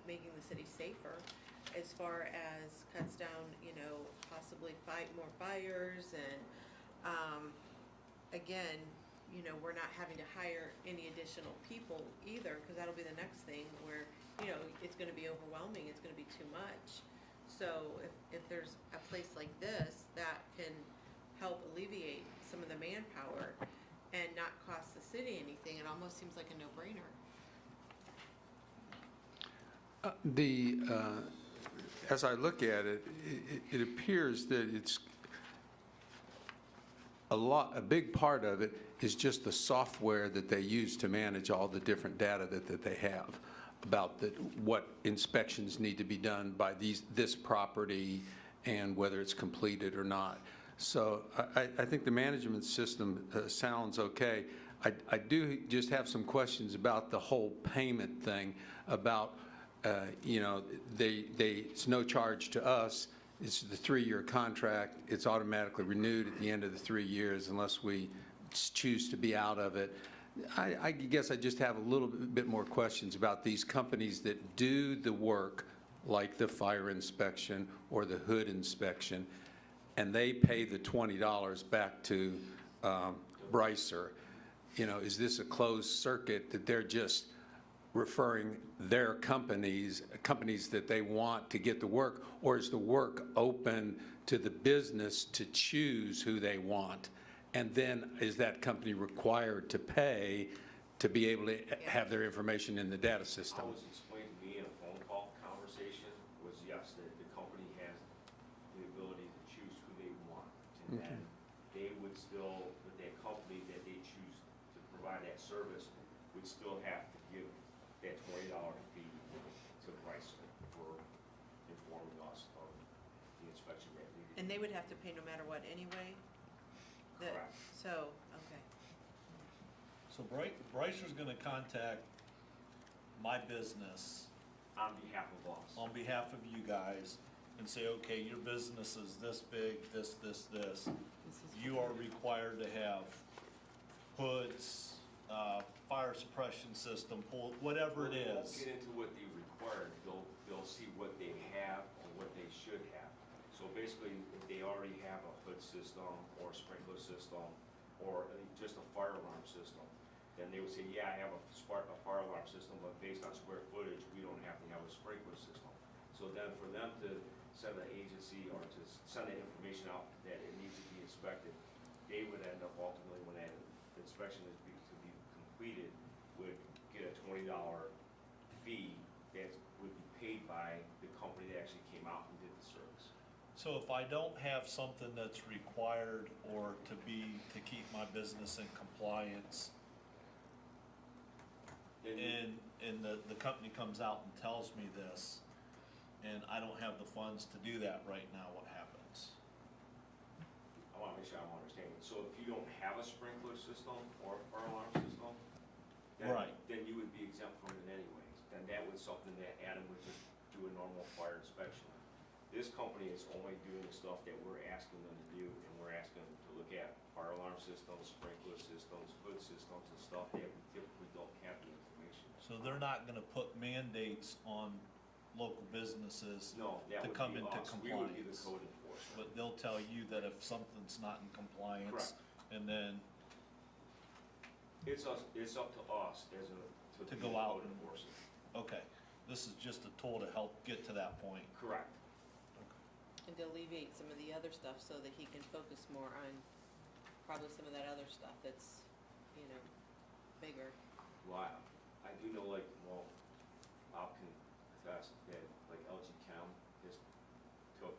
making the city safer as far as cuts down, possibly fight more fires and, again, you know, we're not having to hire any additional people either, because that'll be the next thing where, you know, it's gonna be overwhelming, it's gonna be too much. So if there's a place like this that can help alleviate some of the manpower and not cost the city anything, it almost seems like a no-brainer. As I look at it, it appears that it's a big part of it is just the software that they use to manage all the different data that they have about what inspections need to be done by this property and whether it's completed or not. So I think the management system sounds okay. I do just have some questions about the whole payment thing, about, you know, it's no charge to us. It's the 3-year contract. It's automatically renewed at the end of the 3 years unless we choose to be out of it. I guess I just have a little bit more questions about these companies that do the work, like the fire inspection or the hood inspection, and they pay the $20 back to Brycer. You know, is this a closed circuit that they're just referring their companies that they want to get the work, or is the work open to the business to choose who they want? And then is that company required to pay to be able to have their information in the data system? How it was explained to me in a phone call conversation was, yes, the company has the ability to choose who they want. And then they would still, with that company that they choose to provide that service, would still have to give that $20 fee to Bryson for informing us of the inspection that needed. And they would have to pay no matter what anyway? Correct. So, okay. So Brycer's gonna contact my business On behalf of us. on behalf of you guys and say, okay, your business is this big, this. You are required to have hoods, fire suppression system, whatever it They won't is. get into what they require, they'll see what they have and what they should have. So basically, if they already have a hood system or a sprinkler system or just a fire alarm system, then they would say, yeah, I have a fire alarm system, but based on square footage, we don't have to have a sprinkler system. So then for them to send an agency or to send that information out that it needs to be inspected, they would end up ultimately, when that inspection is to be completed, would get a $20 fee that would be paid by the company that actually came out and did the service. So if I don't have something that's required or to keep my business in compliance, and the company comes out and tells me this, and I don't have the funds to do that right now, what happens? I want to make sure I'm understanding. So if you don't have a sprinkler system or a fire alarm system, then you would be exempt from it anyways. Then that was something that Adam would just do a normal fire inspection. This company is only doing the stuff that we're asking them to do, and we're asking them to look at fire alarm systems, sprinkler systems, hood systems, and stuff that we typically don't have the information. So they're not gonna put mandates on local businesses No, that to would come be into us. We would be the compliance. code enforcement. But they'll tell you that if something's not in compliance, Correct. and then It's up to us to to be go the out code and, enforcement. okay, this is just a tool to help get to that point. Correct. And to alleviate some of the other stuff so that he can focus more on probably some of that other stuff that's, you know, bigger. Well, I do know, like, well, I'll confess that, like, LG Chem just took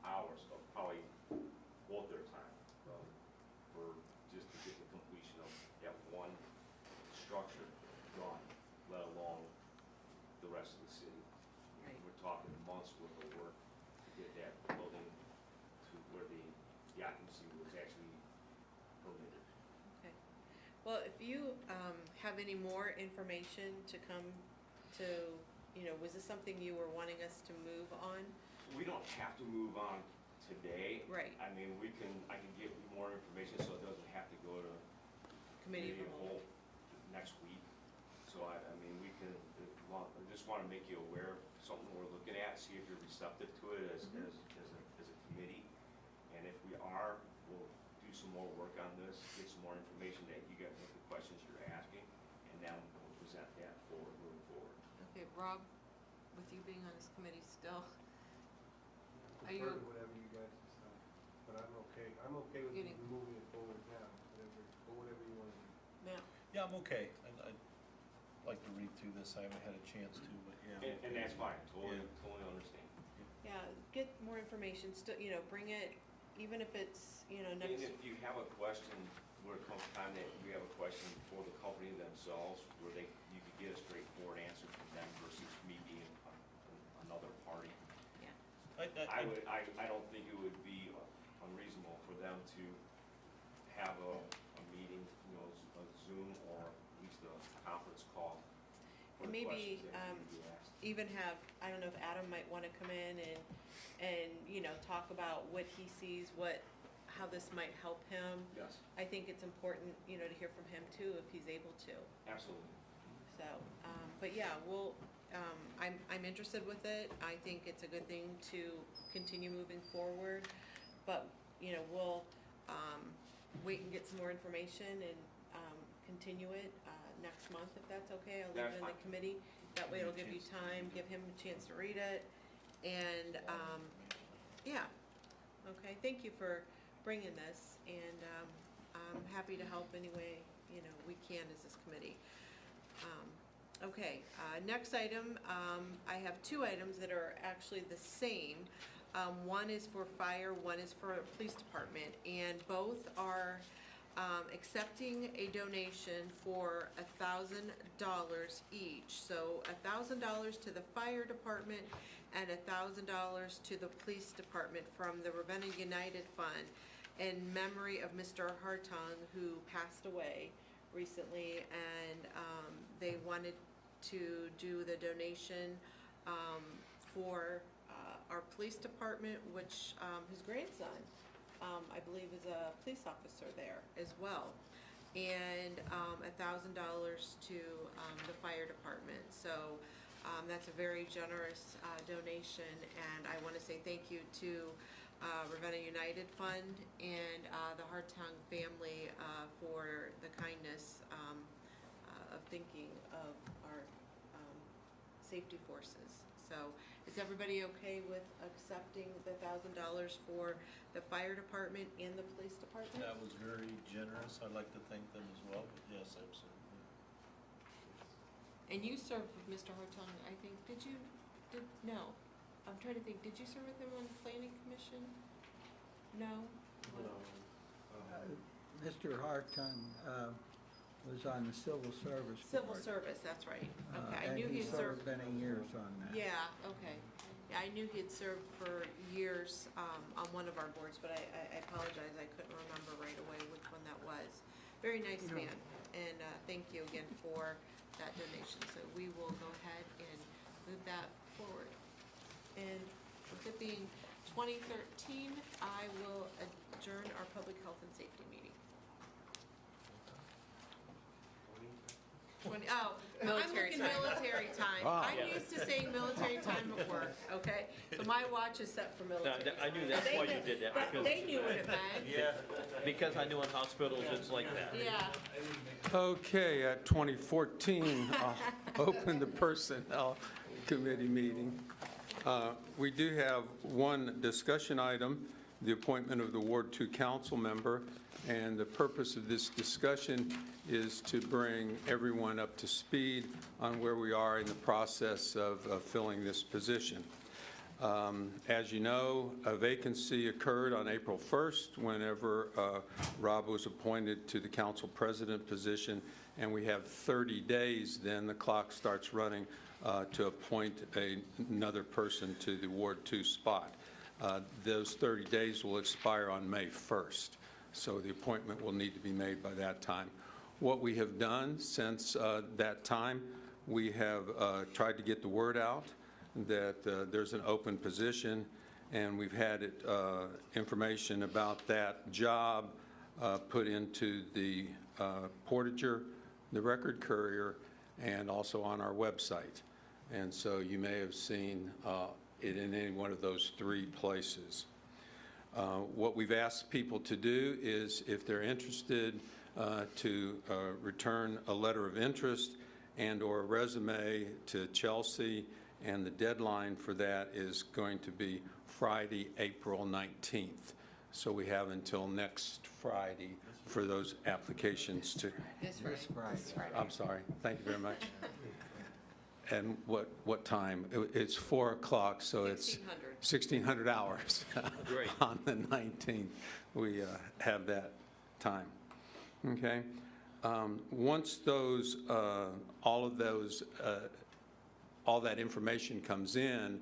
hours of probably both their time for just to get the completion of that one structure done, let alone the rest of the city. Right. We're talking months worth of work to get that building to where the occupancy was actually permitted. Okay. Well, if you have any more information to come to, you know, was this something you were wanting us to move on? We don't have to move on today. Right. I mean, I can give you more information so it doesn't have to go to Committee maybe of a the whole. whole next week. So I mean, we can, I just want to make you aware of something we're looking at, see if you're receptive to it as a committee. And if we are, we'll do some some more work on this, get some more information that you get with the questions you're asking, and then we'll present that moving forward. Okay, Rob, with you being on this committee still, are Prefer you, to whatever you guys decide, but I'm okay with Getting- moving it forward now, whatever you want to do. Matt? Yeah, I'm okay. I'd like to read through this. I haven't had a chance to, but yeah. And that's fine, totally understand. Yeah, get more information, still, bring it, even if it's, And next, if you have a question, where it comes time that you have a question for the company themselves, where you could get a straightforward answer from them versus me being another party. yeah. I don't think it would be unreasonable for them to have a meeting, a Zoom or at least a conference call for And the maybe, questions that need to be asked. even have, I don't know if Adam might want to come in and, talk about what he sees, how this might help him. Yes, I think it's important, to hear from him too, if he's able to. absolutely. So, but yeah, I'm interested with it. I think it's a good thing to continue moving forward. But, we'll, wait and get some more information and, continue it, next month, if that's okay. I'll leave That's it in the fine. committee. That way it'll give you time, give him a chance to read it. And, yeah. Okay, thank you for bringing this, and, I'm happy to help any way, we can as this committee. Okay, next item, I have two items that are actually the same. One is for fire, one is for police department, and both are accepting a donation for $1,000 each. So $1,000 to the fire department and $1,000 to the police department from the Ravenna United Fund in memory of Mr. Hartung, who passed away recently, and they wanted to do the donation for our police department, which his grandson, I believe, is a police officer there as well, and $1,000 to the fire department. So that's a very generous donation, and I want to say thank you to Ravenna United Fund and the Hartung family for the kindness of thinking of our safety forces. So is everybody okay with accepting the $1,000 for the fire department and the police department? That was very generous. I'd like to thank them as well, but yes, absolutely. And you served with Mr. Hartung, I think, no, I'm trying to think, did you serve with him on the planning commission? No? Mr. Hartung was on the civil service Civil board. service, that's right. Okay, I knew And he he served. served many years on that. Yeah, okay. Yeah, I knew he had served for years on one of our boards, but I apologize, I couldn't remember right away which one that was. Very nice man, and thank you again for that donation. So we will go ahead and move that forward. And with it being 2013, I will adjourn our public health and safety meeting. I'm Military looking time. military time. Wow. I'm used to saying military time at work, okay? So my watch is set for military time. I knew that's why you did that, But because, they knew what it meant. Yeah. because I knew in hospitals it's like that. Yeah. Okay, at 2014, I'll open the Personnel Committee meeting. We do have one discussion item, the appointment of the Ward 2 council member, and the purpose of this discussion is to bring everyone up to speed on where we are in the process of filling this position. As you know, a vacancy occurred on April 1st whenever Rob was appointed to the council president position, and we have 30 days, then the clock starts running to appoint another person to the Ward 2 spot. Those 30 days will expire on May 1st, so the appointment will need to be made by that time. What we have done since that time, we have tried to get the word out that there's an open position, and we've had information about that job put into the Portager, the Record Courier, and also on our website. And so you may have seen it in any one of those three places. What we've asked people to do is, if they're interested, to return a letter of interest and/or a resume to Chelsea, and the deadline for that is going to be Friday, April 19th. So we have until next Friday for those applications to... This Friday. I'm sorry. Thank you very much. And what time? It's 4 o'clock, so it's 1,600 hours. Great. On the 19th, we have that time. Okay? Once those, all that information comes in,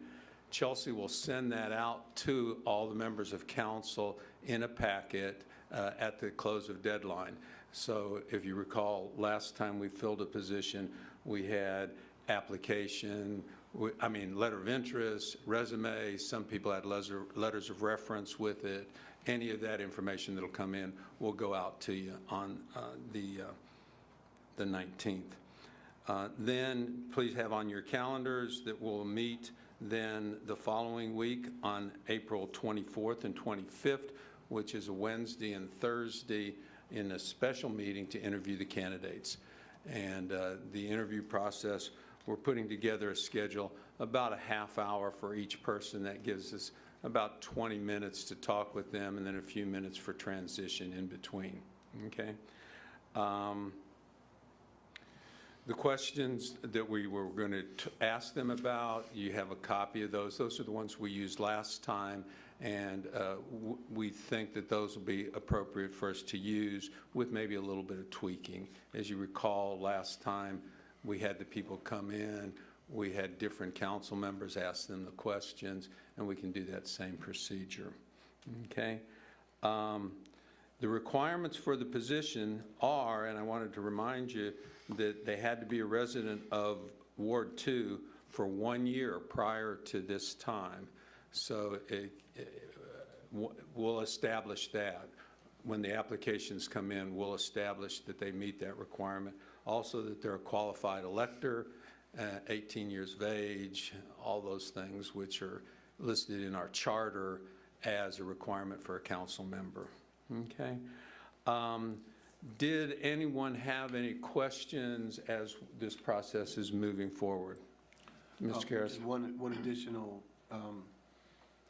Chelsea will send that out to all the members of council in a packet at the close of deadline. So if you recall, last time we filled a position, we had application, letter of interest, resume, some people had letters of reference with it. Any of that information that'll come in will go out to you on the 19th. Then please have on your calendars that we'll meet then the following week on April 24th and 25th, which is a Wednesday and Thursday, in a special meeting to interview the candidates. And the interview process, we're putting together a schedule, about a half hour for each person. That gives us about 20 minutes to talk with them, and then a few minutes for transition in between. Okay? The questions that we were going to ask them about, you have a copy of those. Those are the ones we used last time, and we think that those will be appropriate for us to use with maybe a little bit of tweaking. As you recall, last time we had the people come in, we had different council members ask them the questions, and we can do that same procedure. Okay? The requirements for the position are, and I wanted to remind you, that they had to be a resident of Ward 2 for 1 year prior to this time. So we'll establish that. When the applications come in, we'll establish that they meet that requirement. Also that they're a qualified elector, 18 years of age, all those things which are listed in our charter as a requirement for a council member. Okay? Did anyone have any questions as this process is moving forward? Mr. Karras? One additional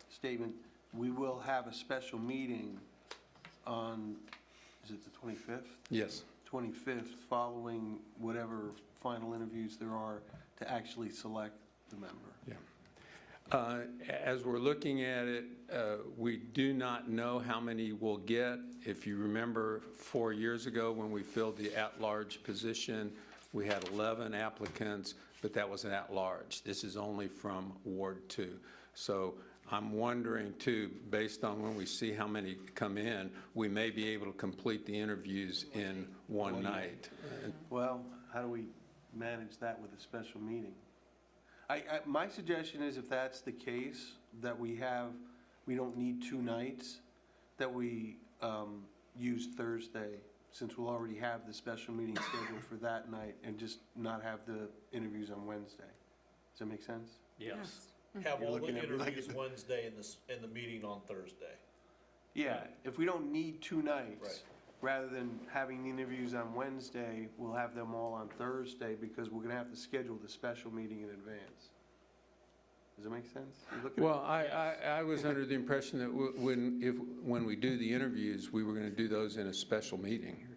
statement. We will have a special meeting on, is it the 25th? Yes. 25th, following whatever final interviews there are to actually select the member. Yeah. As we're looking at it, we do not know how many we'll get. If you remember 4 years ago when we filled the at-large position, we had 11 applicants, but that was an at-large. This is only from Ward 2. So I'm wondering too, based on when we see how many come in, we may be able to complete the interviews in one night. Well, how do we manage that with a special meeting? My suggestion is, if that's the case, that we don't need 2 nights, that we use Thursday, since we'll already have the special meeting scheduled for that night, and just not have the interviews on Wednesday. Does that make sense? Yes. Have all the looking at me like interviews Wednesday and the meeting on Thursday. Yeah, if we don't need 2 nights, Right. rather than having the interviews on Wednesday, we'll have them all on Thursday, because we're gonna have to schedule the special meeting in advance. Does that make sense? Well, I was under the impression that when we do the interviews, we were going to do those in a special meeting.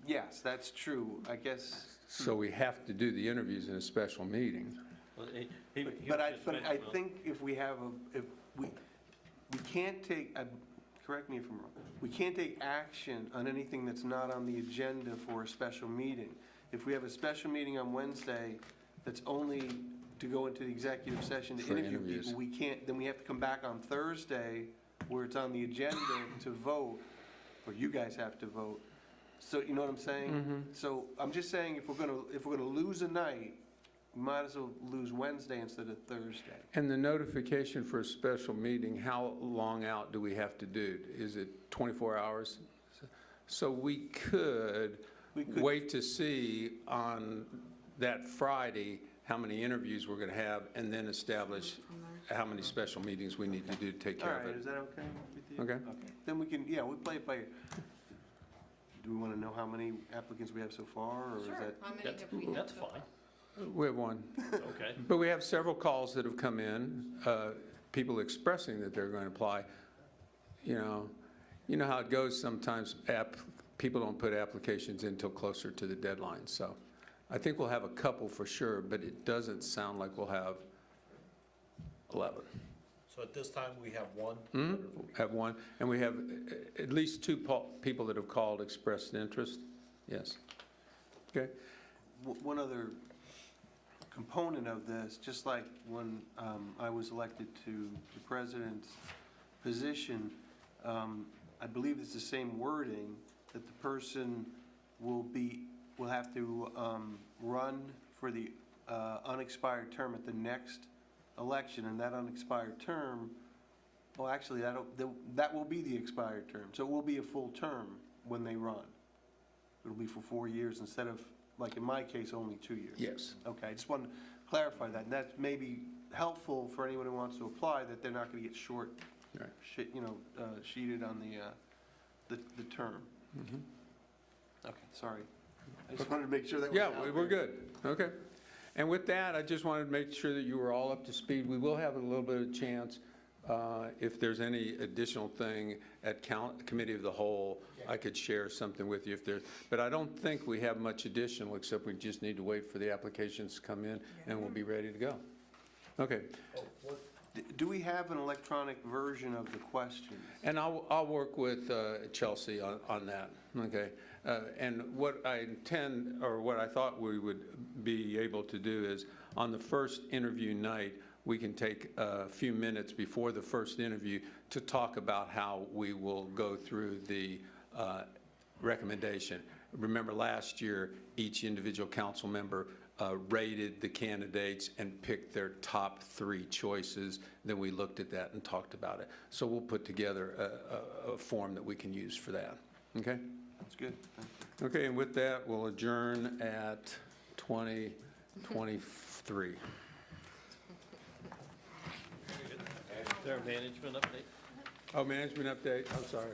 Yes, that's true, I guess. So we have to do the interviews in a special meeting. But I think if we have if we can't take, correct me if I'm wrong, we can't take action on anything that's not on the agenda for a special meeting. If we have a special meeting on Wednesday that's only to go into the executive session to For interview interviews. people, then we have to come back on Thursday where it's on the agenda to vote, or you guys have to vote. So, you know what I'm saying? So I'm just saying, if we're gonna lose a night, we might as well lose Wednesday instead of Thursday. And the notification for a special meeting, how long out do we have to do? Is it 24 hours? So we could wait to see on that Friday how many interviews we're going to have, and then establish how many special meetings we need to do to take All care of right, it. is that okay with you? Okay. Then we can, yeah, we'll play it by, do we want to know how many applicants we have so far, or is Sure, that? how many have we had That's so far? fine. We have one. Okay. But we have several calls that have come in, people expressing that they're going to apply. You know how it goes sometimes, people don't put applications in until closer to the deadline. So I think we'll have a couple for sure, but it doesn't sound like we'll have 11. So at this time, we have one. Have one, and we have at least two people that have called, expressed interest. Yes. Okay. One other component of this, just like when I was elected to the president's position, I believe it's the same wording, that the person will have to run for the unexpired term at the next election, and that unexpired term, well, actually, that will be the expired term. So it will be a full term when they run. It'll be for 4 years instead of, like in my case, only 2 years. Yes. Okay, I just wanted to clarify that. And that may be helpful for anyone who wants to apply, that they're not going to get sheeted on the term. Okay, sorry. I just wanted to make sure that was Yeah, out we're there. good. Okay. And with that, I just wanted to make sure that you were all up to speed. We will have a little bit of chance, if there's any additional thing at Committee of the Whole, I could share something with you if there's, but I don't think we have much additional, except we just need to wait for the applications to come in, and we'll be ready to go. Okay. Do we have an electronic version of the questions? And I'll work with Chelsea on that, okay? And what I intend, or what I thought we would be able to do is, on the first interview night, we can take a few minutes before the first interview to talk about how we will go through the recommendation. Remember last year, each individual council member rated the candidates and picked their top 3 choices. Then we looked at that and talked about it. So we'll put together a form that we can use for that. Okay? That's good. Okay, and with that, we'll adjourn at 20:23. Is there a management update? Oh, management update, I'm sorry.